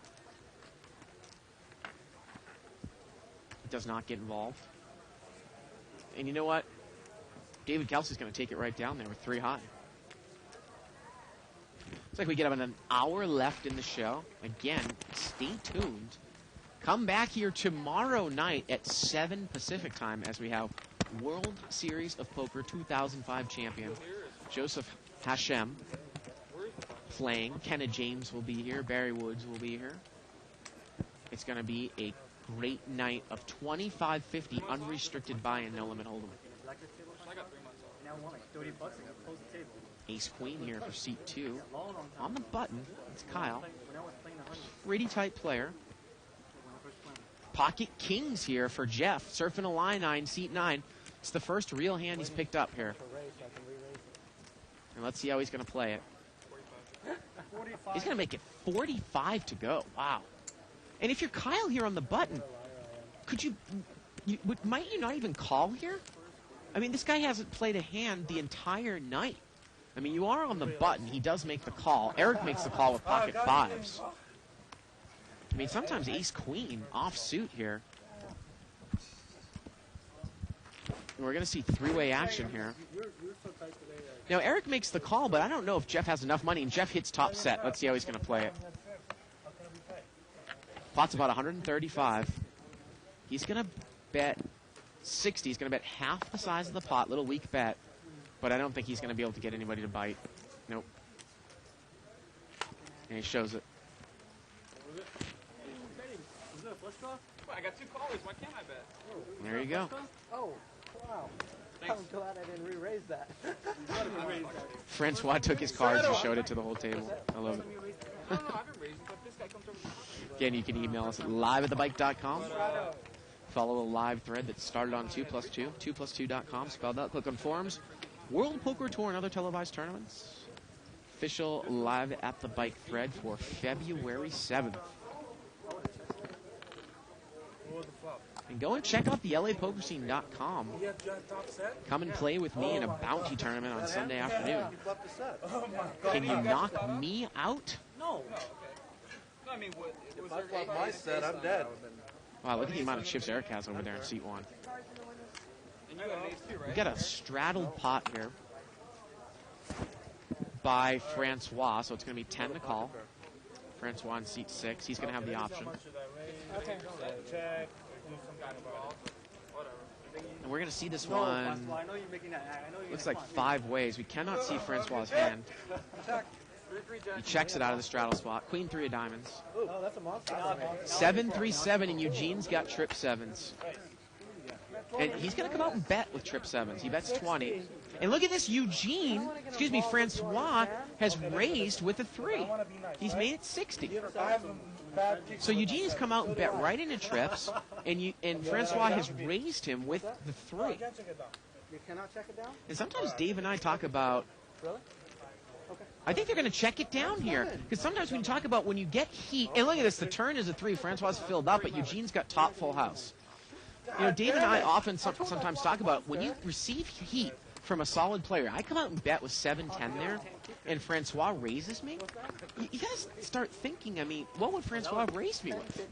He does not get involved. And you know what? David Kelsey's going to take it right down there with 3 high. Looks like we get about an hour left in the show. Again, stay tuned. Come back here tomorrow night at 7 Pacific time as we have World Series of Poker 2005 champion Joseph Hashem playing. Kenna James will be here. Barry Woods will be here. It's going to be a great night of $25.50 unrestricted buy-in, no limit hold'em. Ace Queen here for seat 2. On the button, it's Kyle. Pretty tight player. Pocket Kings here for Jeff. Surfing a line 9, seat 9. It's the first real hand he's picked up here. And let's see how he's going to play it. He's going to make it 45 to go. Wow. And if you're Kyle here on the button, could might you not even call here? I mean, this guy hasn't played a hand the entire night. I mean, you are on the button. He does make the call. Eric makes the call with pocket 5s. I mean, sometimes ace-queen off-suit here. And we're going to see 3-way action here. Now, Eric makes the call, but I don't know if Jeff has enough money. And Jeff hits top set. Let's see how he's going to play it. Pot's about 135. He's going to bet 60. He's going to bet half the size of the pot. Little weak bet. But I don't think he's going to be able to get anybody to bite. Nope. And he shows it. I got 2 callers. Why can't I bet? There you go. Oh, wow. Thanks. I'm glad I didn't re-raise that. Francois took his cards and showed it to the whole table. I love it. No, I haven't raised it, but this guy comes over. Again, you can email us at live@thebike.com. Follow a live thread that started on 2+2, 2plus2.com, spelled out. Click on forums. World Poker Tour and other televised tournaments. Official Live at the Bike thread for February 7th. And go and check out the LAPokerscene.com. Come and play with me in a bounty tournament on Sunday afternoon. Can you knock me out? No. No, I mean, what? If I flop my set, I'm dead. Wow, look at the amount of chips Eric has over there in seat 1. And you got an ace too, right? We got a straddled pot here by Francois, so it's going to be 10 to call. Francois in seat 6. He's going to have the option. And we're going to see this one. Looks like 5 ways. We cannot see Francois' hand. He checks it out of the straddle spot. Queen 3 of diamonds. Oh, that's a monster. 7-3-7, and Eugene's got trip 7s. And he's going to come out and bet with trip 7s. He bets 20. And look at this, Francois has raised with a 3. He's made it 60. So Eugene's come out and bet right into trips, and Francois has raised him with the 3. You cannot check it down? And sometimes Dave and I talk about, Really? Okay. I think they're going to check it down here. Because sometimes when you talk about when you get heat, and look at this, the turn is a 3. Francois filled up, but Eugene's got top full house. You know, Dave and I often sometimes talk about when you receive heat from a solid player. I come out and bet with 7-10 there, and Francois raises me. You guys start thinking, I mean, what would Francois raise me with?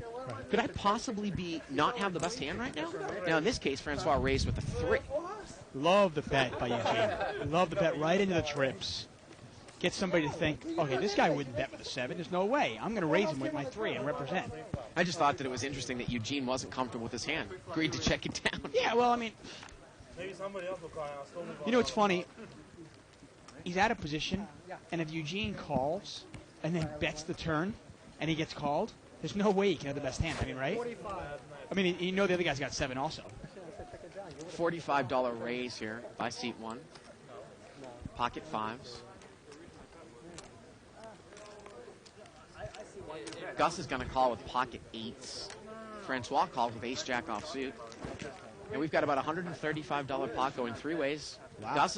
Could I possibly not have the best hand right now? Now, in this case, Francois raised with a 3. Love the bet by Eugene. Love the bet right into the trips. Get somebody to think, okay, this guy wouldn't bet with a 7. There's no way. I'm going to raise him with my 3 and represent. I just thought that it was interesting that Eugene wasn't comfortable with his hand. Agreed to check it down. Yeah, well, I mean, Maybe somebody else will call. I'll still move on. you know what's funny? He's out of position, and if Eugene calls and then bets the turn and he gets called, there's no way he can have the best hand. I mean, right? I mean, you know the other guy's got 7 also. $45 raise here by seat 1. Pocket 5s. Gus is going to call with pocket 8s. Francois called with ace-jack offsuit. And we've got about $135 pot going three ways. Wow.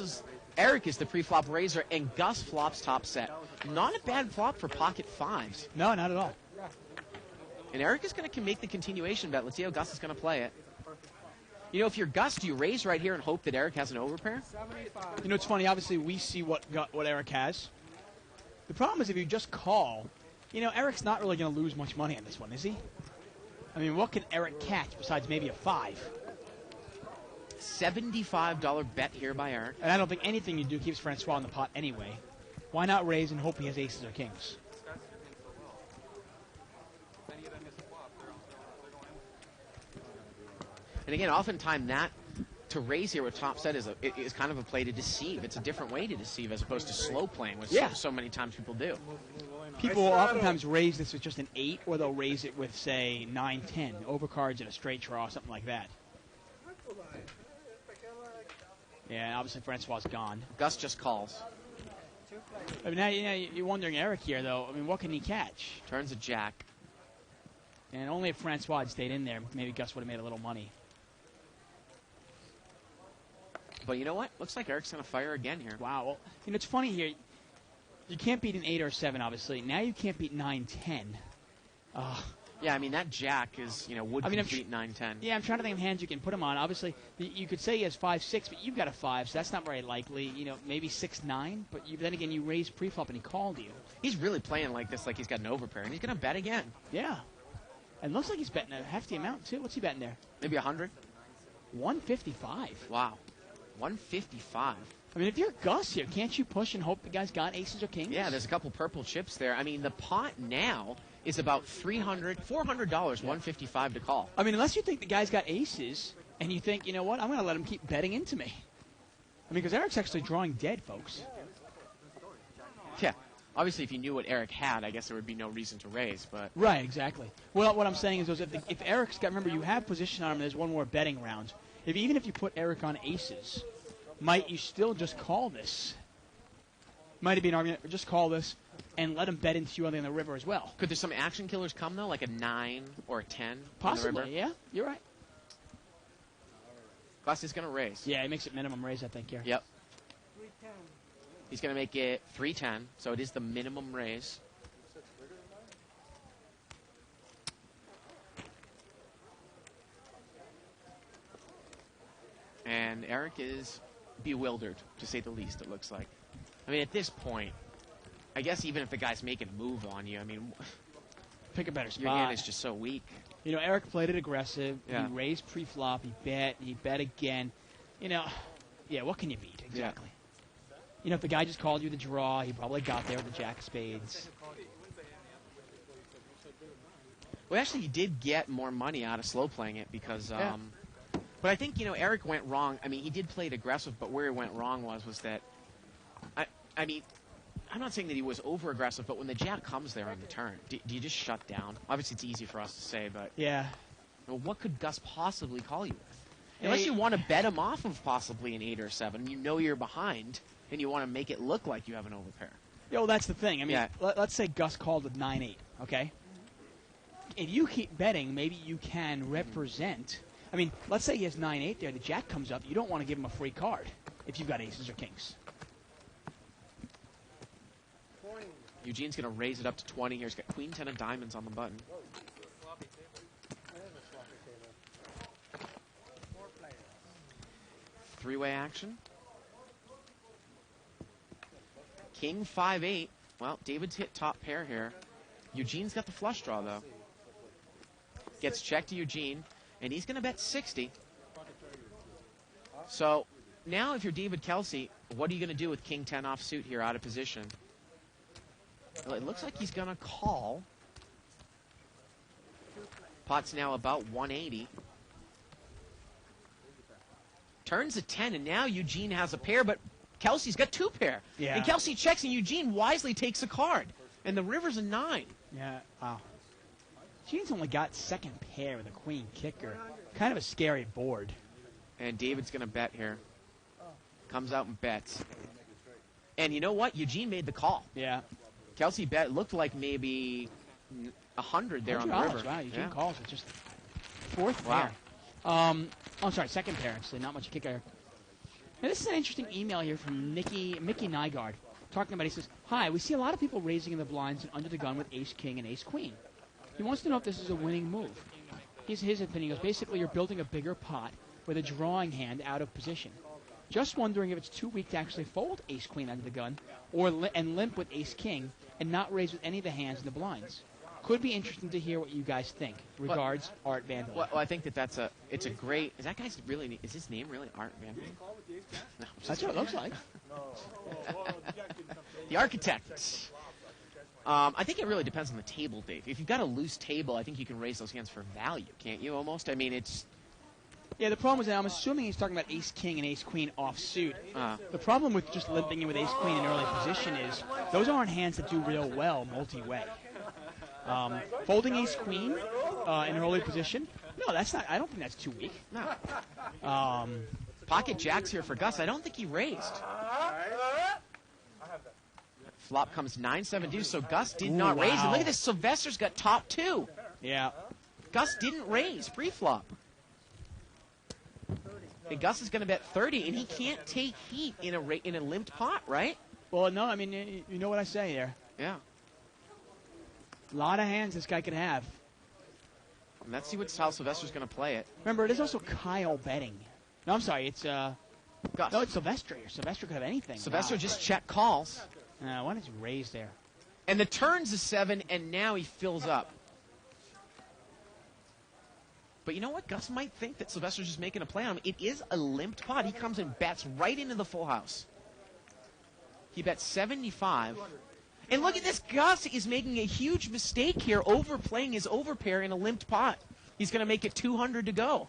Eric is the pre-flop raiser, and Gus flops top set. Not a bad flop for pocket fives. No, not at all. And Eric is going to make the continuation bet. Let's see how Gus is going to play it. You know, if you're Gus, do you raise right here and hope that Eric has an overpair? You know, it's funny. Obviously, we see what Eric has. The problem is if you just call, you know, Eric's not really going to lose much money on this one, is he? I mean, what can Eric catch besides maybe a 5? $75 bet here by Eric. And I don't think anything you do keeps Francois in the pot anyway. Why not raise and hope he has aces or kings? And again, oftentimes to raise here with top set is kind of a play to deceive. It's a different way to deceive as opposed to slow playing, which so many times people do. People will oftentimes raise this with just an 8, or they'll raise it with, say, 9, 10, overcards and a straight draw, something like that. Yeah, obviously Francois is gone. Gus just calls. I mean, now you're wondering Eric here, though. I mean, what can he catch? Turns a jack. And only if Francois had stayed in there, maybe Gus would have made a little money. But you know what? Looks like Eric's going to fire again here. Wow. Well, you know, it's funny here. You can't beat an 8 or 7, obviously. Now you can't beat 9, 10. Yeah, I mean, that jack is, would complete 9, 10. Yeah, I'm trying to think of hands you can put him on. Obviously, you could say he has 5, 6, but you've got a 5, so that's not very likely. You know, maybe 6, 9, but then again, you raised preflop and he called you. He's really playing like this, like he's got an overpair, and he's going to bet again. Yeah. And looks like he's betting a hefty amount, too. What's he betting there? Maybe 100? 155. Wow. 155. I mean, if you're Gus here, can't you push and hope the guy's got aces or kings? Yeah, there's a couple purple chips there. I mean, the pot now is about $400, $155 to call. I mean, unless you think the guy's got aces, and you think, you know what, I'm going to let him keep betting into me. I mean, because Eric's actually drawing dead, folks. Yeah. Obviously, if you knew what Eric had, I guess there would be no reason to raise, but... Right, exactly. Well, what I'm saying is, if Eric's got... Remember, you have position on him, and there's one more betting round. Even if you put Eric on aces, might you still just call this? Might it be an argument, or just call this and let him bet into you on the river as well? Could there some action killers come, though, like a 9 or a 10 Possibly, on the river? Yeah, you're right. Gus is going to raise. Yeah, he makes it minimum raise, I think, here. Yep. He's going to make it 310, so it is the minimum raise. And Eric is bewildered, to say the least, it looks like. I mean, at this point, I guess even if the guy's making a move on you, I mean... Pick a better spot. Your hand is just so weak. You know, Eric played it aggressive. Yeah. He raised pre-flop. He bet again. You know, yeah, what can you beat? Exactly. Yeah. You know, if the guy just called you the draw, he probably got there with the jack of spades. Well, actually, he did get more money out of slow playing it because... But I think, Eric went wrong. I mean, he did play it aggressive, but where he went wrong was that... I mean, I'm not saying that he was over-aggressive, but when the jack comes there on the turn, do you just shut down? Obviously, it's easy for us to say, but... Yeah. Well, what could Gus possibly call you with? Unless you want to bet him off of possibly an 8 or 7, you know you're behind, and you want to make it look like you have an overpair. Yeah, well, that's the thing. I mean, let's say Gus called with 9-8, okay? If you keep betting, maybe you can represent... I mean, let's say he has 9-8 there. The jack comes up. You don't want to give him a free card if you've got aces or kings. Eugene's going to raise it up to 20 here. He's got queen 10 of diamonds on the button. Three-way action. King 5-8. Well, David's hit top pair here. Eugene's got the flush draw, though. Gets checked to Eugene, and he's going to bet 60. So now if you're David Kelsey, what are you going to do with King 10 offsuit here out of position? Well, it looks like he's going to call. Pot's now about 180. Turns a 10, and now Eugene has a pair, but Kelsey's got 2 pair. Yeah. And Kelsey checks, and Eugene wisely takes a card. And the river's a 9. Yeah, wow. Eugene's only got second pair with a queen kicker. Kind of a scary board. And David's going to bet here. Comes out and bets. And you know what? Eugene made the call. Yeah. Kelsey bet looked like maybe 100 there on the river. Wow, Eugene calls. It's just Fourth Wow. pair. I'm sorry, second pair, actually. Not much kick there. Now, this is an interesting email here from Mickey Nygaard. Talking about, he says, "Hi, we see a lot of people raising in the blinds and under the gun with ace-king and ace-queen. He wants to know if this is a winning move. His opinion goes, basically, you're building a bigger pot with a drawing hand out of position. Just wondering if it's too weak to actually fold ace-queen under the gun and limp with ace-king and not raise with any of the hands in the blinds. Could be interesting to hear what you guys think. Regards, Art Vandal." Well, I think it's a great. Is that guy's really? Is his name really Art Vandal? No, That's what it looks like. the architect. I think it really depends on the table, Dave. If you've got a loose table, I think you can raise those hands for value, can't you? Almost. I mean, it's. Yeah, the problem is that I'm assuming he's talking about ace-king and ace-queen offsuit. The problem with just limping in with ace-queen in early position is those aren't hands that do real well multi-way. Folding ace-queen in early position, no, that's not. I don't think that's too weak. No. Pocket jacks here for Gus. I don't think he raised. Flop comes 9-7 deuce, so Gus did not raise. And look at this, Sylvester's got top two. Yeah. Gus didn't raise pre-flop. And Gus is going to bet 30, and he can't take heat in a limped pot, right? Well, no, I mean, you know what I say there. Yeah. A lot of hands this guy could have. And let's see how Sylvester's going to play it. Remember, it is also Kyle betting. No, I'm sorry, it's Gus. No, it's Sylvester here. Sylvester could have anything. Sylvester just check calls. Why don't you raise there? And the turn's a 7, and now he fills up. But you know what? Gus might think that Sylvester's just making a play on him. It is a limped pot. He comes and bets right into the full house. He bets 75. And look at this. Gus is making a huge mistake here, overplaying his overpair in a limped pot. He's going to make it 200 to go.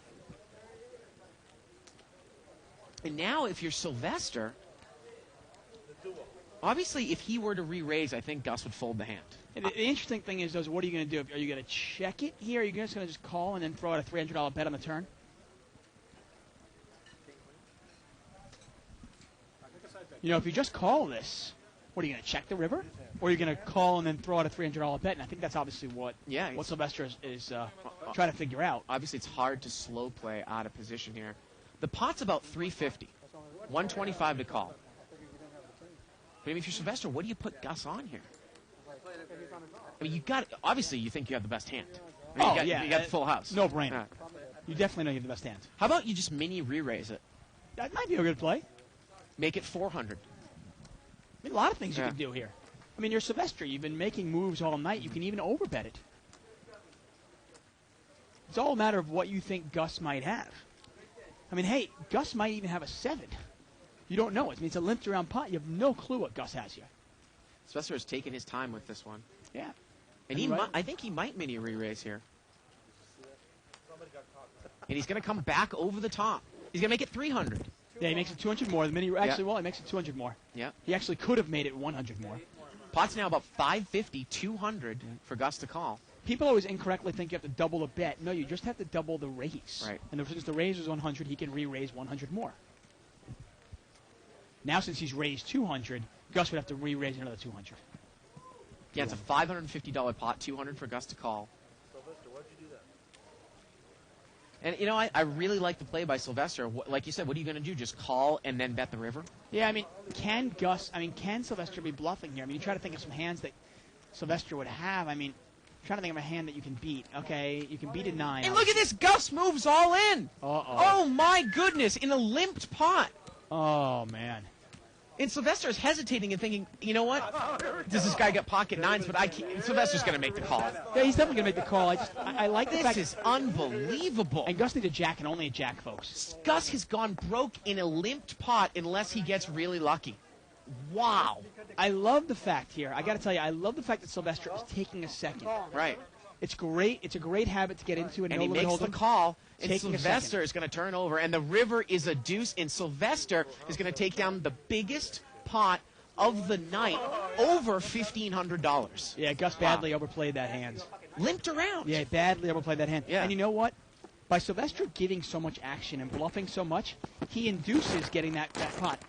And now if you're Sylvester, obviously if he were to re-raise, I think Gus would fold the hand. And the interesting thing is, what are you going to do? Are you going to check it here? Are you just going to call and then throw out a $300 bet on the turn? You know, if you just call this, what are you going to check the river? Or are you going to call and then throw out a $300 bet? And I think that's obviously what Sylvester is trying to figure out. Obviously, it's hard to slow play out of position here. The pot's about 350, 125 to call. But I mean, if you're Sylvester, what do you put Gus on here? I mean, obviously you think you have the best hand. I mean, you got the full house. No brainer. You definitely know you have the best hand. How about you just mini re-raise it? That might be a good play. Make it 400. I mean, a lot of things you can do here. I mean, you're Sylvester. You've been making moves all night. You can even overbet it. It's all a matter of what you think Gus might have. I mean, hey, Gus might even have a 7. You don't know. I mean, it's a limped around pot. You have no clue what Gus has here. Sylvester has taken his time with this one. Yeah. And I think he might mini re-raise here. And he's going to come back over the top. He's going to make it 300. Yeah, he makes it 200 more. He makes it 200 more. Yeah. He actually could have made it 100 more. Pot's now about 550, 200 for Gus to call. People always incorrectly think you have to double the bet. No, you just have to double the raise. Right. And since the raise was 100, he can re-raise 100 more. Now, since he's raised 200, Gus would have to re-raise another 200. Yeah, it's a $550 pot, 200 for Gus to call. Sylvester, why'd you do that? And, you know, I really like the play by Sylvester. Like you said, what are you going to do? Just call and then bet the river? Yeah, I mean, can Sylvester be bluffing here? I mean, you try to think of some hands that Sylvester would have. I mean, I'm trying to think of a hand that you can beat. Okay, you can beat a 9. And look at this. Gus moves all in. Uh-oh. Oh, my goodness. In a limped pot. Oh, man. And Sylvester is hesitating and thinking, you know what? Does this guy get pocket 9s? But Sylvester's going to make the call. Yeah, he's definitely going to make the call. I like the fact this is unbelievable. And Gus needs a jack and only a jack, folks. Gus has gone broke in a limped pot unless he gets really lucky. Wow. I love the fact here. I got to tell you, I love the fact that Sylvester is taking a second. Right. It's great. It's a great habit to get into. And he makes the call, and Sylvester is going to turn over, and the river is a deuce, and Sylvester is going to take down the biggest pot of the night, over $1,500. Yeah, Gus badly overplayed that hand. Limped around. Yeah, badly overplayed that hand. Yeah. And you know what? By Sylvester giving so much action and bluffing so much, he induces getting that pot.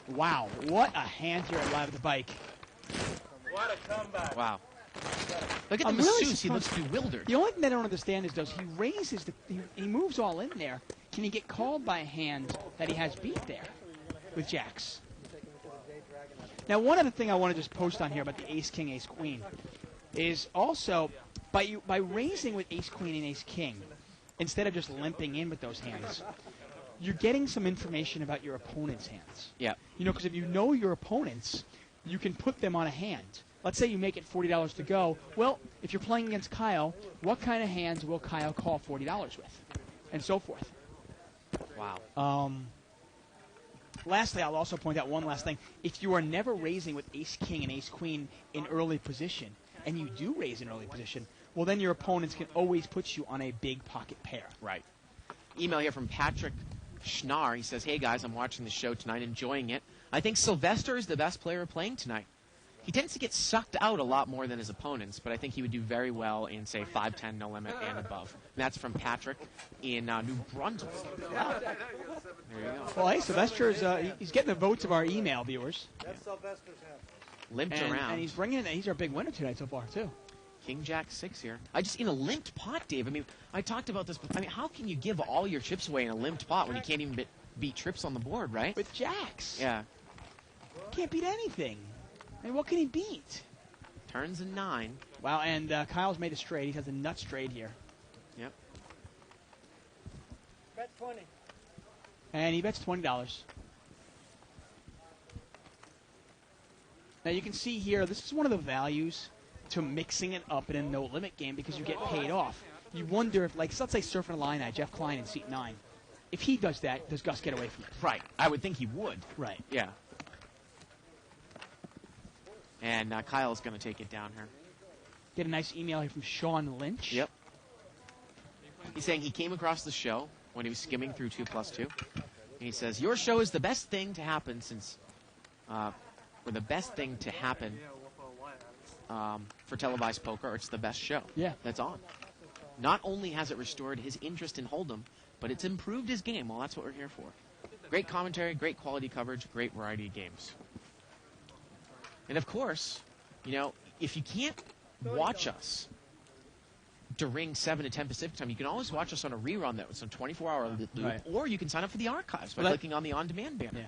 Wow, what a hand here at Live at the Bike. What a comeback. Wow. Look at the I'm really masseuse. He looks surprised. bewildered. The only thing I don't understand is does he raises he moves all in there. Can he get called by a hand that he has beat there with jacks? Now, one other thing I want to just post on here about the ace king, ace queen is also by raising with ace queen and ace king instead of just limping in with those hands, you're getting some information about your opponent's hands. Yeah. You know, because if you know your opponents, you can put them on a hand. Let's say you make it $40 to go. Well, if you're playing against Kyle, what kind of hands will Kyle call $40 with? And so forth. Wow. Lastly, I'll also point out one last thing. If you are never raising with ace-king and ace-queen in early position, and you do raise in early position, well, then your opponents can always put you on a big pocket pair. Right. Email here from Patrick Schnar. He says, hey, guys, I'm watching the show tonight, enjoying it. I think Sylvester is the best player playing tonight. He tends to get sucked out a lot more than his opponents, but I think he would do very well in, say, 5-10 no limit and above. And that's from Patrick in New Brunswick. Wow. There you go. Well, hey, Sylvester's he's getting the votes of our email viewers. That's Sylvester's hand. Limped around. And he's bringing in, he's our big winner tonight so far, too. King Jack 6 here. In a limped pot, Dave. I mean, I talked about this. I mean, how can you give all your chips away in a limped pot when you can't even beat trips on the board, right? With jacks. Yeah. Can't beat anything. I mean, what can he beat? Turns a 9. Wow, and Kyle's made a straight. He has a nut straight here. Yep. Bet 20. And he bets $20. Now you can see here, this is one of the values to mixing it up in a no-limit game because you get paid off. You wonder if, like, let's say Surfing a Line at Jeff Klein in seat 9. If he does that, does Gus get away from it? Right. I would think he would. Right. Yeah. And Kyle's going to take it down here. Get a nice email here from Sean Lynch. Yep. He's saying he came across the show when he was skimming through 2+2. And he says, your show is the best thing to happen since, or the best thing to happen for televised poker. It's the best show that's on. Not only has it restored his interest in Hold'em, but it's improved his game. Well, that's what we're here for. Great commentary, great quality coverage, great variety of games. And of course, you know, if you can't watch us during 7 to 10 Pacific time, you can always watch us on a rerun that's on 24-hour loop, Right. or you can sign up for the archives by clicking on the on-demand banner. Yeah.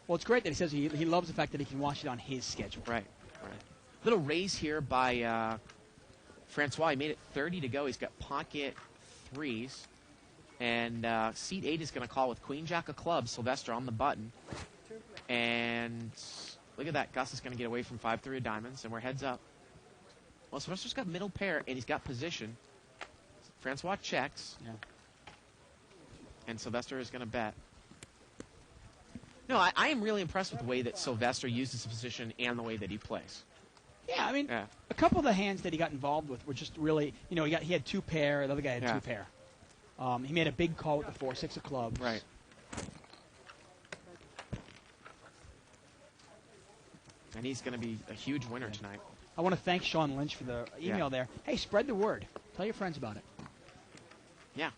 Well, it's great that he says he loves the fact that he can watch it on his schedule. Right. Little raise here by Francois. He made it 30 to go. He's got pocket 3s. And seat 8 is going to call with Queen Jack of clubs. Sylvester on the button. And look at that. Gus is going to get away from 5-3 of diamonds. And we're heads up. Well, Sylvester's got middle pair, and he's got position. Francois checks. Yeah. And Sylvester is going to bet. No, I am really impressed with the way that Sylvester uses the position and the way that he plays. Yeah, I mean, Yeah. a couple of the hands that he got involved with were just really, you know, he had 2 pair, the other guy had Yeah. 2 pair. He made a big call with the 4-6 of clubs. Right. And he's going to be a huge winner tonight. I want to thank Sean Lynch for the email there. Hey, spread the word. Tell your friends about it. Yeah.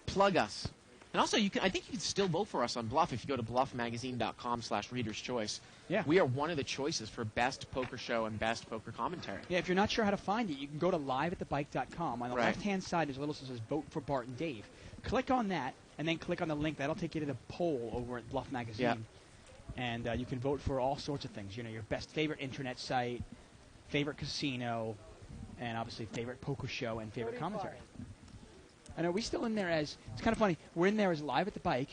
Plug us. And also, I think you can still vote for us on Bluff if you go to bluffmagazine.com/reader's choice. Yeah. We are one of the choices for best poker show and best poker commentary. Yeah, if you're not sure how to find it, you can go to liveatthebike.com. On the Right. left-hand side, there's a little that says Vote for Bart and Dave. Click on that, and then click on the link. That'll take you to the poll over at Bluff Magazine. Yeah. And you can vote for all sorts of things. You know, your best favorite internet site, favorite casino, and obviously favorite poker show and favorite commentary. And are we still in there as, it's kind of funny, we're in there as Live at the Bike,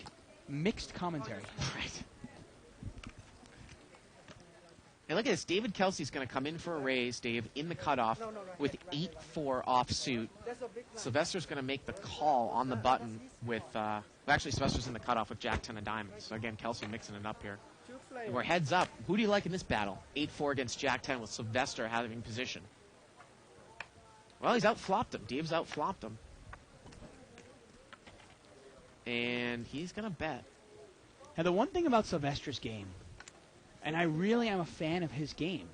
mixed commentary. Right. And look at this. David Kelsey's going to come in for a raise, Dave, in the cutoff with 8-4 offsuit. Sylvester's going to make the call on the button with, actually, Sylvester's in the cutoff with Jack-10 of diamonds. So, again, Kelsey mixing it up here. And we're heads up. Who do you like in this battle? 8-4 against Jack-10 with Sylvester having position. Well, he's outflopped him. Dave's outflopped him. And he's going to bet. Now, the one thing about Sylvester's game, and I really am a fan of his game,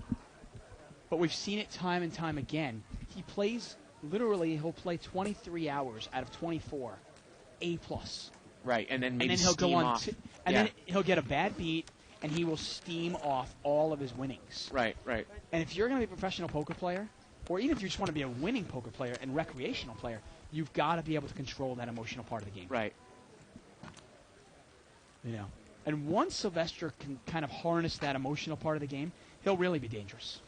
but we've seen it time and time again, he plays, literally, he'll play 23 hours out of 24, A+. Right, and then maybe And then he'll go steam on, off. and then he'll get a bad beat, and he will steam off all of his winnings. Right, right. And if you're going to be a professional poker player, or even if you just want to be a winning poker player and recreational player, you've got to be able to control that emotional part of the game. Right. You know. And once Sylvester can kind of harness that emotional part of the game, he'll really be dangerous.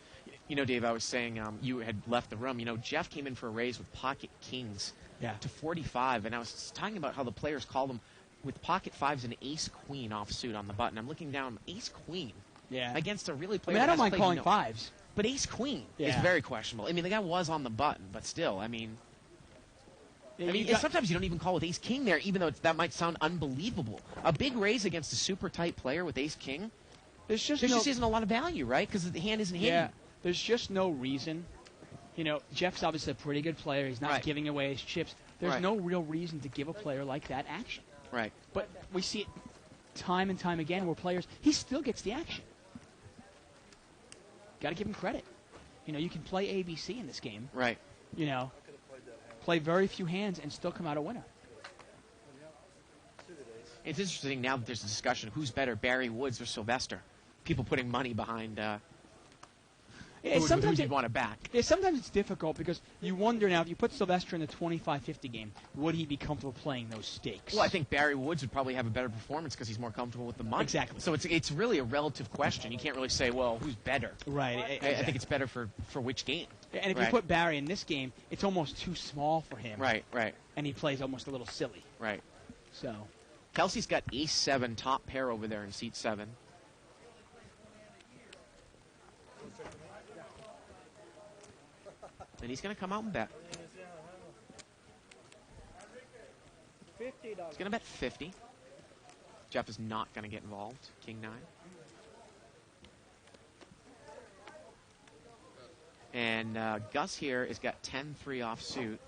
You know, Dave, I was saying you had left the room. You know, Jeff came in for a raise with pocket kings to 45, and I was talking about how the players call them with pocket fives and ace queen offsuit on the button. I'm looking down, ace queen against a really player. I don't that has mind played, calling fives. But ace queen is very questionable. I mean, the guy was on the button, but still, I mean, sometimes you don't even call with ace king there, even though that might sound unbelievable. A big raise against a super tight player with ace king, there just isn't a lot of value, right? Because the hand isn't hidden. Yeah, there's just no reason. You know, Jeff's obviously a pretty good player. He's not giving away his chips. There's no real reason to give a player like that action. Right. But we see it time and time again where players, he still gets the action. Got to give him credit. You know, you can play ABC in this game. Right. You know, play very few hands and still come out a winner. It's interesting now that there's a discussion who's better, Barry Woods or Sylvester. People putting money behind who you'd want to back. Yeah, sometimes it's difficult because you wonder now, if you put Sylvester in the 25-50 game, would he be comfortable playing those stakes? Well, I think Barry Woods would probably have a better performance because he's more comfortable with the money. Exactly. So it's really a relative question. You can't really say, well, who's better? Right. I think it's better for which game. And if you put Barry in this game, it's almost too small for him. Right, right. And he plays almost a little silly. Right. So Kelsey's got ace-7 top pair over there in seat 7. And he's going to come out and bet. He's going to bet 50. Jeff is not going to get involved. King 9. And Gus here has got 10-3 offsuit.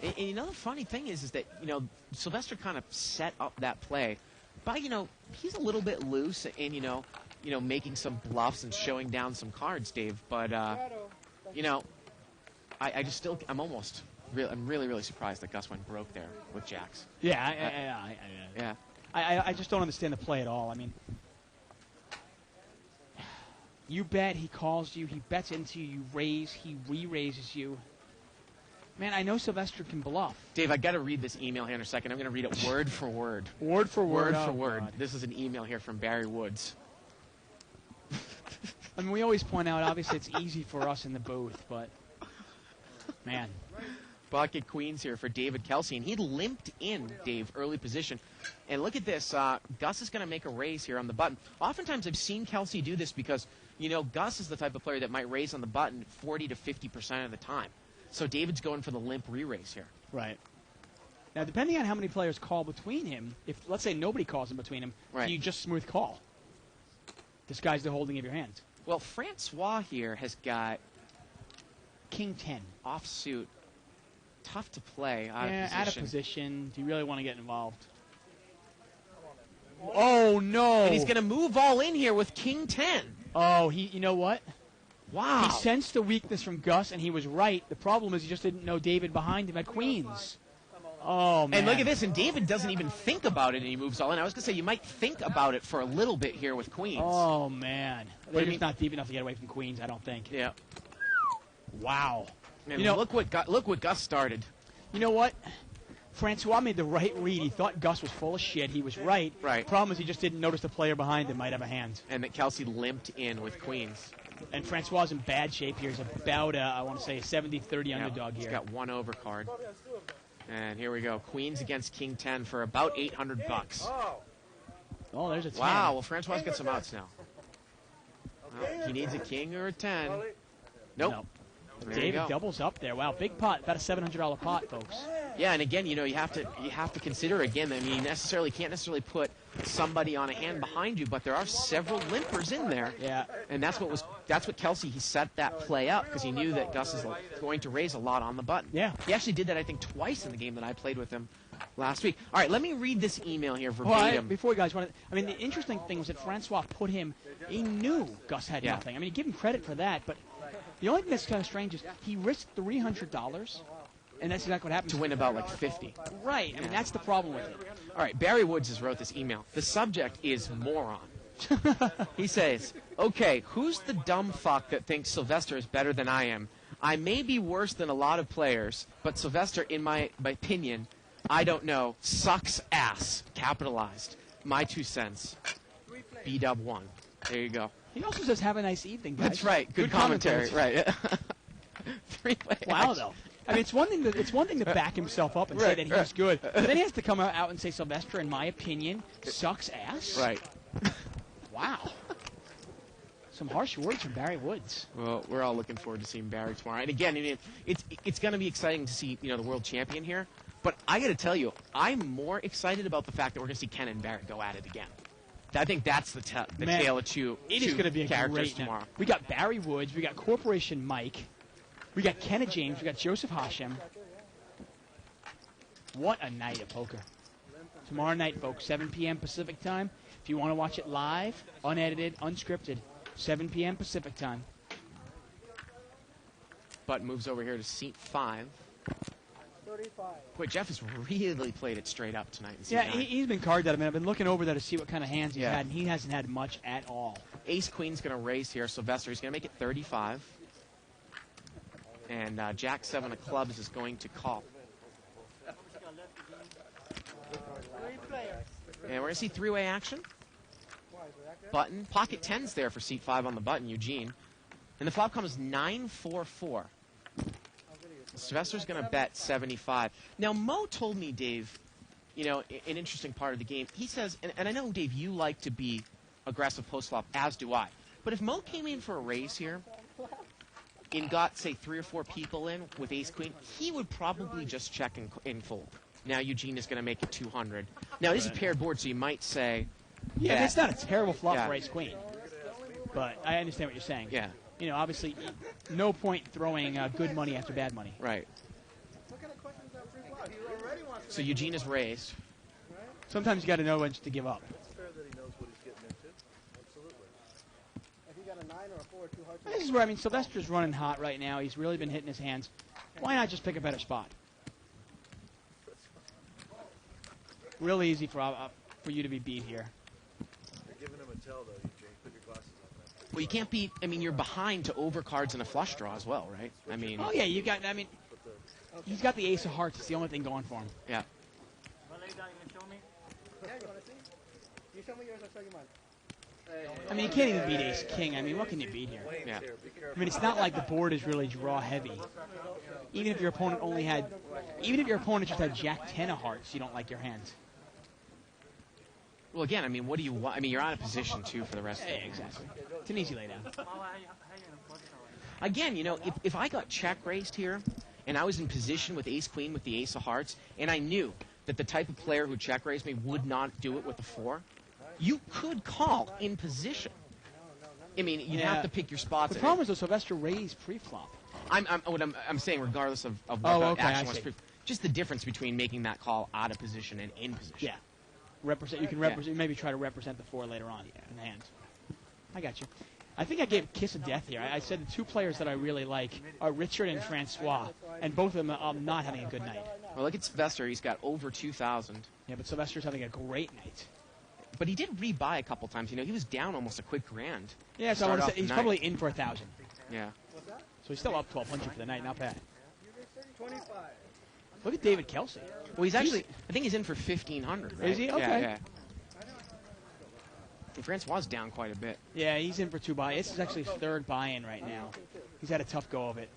And you know, the funny thing is that, you know, Sylvester kind of set up that play. But, you know, he's a little bit loose and, you know, making some bluffs and showing down some cards, Dave. But, you know, I'm really, really surprised that Gus went broke there with jacks. Yeah, I just don't understand the play at all. I mean, you bet, he calls you, he bets into you, you raise, he re-raises you. Man, I know Sylvester can bluff. Dave, I got to read this email here in a second. I'm going to read it word for word. Word for word. Word for word. This is an email here from Barry Woods. I mean, we always point out, obviously, it's easy for us in the booth, but, man. Bucket queens here for David Kelsey, and he limped in, Dave, early position. And look at this. Gus is going to make a raise here on the button. Oftentimes, I've seen Kelsey do this because, you know, Gus is the type of player that might raise on the button 40 to 50% of the time. So David's going for the limp re-raise here. Right. Now, depending on how many players call between him, if, let's say, nobody calls in between him, you just smooth call. Disguise the holding of your hand. Well, Francois here has got King 10. Offsuit. Tough to play out of position. Out of position. Do you really want to get involved? Oh, no. And he's going to move all in here with King 10. Oh, you know what? Wow. He sensed the weakness from Gus, and he was right. The problem is he just didn't know David behind him at queens. Oh, man. And look at this, and David doesn't even think about it, and he moves all in. I was going to say, you might think about it for a little bit here with queens. Oh, man. They're just not deep enough to get away from queens, I don't think. Yeah. Wow. And look what Gus started. You know what? Francois made the right read. He thought Gus was full of shit. He was right. Right. Problem is he just didn't notice the player behind him might have a hand. And that Kelsey limped in with queens. And Francois is in bad shape here. He's about, I want to say, a 70-30 underdog here. He's got one overcard. And here we go. Queens against King 10 for about $800. Oh, there's a 10. Wow. Well, Francois got some outs now. Well, he needs a king or a 10. Nope. No. David doubles up there. Wow, big pot. About a $700 pot, folks. Yeah, and again, you know, you have to consider again. I mean, you can't necessarily put somebody on a hand behind you, but there are several limpers in there. Yeah. And that's what Kelsey, he set that play up because he knew that Gus is going to raise a lot on the button. Yeah. He actually did that, I think, twice in the game that I played with him last week. All right, let me read this email here verbatim. Before you guys want to, I mean, the interesting thing was that Francois put him. He knew Gus had nothing. I mean, he give him credit for that, but the only thing that's kind of strange is he risked $300 And that's exactly what happens. to win about like 50. Right. I mean, that's the problem with it. All right, Barry Woods has wrote this email. The subject is moron. He says, okay, who's the dumb fuck that thinks Sylvester is better than I am? I may be worse than a lot of players, but Sylvester, in my opinion, I don't know, sucks ass. Capitalized. My 2 cents. B-Dub1. There you go. He also says, have a nice evening, guys. That's right. Good commentary. Right. 3-way Wow, action. though. I mean, it's one thing to back himself up and say that he's good, but then he has to come out and say Sylvester, in my opinion, sucks ass. Right. Wow. Some harsh words from Barry Woods. Well, we're all looking forward to seeing Barry tomorrow. And again, I mean, it's going to be exciting to see the world champion here. But I got to tell you, I'm more excited about the fact that we're going to see Ken and Barry go at it again. I think that's the Man, tale of two. It is going to be a characters great tomorrow. night. We got Barry Woods, we got Corporation Mike, we got Kenneth James, we got Joseph Hashem. What a night of poker. Tomorrow night, folks, 7 p.m. Pacific time. If you want to watch it live, unedited, unscripted, 7 p.m. Pacific time. Button moves over here to seat 5. 35. Boy, Jeff has really played it straight up tonight in seat Yeah, 9. he's been carded. I mean, I've been looking over there to see what kind of hands he's Yeah. had, and he hasn't had much at all. Ace Queen's going to raise here. Sylvester, he's going to make it 35. And Jack 7 of clubs is going to call. And we're going to see 3-way action. Button. Pocket 10's there for seat 5 on the button, Eugene. And the flop comes 9-4-4. Sylvester's going to bet 75. Now, Mo told me, Dave, an interesting part of the game. He says, and I know, Dave, you like to be aggressive post-flop, as do I. But if Mo came in for a raise here and got, say, 3 or 4 people in with ace-queen, he would probably just check and fold. Now Eugene is going to make it 200. Now, this is a paired board, so you might say... Yeah, it's not a terrible flop Yeah. for ace-queen. But I understand what you're saying. Yeah. Obviously, no point throwing good money after bad money. Right. So Eugene is raised. Sometimes you got to know when to give up. It's fair that he knows what he's getting into. Absolutely. If he got a 9 or a 4 or 2 hard to This is where, Sylvester's running hot right now. He's really been hitting his hands. Why not just pick a better spot? Real easy for you to be beat here. You're giving him a tell, though, Eugene. Put your glasses on now. Well, you can't be... you're behind to overcards and a flush draw as well, right? Oh, yeah, he's got the ace of hearts. It's the only thing going for him. Yeah. Yeah, you want to see? You show me yours, I'll show you mine. You can't even beat ace king. What can you beat here? Yeah. It's not like the board is really draw heavy. Even if your opponent just had Jack 10 of hearts, you don't like your hands. Well, again, what do you want? You're out of position, too, for the rest of the game. Exactly. It's an easy laydown. Again, if I got check raised here, and I was in position with ace-queen with the ace of hearts, and I knew that the type of player who check raised me would not do it with the 4, you could call in position. You'd have to pick your spots. The problem is, though, Sylvester raised pre-flop. I'm saying, regardless of what the action was, just the difference between making that call out of position and in position. Yeah. You can represent. Maybe try to represent the 4 later on in the hands. I got you. I think I gave kiss of death here. I said the 2 players that I really like are Richard and Francois, and both of them are not having a good night. Well, look at Sylvester. He's got over 2,000. Yeah, but Sylvester's having a great night. But he did rebuy a couple times. He was down almost a quick grand. Yeah, so I want to say he's probably in for 1,000. Yeah. So he's still up 1,200 for the night. Not bad. 25. Look at David Kelsey. Well, he's actually... I think he's in for 1,500, right? Is he? Okay. Yeah. And Francois is down quite a bit. Yeah, he's in for 2 buy. This is actually his 3rd buy-in right now. He's had a tough go of it.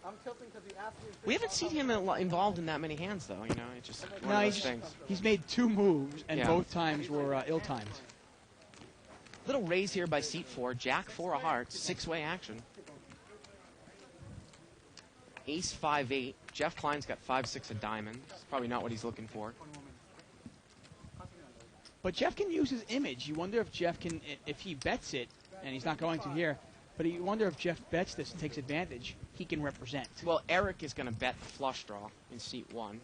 I'm tilting because he asked me. We haven't seen him involved in that many hands, though. It's just one No, of those things. he's made 2 moves, and Yeah. both times were ill-timed. Little raise here by seat 4. Jack 4 of hearts. 6-way action. Ace 5-8. Jeff Klein's got 5-6 of diamonds. Probably not what he's looking for. But Jeff can use his image. You wonder if Jeff can, if he bets it, and he's not going to here, but you wonder if Jeff bets this and takes advantage, he can represent. Well, Eric is going to bet the flush draw in seat 1.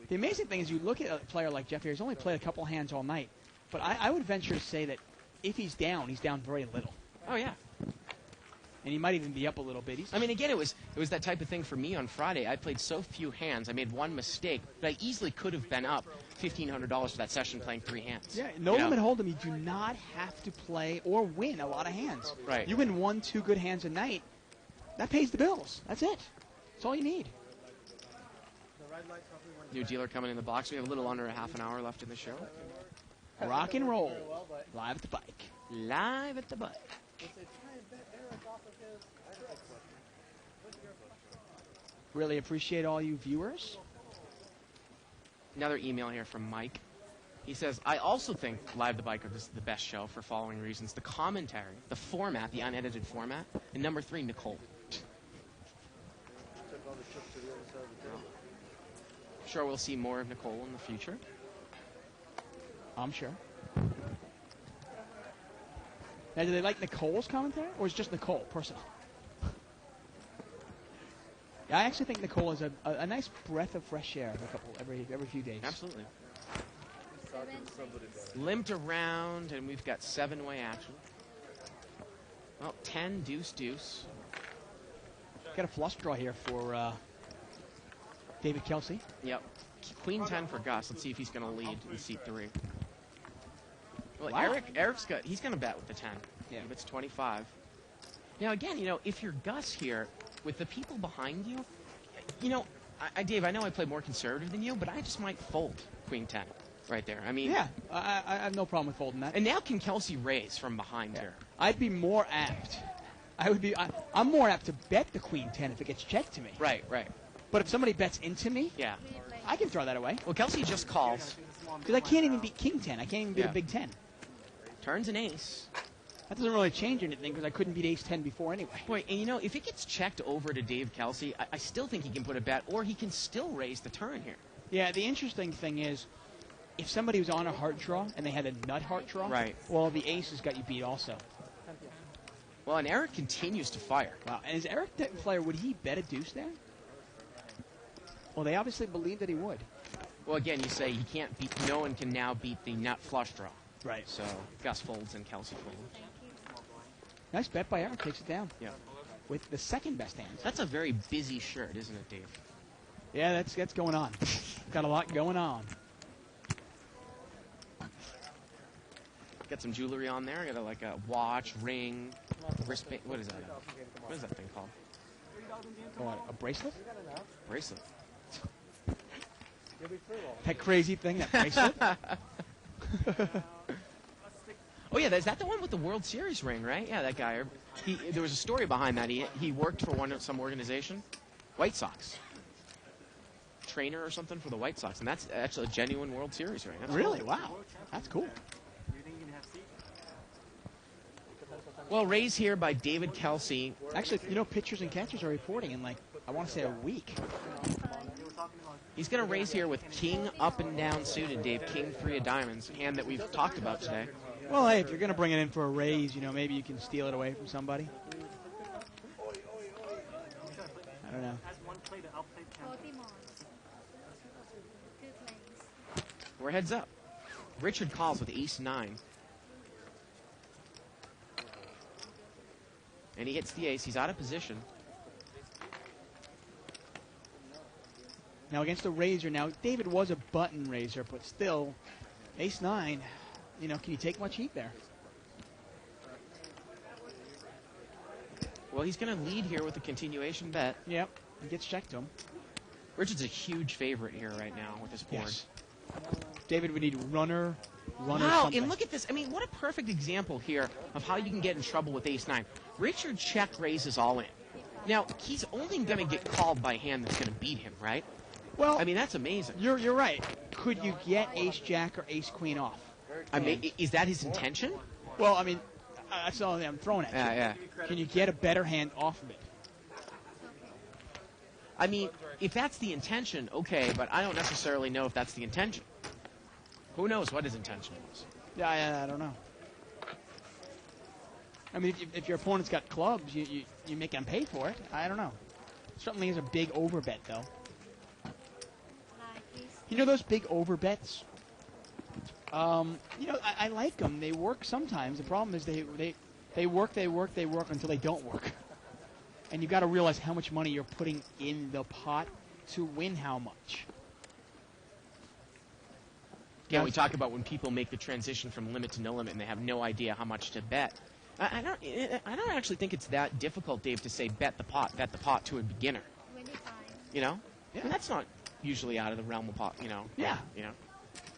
The amazing thing is you look at a player like Jeff here, he's only played a couple hands all night, but I would venture to say that if he's down very little. Oh, yeah. And he might even be up a little bit. I mean, again, it was that type of thing for me on Friday. I played so few hands. I made one mistake, but I easily could have been up $1,500 for that session playing 3 hands. Yeah, no limit hold'em. You do not have to play or win a lot of hands. Right. You win 1, 2 good hands a night. That pays the bills. That's it. That's all you need. New dealer coming in the box. We have a little under a half an hour left in the show. Rock and roll. Live at the bike. Live at the bike. Really appreciate all you viewers. Another email here from Mike. He says, I also think Live the Biker is the best show for following reasons. The commentary, the format, the unedited format, and number 3, Nicole. Sure, we'll see more of Nicole in the future. I'm sure. Now, do they like Nicole's commentary, or is it just Nicole, personal? I actually think Nicole is a nice breath of fresh air every few days. Absolutely. Limped around, and we've got 7-way action. Well, 10, deuce, deuce. Got a flush draw here for David Kelsey. Yep. Queen 10 for Gus. Let's see if he's going to lead in seat 3. Well, Wow. Eric's he's going to bet with the 10. Yeah. He bets 25. Now, again, if you're Gus here, with the people behind you, Dave, I know I play more conservative than you, but I just might fold Queen 10 right there. I mean, Yeah, I have no problem with folding that. And now can Kelsey raise from behind here? I'd be more apt. I'm more apt to bet the Queen 10 if it gets checked to me. Right. But if somebody bets into me, Yeah. I can throw that away. Well, Kelsey just calls, Because I can't even beat King 10. I can't even beat Yeah. a Big 10. turns an ace. That doesn't really change anything because I couldn't beat Ace 10 before anyway. Boy, and if it gets checked over to Dave Kelsey, I still think he can put a bet, or he can still raise the turn here. Yeah, the interesting thing is, if somebody was on a heart draw and they had a nut heart draw, Right. well, the ace has got you beat also. Well, and Eric continues to fire. Wow. And is Eric the player, would he bet a deuce there? Well, they obviously believe that he would. Well, again, you say he can't beat. No one can now beat the nut flush draw. Right. So Gus folds and Kelsey folds. Nice bet by Eric. Takes it down. Yeah. With the second best hand. That's a very busy shirt, isn't it, Dave? Yeah, that's going on. Got a lot going on. Got some jewelry on there. Got a watch, ring, wristband. What is that? What is that thing called? What, a bracelet? Bracelet. That crazy thing, that bracelet? Oh yeah, is that the one with the World Series ring, right? Yeah, that guy. There was a story behind that. He worked for some organization, White Sox, trainer or something for the White Sox, and that's actually a genuine World Series ring. That's Really? cool. Wow. That's cool. Well, raise here by David Kelsey. Actually, pitchers and catchers are reporting in I want to say a week. He's going to raise here with King up and down suited, Dave. King 3 of diamonds, hand that we've talked about today. Well, hey, if you're going to bring it in for a raise, maybe you can steal it away from somebody. I don't know. We're heads up. Richard calls with ace 9. And he hits the ace. He's out of position. Now against the raiser, David was a button raiser, but still, ace 9, can you take much heat there? Well, he's going to lead here with a continuation bet. Yep, he gets checked to him. Richard's a huge favorite here right now with this board. Yes. David would need runner Wow, something. and look at this. I mean, what a perfect example here of how you can get in trouble with ace 9. Richard check raises all in. Now, he's only going to get called by a hand that's going to beat him, right? Well, I mean, that's amazing. You're right. Could you get ace jack or ace queen off? I mean, is that his intention? Well, I mean, that's the only thing I'm throwing at you. Yeah. Can you get a better hand off of it? I mean, if that's the intention, okay, but I don't necessarily know if that's the intention. Who knows what his intention was? Yeah, I don't know. I mean, if your opponent's got clubs, you make them pay for it. I don't know. Certainly is a big overbet, though. Those big overbets? I like them. They work sometimes. The problem is they work until they don't work. And you've got to realize how much money you're putting in the pot to win how much. Yeah, we talk about when people make the transition from limit to no limit and they have no idea how much to bet. I don't actually think it's that difficult, Dave, to say bet the pot to a beginner. You know? Yeah. And that's not usually out of the realm of pot, you know. Yeah. You know.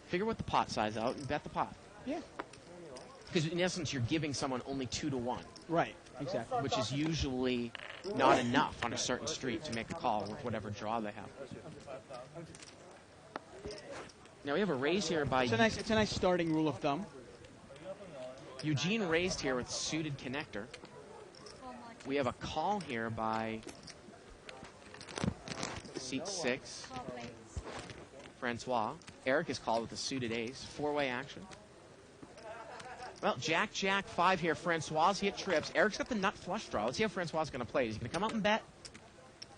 Figure what the pot size out and bet the pot. Yeah. Because in essence, you're giving someone only 2 to 1. Right. Exactly. Which is usually not enough on a certain street to make a call with whatever draw they have. Now we have a raise here by It's a nice starting rule of thumb. Eugene raised here with suited connector. We have a call here by seat 6, Francois. Eric is called with a suited ace. 4-way action. Well, Jack, 5 here. Francois hit trips. Eric's got the nut flush draw. Let's see how Francois is going to play. Is he going to come out and bet?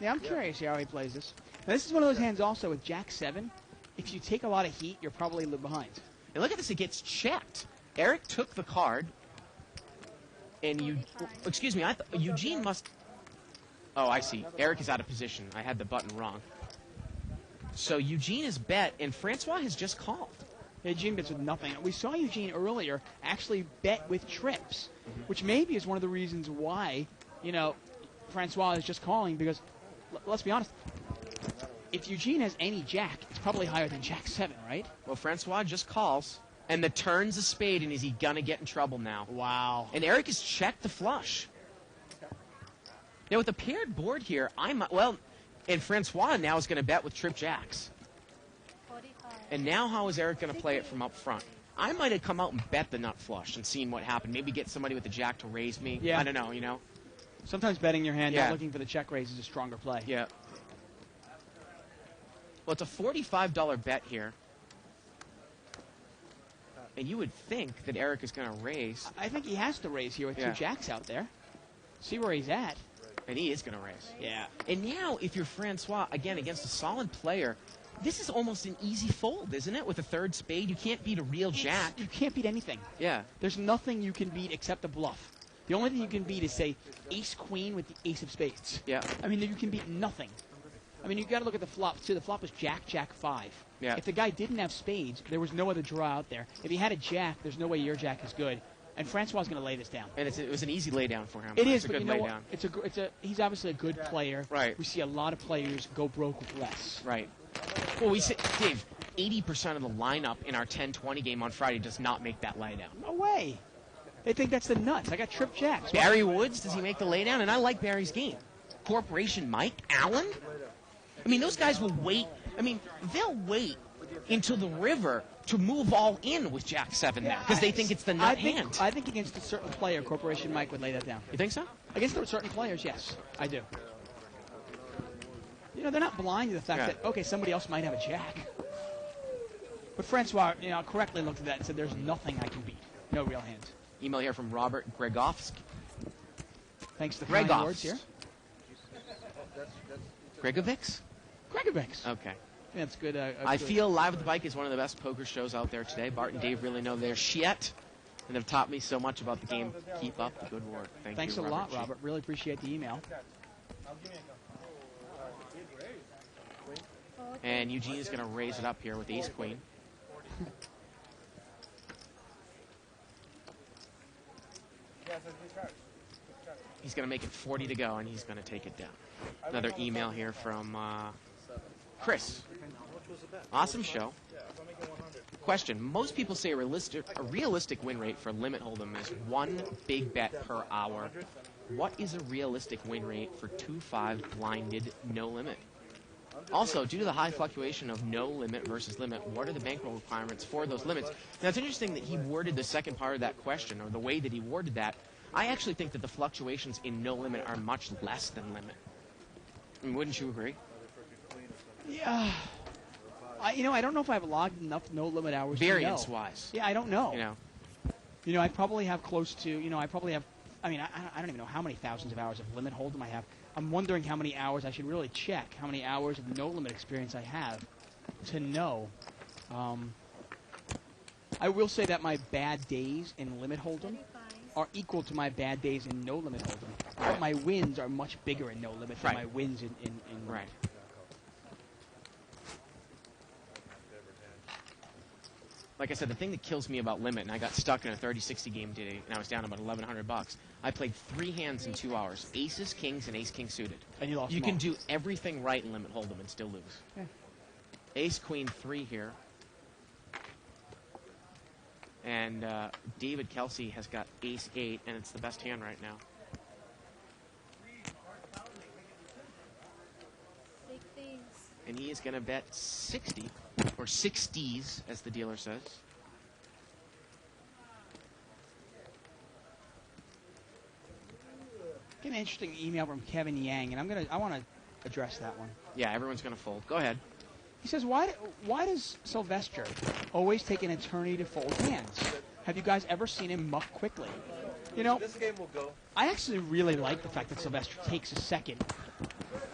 Yeah, I'm curious how he plays this. Now, this is one of those hands also with Jack 7. If you take a lot of heat, you're probably a little behind. And look at this. It gets checked. Eric took the card. And excuse me, Eugene must... Oh, I see. Eric is out of position. I had the button wrong. So Eugene is bet, and Francois has just called. Eugene bets with nothing. We saw Eugene earlier actually bet with trips, which maybe is one of the reasons why, Francois is just calling, because, let's be honest, if Eugene has any jack, it's probably higher than Jack 7, right? Well, Francois just calls, and the turn's a spade, and is he going to get in trouble now? Wow. And Eric has checked the flush. Now, with a paired board here, and Francois now is going to bet with trip jacks. And now how is Eric going to play it from up front? I might have come out and bet the nut flush and seen what happened. Maybe get somebody with a jack to raise me. Yeah. I don't know, Sometimes betting your hand, Yeah. not looking for the check raise, is a stronger play. Yeah. Well, it's a $45 bet here. And you would think that Eric is going to raise. I think he has to raise here with Yeah. 2 jacks out there. See where he's at. And he is going to raise. Yeah. And now, if you're Francois, again, against a solid player, this is almost an easy fold, isn't it? With a third spade, you can't beat a real jack. You can't beat anything. Yeah. There's nothing you can beat except a bluff. The only thing you can beat is, say, ace-queen with the ace of spades. Yeah. I mean, you can beat nothing. I mean, you got to look at the flop, too. The flop was Jack, Jack 5. Yeah. If the guy didn't have spades, there was no other draw out there. If he had a jack, there's no way your jack is good. And Francois is going to lay this down. And it was an easy laydown for him. It is, a but good you know laydown. what? He's obviously a good player. Right. We see a lot of players go broke with less. Right. Well, we see, Dave, 80% of the lineup in our 10-20 game on Friday does not make that laydown. No way. They think that's the nuts. I got trip jacks. Barry Woods, does he make the laydown? And I like Barry's game. Corporation Mike, Allen? I mean, those guys will wait. I mean, they'll wait until the river to move all in with Jack 7 now because they think it's the nut hand. I think against a certain player, Corporation Mike would lay that down. You think so? Against certain players, yes, I do. They're not blind to the fact that, okay, somebody else might have a jack. But Francois, correctly looked at that and said, there's nothing I can beat. No real hands. Email here from Robert Gregovsk. Thanks to the kind Gregovsk. words here. Gregovics? Gregovics. Okay. Yeah, that's good. I feel Live at the Bike is one of the best poker shows out there today. Bart and Dave really know their shit and have taught me so much about the game. Keep up the good work. Thanks you, a lot, G. Robert. Really appreciate the email. And Eugene is going to raise it up here with ace-queen. He's going to make it 40 to go, and he's going to take it down. Another email here from Chris. Awesome show. Question. Most people say a realistic win rate for limit hold'em is 1 big bet per hour. What is a realistic win rate for 2-5 blinded no limit? Also, due to the high fluctuation of no limit versus limit, what are the bankroll requirements for those limits? Now, it's interesting that he worded the second part of that question, or the way that he worded that. I actually think that the fluctuations in no limit are much less than limit. I mean, wouldn't you agree? Yeah. I don't know if I've logged enough no limit hours. Variance-wise. Yeah, I don't know. I probably have close to. I don't even know how many thousands of hours of limit hold'em I have. I'm wondering how many hours I should really check. How many hours of no limit experience I have to know. I will say that my bad days in limit hold'em are equal to my bad days in no limit hold'em. But my wins are much bigger in no limit than Right. my wins in Right. Like I said, the thing that kills me about limit, and I got stuck in a 30-60 game today, and I was down about $1,100. I played 3 hands in 2 hours: aces, kings, and ace king suited. And you lost You them can all. do everything right in limit hold'em and still lose. Yeah. Ace queen 3 here, and David Kelsey has got ace 8, and it's the best hand right now. 60s. And he is going to bet 60, or 60s, as the dealer says. Get an interesting email from Kevin Yang, and I want to address that one. Yeah, everyone's going to fold. Go ahead. He says, why does Sylvester always take an eternity to fold hands? Have you guys ever seen him muck quickly? You know, This game will go. I actually really like the fact that Sylvester takes a second,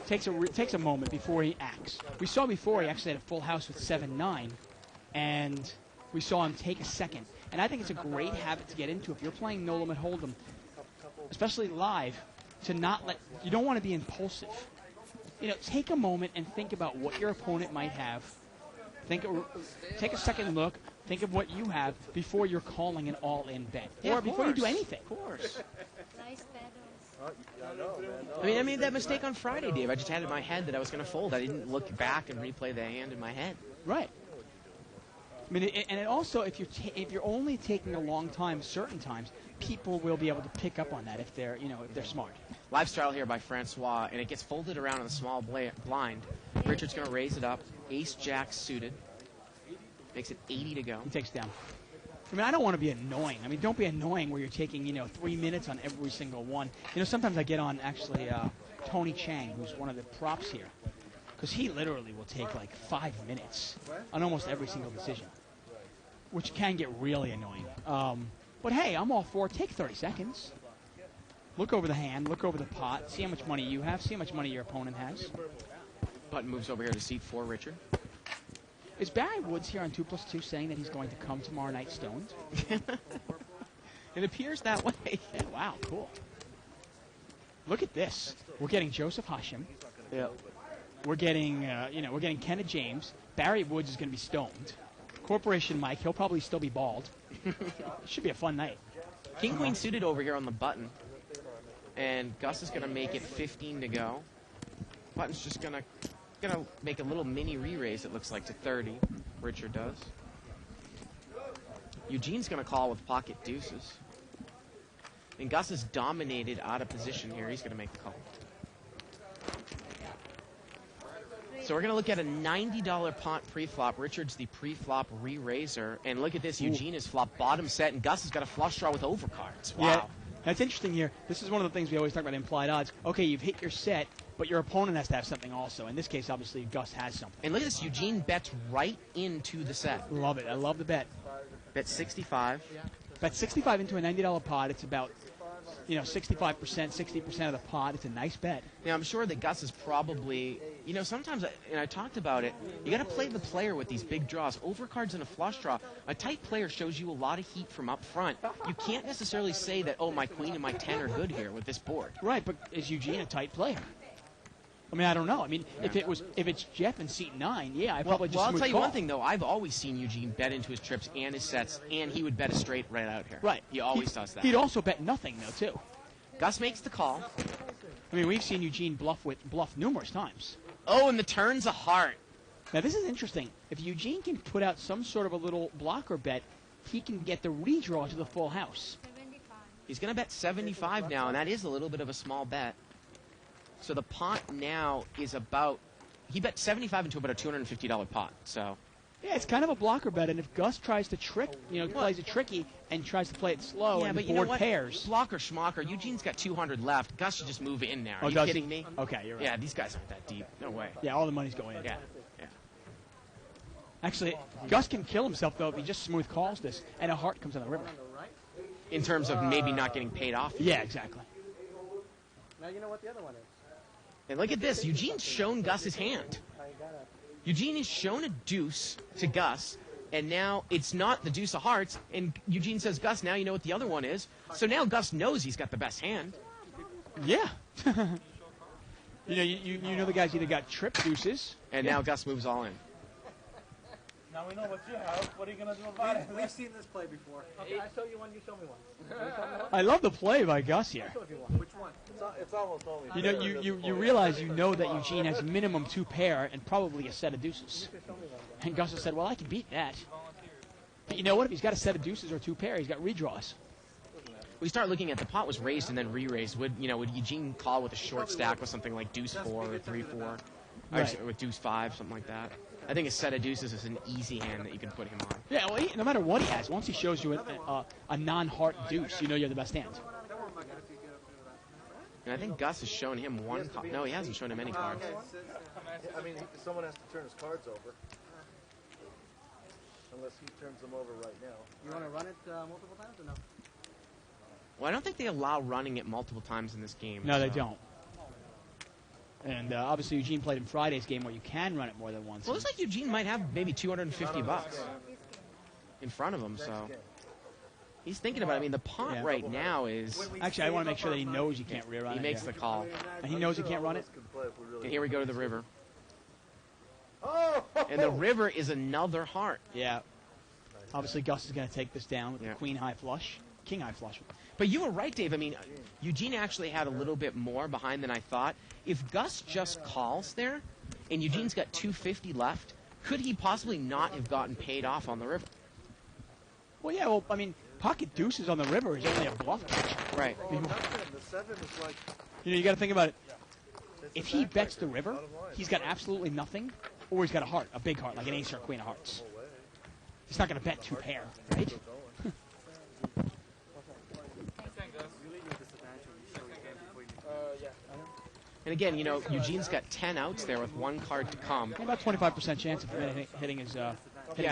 takes a moment before he acts. We saw before he actually had a full house with 7-9, and we saw him take a second. And I think it's a great habit to get into if you're playing No Limit Hold'em, especially live, to not let, you don't want to be impulsive. You know, take a moment and think about what your opponent might have. Take a second look. Think of what you have before you're calling an all-in bet, or before you do anything. Of course. Nice pedals. I know, man. I mean, I made that mistake on Friday, Dave. I just had in my head that I was going to fold. I didn't look back and replay the hand in my head. Right. I mean, and it also, if you're only taking a long time, certain times, people will be able to pick up on that if they're smart. Live style here by Francois, and it gets folded around in the small blind. Richard's going to raise it up. Ace Jack suited. Makes it 80 to go. He takes down. I mean, I don't want to be annoying. I mean, don't be annoying where you're taking 3 minutes on every single one. You know, sometimes I get on actually Tony Chang, who's one of the props here, because he literally will take like 5 minutes on almost every single decision, which can get really annoying. But hey, I'm all for it. Take 30 seconds. Look over the hand, look over the pot, see how much money you have, see how much money your opponent has. Button moves over here to seat 4, Richard. Is Barry Woods here on 2+2 saying that he's going to come tomorrow night stoned? It appears that way. Yeah, wow, cool. Look at this. We're getting Joseph Hashim. Yeah. We're getting, we're getting Kenneth James. Barry Woods is going to be stoned. Corporation Mike, he'll probably still be bald. It should be a fun night. King Queen suited over here on the button, and Gus is going to make it 15 to go. Button's just going to make a little mini re-raise, it looks like, to 30. Richard does. Eugene's going to call with pocket deuces. And Gus is dominated out of position here. He's going to make the call. So we're going to look at a $90 pot pre-flop. Richard's the pre-flop re-raiser. And look at this. Eugene is flop bottom set, and Gus has got a flush draw with overcards. Wow. Yeah, that's interesting here. This is one of the things we always talk about implied odds. Okay, you've hit your set, but your opponent has to have something also. In this case, obviously, Gus has something. And look at this. Eugene bets right into the set. Love it. I love the bet. Bet 65. Bet 65 into a $90 pot. It's about, 65%, 60% of the pot. It's a nice bet. Now, I'm sure that Gus is probably, sometimes, and I talked about it, you got to play the player with these big draws. Overcards and a flush draw. A tight player shows you a lot of heat from up front. You can't necessarily say that, oh, my queen and my 10 are good here with this board. Right, but is Eugene a tight player? I mean, I don't know. I mean, if it's Jeff and seat 9, yeah, I probably just I'll smooth tell you call. one thing, though. I've always seen Eugene bet into his trips and his sets, and he would bet a straight right out here. Right. He always does that. He'd also bet nothing, though, too. Gus makes the call. I mean, we've seen Eugene bluff numerous times. Oh, and the turn's a heart. Now, this is interesting. If Eugene can put out some sort of a little blocker bet, he can get the redraw to the full house. 75. He's going to bet 75 now, and that is a little bit of a small bet. So the pot now is about, he bet 75 into about a $250 pot. So Yeah, it's kind of a blocker bet, and if Gus tries to trick, plays it tricky and tries to play it slow and the board pairs. Blocker, schmocker. Eugene's got 200 left. Gus should just move in now. Are Oh, you does kidding he? me? Okay, you're right. Yeah, these guys aren't that deep. No way. Yeah, all the money's going in. Yeah. Actually, Gus can kill himself, though, if he just smooth calls this, and a heart comes on the river. In terms of maybe not getting paid off. Yeah, exactly. Now you know what the other one is. And look at this. Eugene's shown Gus his hand. Eugene has shown a deuce to Gus, And now it's not the deuce of hearts. And Eugene says, Gus, now you know what the other one is. So now Gus knows he's got the best hand. Yeah. You know the guy's either got trip deuces. And now Gus moves all in. Now we know what you have. What are you going to do about it? We've seen this play before. Okay, I show you one, you show me one. I love the play by Gus here. Which one? It's almost only. You realize that Eugene has minimum 2 pair and probably a set of deuces. And Gus has said, well, I can beat that. But you know what? If he's got a set of deuces or 2 pair, he's got redraws. We start looking at the pot was raised and then re-raised. Would Eugene call with a short stack with something like deuce 4 or 3-4, Right. or with deuce 5, something like that? I think a set of deuces is an easy hand that you can put him on. Yeah, well, no matter what he has, once he shows you a non-heart deuce, you know you have the best hand. And I think Gus has shown him one card. No, he hasn't shown him any cards. I mean, someone has to turn his cards over. Unless he turns them over right now. You want to run it multiple times or no? Well, I don't think they allow running it multiple times in this game. No, they don't. And obviously Eugene played in Friday's game where you can run it more than once. Well, it looks like Eugene might have maybe $250 in front of him, so he's thinking about it. I mean, the pot right now is... Actually, I want to make sure that he knows he can't rerun it. He makes the call. And he knows he can't run it? And here we go to the river. And the river is another heart. Yeah. Obviously, Gus is going to take this down with the queen high flush, king high flush. But you were right, Dave. I mean, Eugene actually had a little bit more behind than I thought. If Gus just calls there, and Eugene's got 250 left, could he possibly not have gotten paid off on the river? Well, yeah. Well, I mean, pocket deuces on the river is only a bluff catch. Right. The 7 is like... You got to think about it. If he bets the river, he's got absolutely nothing, or he's got a heart, a big heart, like an ace or queen of hearts. He's not going to bet 2 pair, right? And again, Eugene's got 10 outs there with 1 card to come. About 25% chance of hitting his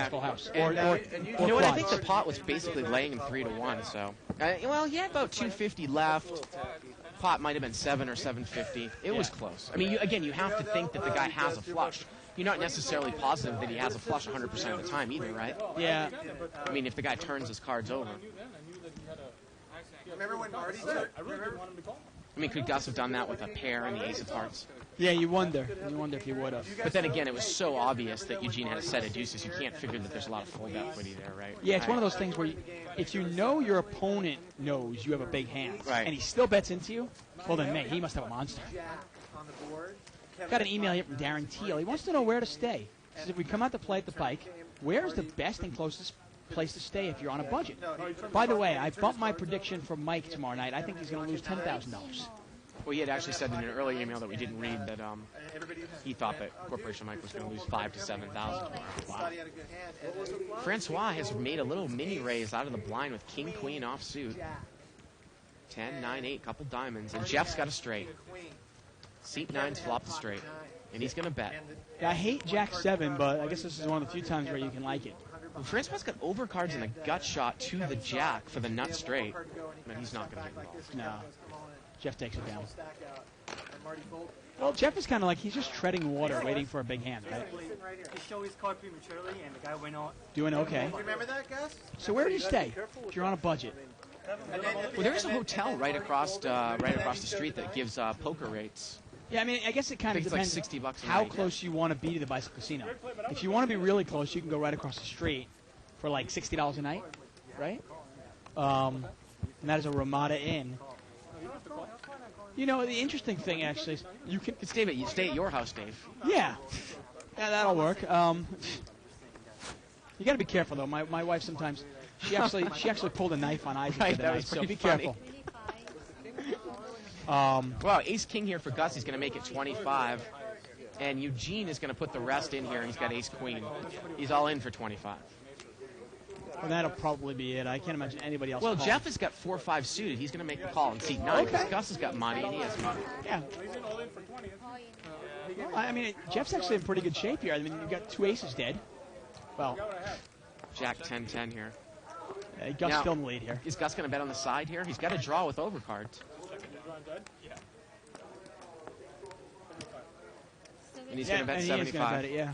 full house. And, you know what? I think the pot was basically laying him 3-1. So, well, he had about 250 left. Pot might have been 7 or 750. It was close. I mean, you have to think that the guy has a flush. You're not necessarily positive that he has a flush 100% of the time either, right? Yeah. I mean, if the guy turns his cards over. Remember when Marty I really didn't want him to call. I mean, could Gus have done that with a pair and the ace of hearts? Yeah, you wonder. You wonder if he would have. But then again, it was so obvious that Eugene had a set of deuces, you can't figure that there's a lot of fold equity there, right? Yeah, it's one of those things where if you know your opponent knows you have a big hand, and he still bets into you, well then, mate, he must have a monster. Got an email here from Darren Teal. He wants to know where to stay. He says, if we come out to play at the Pike, where is the best and closest place to stay if you're on a budget? By the way, I bumped my prediction for Mike tomorrow night. I think he's going to lose $10,000. Well, he had actually said in an earlier email that we didn't read that he thought that Corporation Mike was going to lose $5,000 to $7,000. Wow. Francois has made a little mini raise out of the blind with King Queen offsuit. 10, 9, 8, couple diamonds, and Jeff's got a straight. Seat 9's flopped a straight, and he's going to bet. Yeah, I hate Jack 7, but I guess this is one of the few times where you can like it. Well, Francois got overcards and a gut shot to the jack for the nut straight, but he's not going to get involved. No. Jeff takes it down. Well, Jeff is kind of like he's just treading water, waiting for a big hand, right? He showed his card prematurely, and the guy went on. Doing okay. Remember that, Gus? So where do you stay if you're on a budget? Well, there is a hotel right across the street that gives poker rates. Yeah, I mean, I guess it kind of depends like $60 a how night. close you want to be to the Bicycle Casino. If you want to be really close, you can go right across the street for like $60 a night, right? And that is a Ramada Inn. You know, the interesting thing actually is you can stay at your house, Dave. Yeah, that'll work. You got to be careful though. My wife sometimes she actually pulled a knife on Isaac Right, the that night, was so pretty be funny. careful. Wow, Ace King here for Gus. He's going to make it 25, and Eugene is going to put the rest in here, and he's got Ace Queen. He's all in for 25. Well, that'll probably be it. I can't imagine anybody else. Well, calling. Jeff has got 4-5 suited. He's going to make the call in seat 9 because Okay. Gus has got money and he has money. Yeah. Well, I mean, Jeff's actually in pretty good shape here. I mean, you've got 2 aces dead. Well, Jack 10-10 here. Gus Now, still in the lead here. Is Gus going to bet on the side here? He's got a draw with overcards. And he's going to bet and he is 75. gonna bet it, yeah.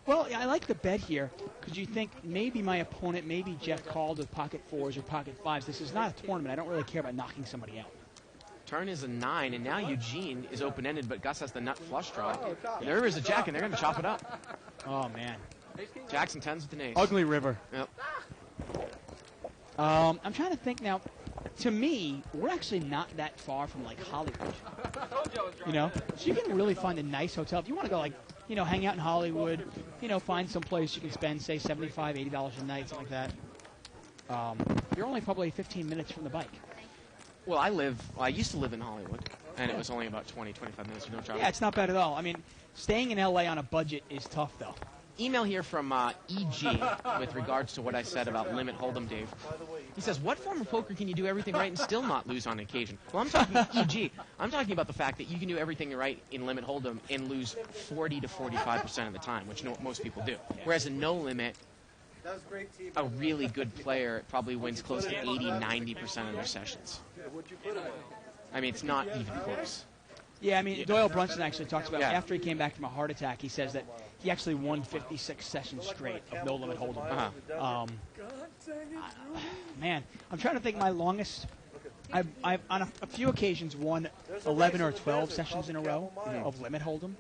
Well, I like the bet here because you think maybe my opponent, maybe Jeff called with pocket 4s or pocket 5s. This is not a tournament. I don't really care about knocking somebody out. Turn is a 9, and now Eugene is open-ended, but Gus has the nut flush draw. And the river's a jack, and they're going to chop it up. Oh, man. Jackson 10s with an ace. Ugly river. Yep. I'm trying to think now. To me, we're actually not that far from, like, Hollywood. You know? So you can really find a nice hotel. If you want to go, like, you know, hang out in Hollywood, you know, find some place you can spend, say, $75, $80 a night, something like that. You're only probably 15 minutes from the bike. Well, I used to live in Hollywood, and it was only about 20, 25 minutes. No travel. Yeah, it's not bad at all. I mean, staying in L.A. on a budget is tough, though. Email here from EG with regards to what I said about Limit Hold'em, Dave. He says, what form of poker can you do everything right and still not lose on occasion? Well, I'm talking EG. I'm talking about the fact that you can do everything right in Limit Hold'em and lose 40 to 45% of the time, which most people do. Whereas in No Limit, a really good player probably wins close to 80, 90% of their sessions. I mean, it's not even close. Yeah, I mean, Doyle Brunson actually talks about after he came back from a heart attack, he says that he actually won 56 sessions straight of No Limit Hold'em. Man, I'm trying to think my longest. I've on a few occasions won 11 or 12 sessions in a row of Limit Hold'em,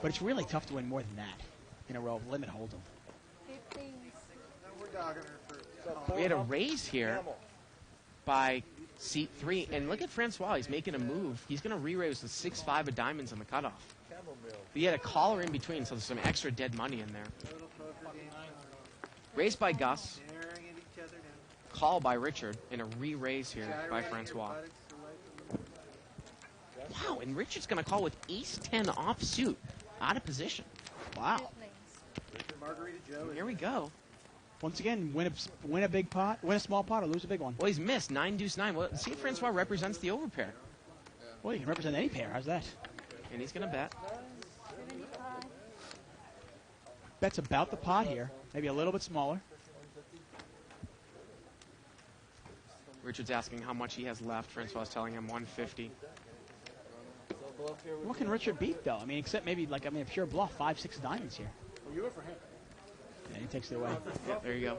but it's really tough to win more than that in a row of Limit Hold'em. We had a raise here by seat 3, and look at Francois. He's making a move. He's going to re-raise with 6-5 of diamonds on the cutoff. But he had a caller in between, so there's some extra dead money in there. Raised by Gus. Call by Richard, and a re-raise here by Francois. Wow, and Richard's going to call with ace-10 offsuit, out of position. Wow. Here we go. Once again, win a big pot, win a small pot, or lose a big one. Well, he's missed 9 deuce 9. Well, see if Francois represents the overpair. Well, you can represent any pair. How's that? And he's going to bet. Bet's about the pot here, maybe a little bit smaller. Richard's asking how much he has left. Francois is telling him 150. What can Richard beat, though? I mean, except maybe, like, I mean, a pure bluff, 5-6 diamonds here. Well, you were for him. Yeah, he takes it away. Yeah, there you go.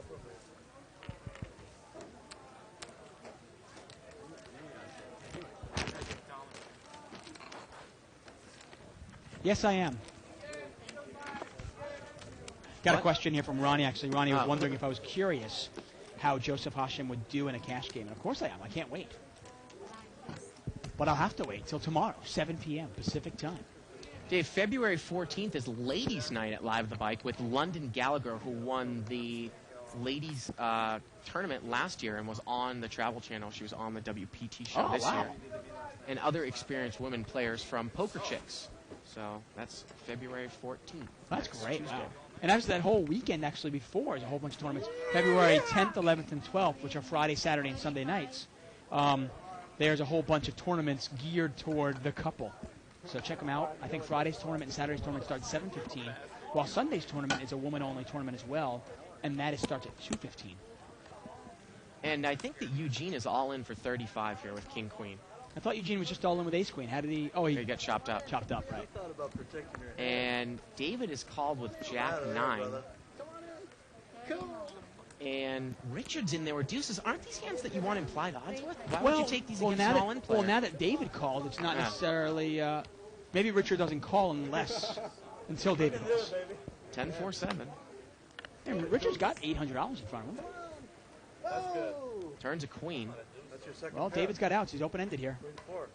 Yes, I am. Got a question here from Ronnie, actually. Ronnie was wondering if I was curious how Joseph Hashem would do in a cash game. And of course I am. I can't wait. But I'll have to wait till tomorrow, 7 p.m. Pacific time. Dave, February 14th is Ladies' Night at Live the Bike with London Gallagher, who won the ladies tournament last year and was on the Travel Channel. She was on the WPT show this year. And other experienced women players from Poker Chicks. So that's February 14th. That's great. Wow. And that was that whole weekend actually before. There's a whole bunch of tournaments. February 10th, 11th, and 12th, which are Friday, Saturday, and Sunday nights. There's a whole bunch of tournaments geared toward the couple. So check them out. I think Friday's tournament and Saturday's tournament starts at 7:15, while Sunday's tournament is a woman-only tournament as well, and that starts at 2:15. And I think that Eugene is all in for 35 here with King Queen. I thought Eugene was just all in with Ace Queen. How did he? Oh, he got chopped up. Chopped up, right? And David is called with Jack 9. And Richard's in there with deuces. Aren't these hands that you want implied odds with? Why would you take these against an all-in player? Well, now that David called, it's not necessarily... maybe Richard doesn't call until David does. 10-4-7. And Richard's got $800 in front of him. That's good. Turns a queen. That's your second Well, pair. David's got outs. He's open-ended here. Queen 4.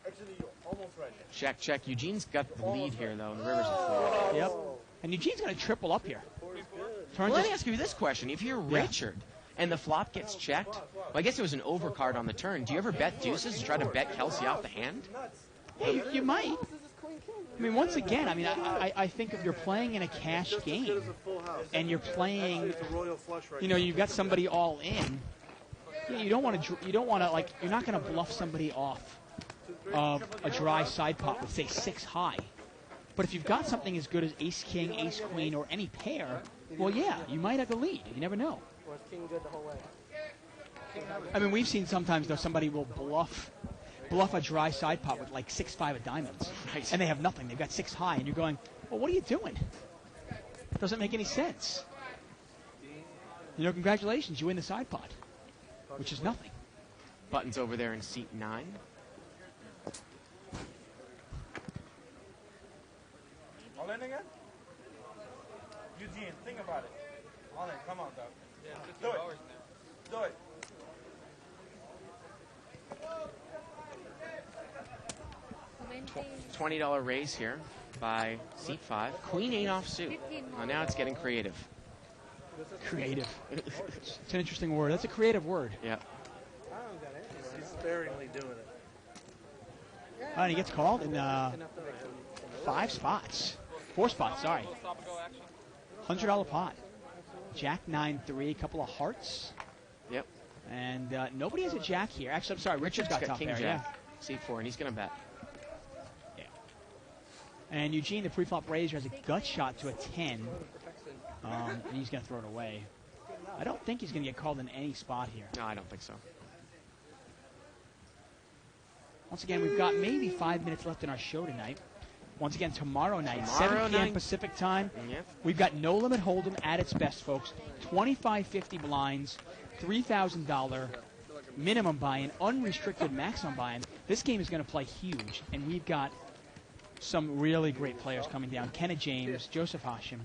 Actually, you're almost right. Check, check. Eugene's got the lead here, though, and the river's a 4. Yep. And Eugene's going to triple up here. Well, let me ask you this question. If you're Richard and the flop gets checked, well, I guess it was an overcard on the turn. Do you ever bet deuces to try to bet Kelsey off the hand? Yeah, you might. I mean, once again, I mean, I think if you're playing in a cash game and you're playing, you know, you've got somebody all in, you don't want to, like, you're not going to bluff somebody off of a dry side pot with, say, 6 high. But if you've got something as good as ace king, ace queen, or any pair, well, yeah, you might have the lead. You never know. Was king good the whole way? I mean, we've seen sometimes, though, somebody will bluff a dry side pot with like 6-5 of diamonds. Right. And they have nothing. They've got 6 high, and you're going, well, what are you doing? Doesn't make any sense. You know, congratulations, you win the side pot, which is nothing. Button's over there in seat 9. All in again? Eugene, think about it. All in, come on, dog. Yeah, do it. Do it. $20 raise here by seat 5. Queen 8 offsuit. Well, now it's getting creative. Creative. It's an interesting word. That's a creative word. Yeah. He's sparingly doing it. And he gets called in 5 spots. 4 spots, sorry. $100 pot. Jack 9-3, couple of hearts. Yep. And nobody has a jack here. Actually, I'm sorry, Richard's got top king pair. jack. Yeah. Seat 4, and he's going to bet. Yeah. And Eugene, the pre-flop raiser, has a gut shot to a 10. And he's going to throw it away. I don't think he's going to get called in any spot here. No, I don't think so. Once again, we've got maybe 5 minutes left in our show tonight. Once again, tomorrow night, 7 p.m. Pacific time. Yep. We've got No Limit Hold'em at its best, folks. 25-50 blinds, $3,000 minimum buy-in, unrestricted maximum buy-in. This game is going to play huge, and we've got some really great players coming down. Kenneth James, Joseph Hashim.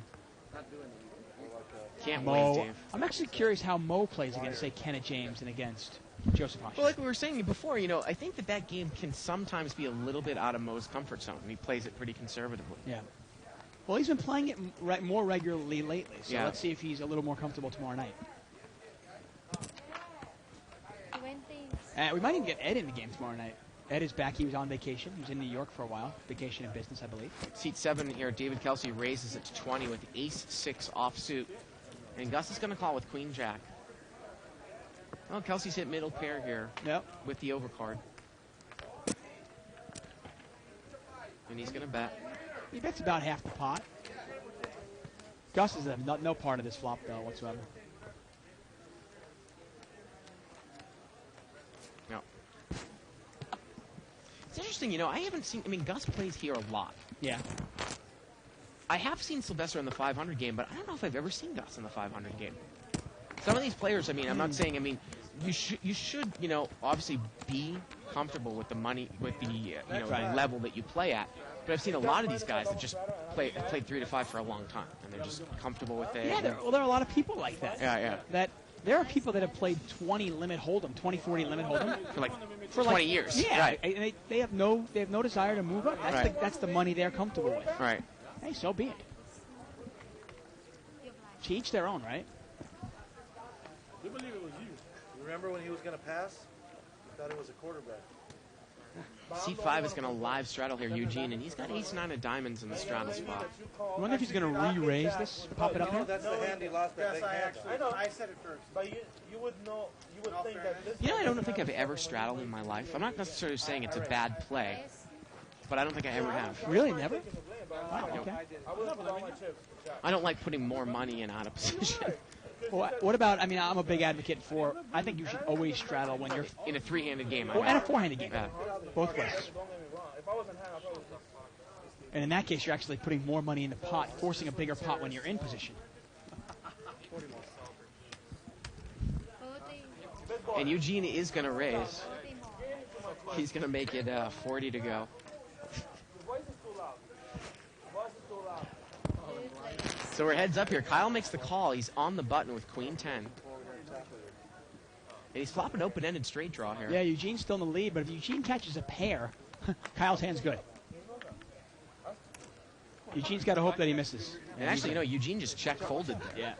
Can't Mo. wait, Dave. I'm actually curious how Mo plays against, say, Kenneth James and against Joseph Hashim. Well, like we were saying before, you know, I think that game can sometimes be a little bit out of Mo's comfort zone, and he plays it pretty conservatively. Yeah. Well, he's been playing it more regularly lately, so Yeah. let's see if he's a little more comfortable tomorrow night. We might even get Ed in the game tomorrow night. Ed is back. He was on vacation. He was in New York for a while. Vacation and business, I believe. Seat 7 here, David Kelsey raises it to 20 with ace-6 offsuit. And Gus is going to call with queen jack. Well, Kelsey's hit middle pair here with the overcard. And he's going to bet. He bets about half the pot. Gus is no part of this flop, though, whatsoever. No. It's interesting, you know, I haven't seen, I mean, Gus plays here a lot. Yeah. I have seen Sylvester in the 500 game, but I don't know if I've ever seen Gus in the 500 game. Some of these players, I mean, I'm not saying, I mean, you should, you know, obviously be comfortable with the money, with the, you know, the level that you play at. But I've seen a lot of these guys that just played 3 to 5 for a long time, and they're just comfortable with it. Yeah, there are a lot of people like that. Yeah. That there are people that have played 20 limit hold'em, 20-40 limit hold'em for 20 years. Yeah, right. And they have no desire to move up. That's the money they're comfortable with. Right. Hey, so be it. To each their own, right? You believe it was you. Remember when he was going to pass? He thought it was a quarterback. Seat 5 is going to live straddle here, Eugene, and he's got ace-9 of diamonds in the straddle spot. I wonder if he's going to re-raise this, pop it up here. That's the hand he lost that big hand. I know. I said it first. But you would know, you would think that this... You know, I don't think I've ever straddled in my life. I'm not necessarily saying it's a bad play, but I don't think I ever have. Really? Never? Wow, okay. I don't like putting more money in out of position. Well, what about, I mean, I'm a big advocate for, I think you should always straddle when you're... In a 3-handed game. And a 4-handed game. Yeah. Both ways. And in that case, you're actually putting more money in the pot, forcing a bigger pot when you're in position. And Eugene is going to raise. He's going to make it 40 to go. So we're heads up here. Kyle makes the call. He's on the button with queen 10. And he's flopping open-ended straight draw here. Yeah, Eugene's still in the lead, but if Eugene catches a pair, Kyle's hand's good. Eugene's got to hope that he misses. And actually, you know, Eugene just check folded there. Yeah.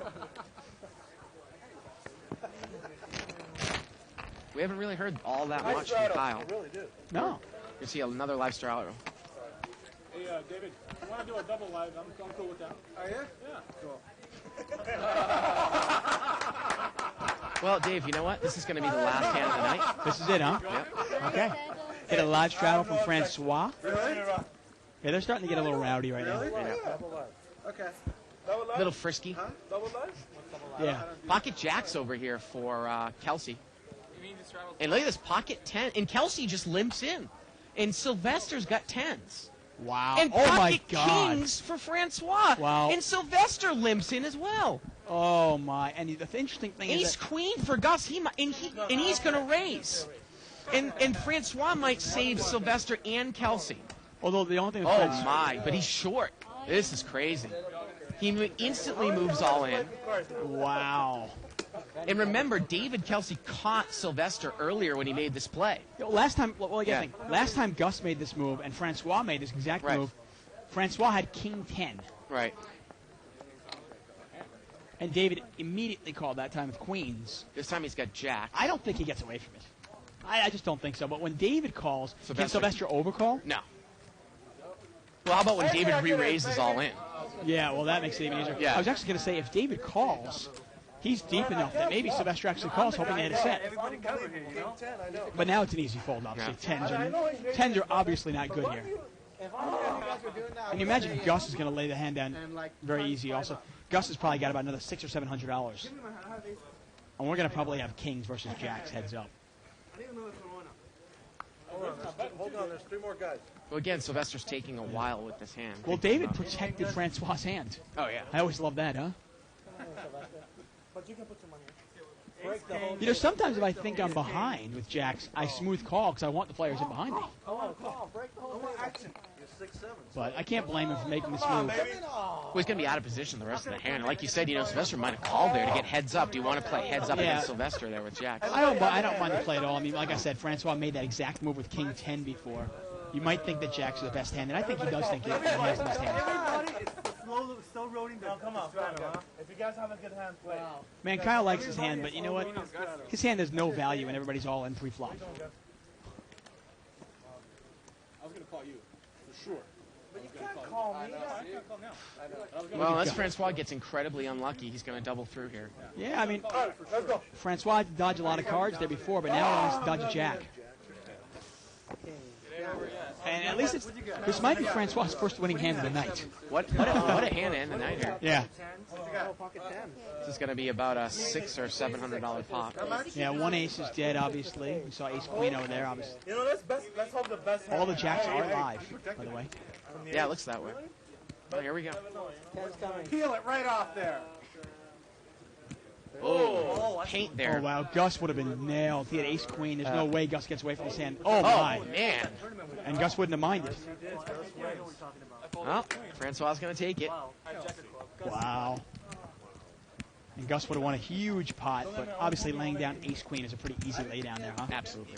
We haven't really heard all that much from Kyle. Really do. No. You see another live straddle. Hey, David, you want to do a double live? I'm cool with that. Are you? Yeah. Cool. Well, Dave, you know what? This is going to be the last hand of the night. This is it, huh? Yep. Okay. Get a live straddle from Francois. Really? Yeah, they're starting to get a little rowdy right now. Okay. A little frisky. Double life? Yeah. Pocket jacks over here for Kelsey. And look at this, pocket 10. And Kelsey just limps in. And Sylvester's got 10s. Wow. And Oh, my pocket God. kings for Francois. Wow. And Sylvester limps in as well. Oh, my. And the interesting thing is Ace queen for Gus. He's going to raise. And Francois might save Sylvester and Kelsey. although the only thing with Oh Fred's- my, but he's short. This is crazy. He instantly moves all in. Wow. And remember, David Kelsey caught Sylvester earlier when he made this play. Last time Gus made this move and Francois made this exact Right. move, Francois had King 10. Right. And David immediately called that time with queens. This time he's got Jack. I don't think he gets away from it. I just don't think so. But when David calls, can Sylvester- Sylvester overcall? No. Well, how about when David re-raises all in? Yeah, well, that makes it even easier. Yeah. I was actually going to say, if David calls, he's deep enough that maybe Sylvester actually calls, hoping to hit a set. Everybody covered here, you know? But now it's an easy fold, obviously. Tens are obviously not good here. And you imagine Gus is going to lay the hand down very easy also. Gus has probably got about another $600 or $700. And we're going to probably have kings versus jacks heads up. Hold on, there's 3 more guys. Well, again, Sylvester's taking a while with this hand. Well, David protected Francois' hand. Oh, yeah. I always love that, huh? But you can put some money. Break the whole You know, sometimes if I think I'm behind with jacks, I smooth call because I want the players in behind me. break the whole thing. You're 6-7. But I can't blame him for making this move. Well, he's going to be out of position the rest of the hand. Like you said, Sylvester might have called there to get heads up. Do you want to play heads up Yeah. against Sylvester there with Jack? I don't mind the play at all. I mean, like I said, Francois made that exact move with King 10 before. You might think that Jack's the best hand, and I think he does think he has the best hand. Everybody is still rolling the come on, huh? If you guys have a good hand, play. Man, Kyle likes his hand, but you know what? His hand has no value, and everybody's all in pre-flop. I was going to call you, for sure. But you can't call me. I can't call now. Well, unless Francois gets incredibly unlucky, he's going to double through here. Yeah, I mean, Francois had to dodge a lot of cards there before, but now he wants to dodge a jack. And at least this might be Francois' first winning hand of the night. What a hand to end the night here. Yeah. This is going to be about a $600 or $700 pop. Yeah, one ace is dead, obviously. We saw ace queen over there, obviously. You know, let's hope the best. All the jacks are live, by the way. Yeah, it looks that way. Oh, here we go. Peel it right off there. Oh, paint Oh, there. wow. Gus would have been nailed. He had ace queen. There's no way Gus gets away from his hand. Oh, my. Oh, man. And Gus wouldn't have minded. Well, Francois is going to take it. Wow. And Gus would have won a huge pot, but obviously laying down ace queen is a pretty easy lay down there, huh? Absolutely.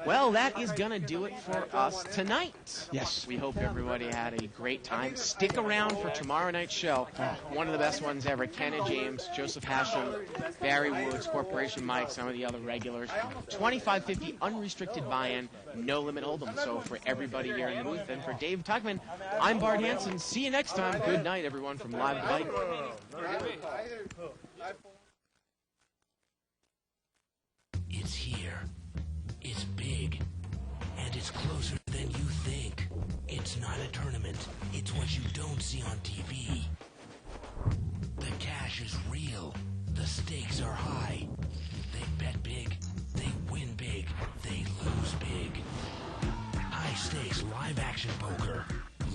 Well, that is going to do it for us tonight. Yes. We hope everybody had a great time. Stick around for tomorrow night's show. One of the best ones ever. Ken and James, Joseph Hashem, Barry Woods, Corporation Mike, some of the other regulars. $25.50 unrestricted buy-in, no limit hold'em. So for everybody here in the booth and for Dave Tuckman, I'm Bart Hanson. See you next time. Good night, everyone, from Live at the Bike. It's here. It's big. And it's closer than you think. It's not a tournament. It's what you don't see on TV. The cash is real. The stakes are high. They bet big. They win big. They lose big. High stakes live action poker.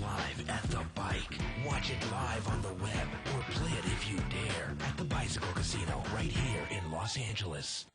Live at the Bike. Watch it live on the web or play it if you dare at the Bicycle Casino right here in Los Angeles.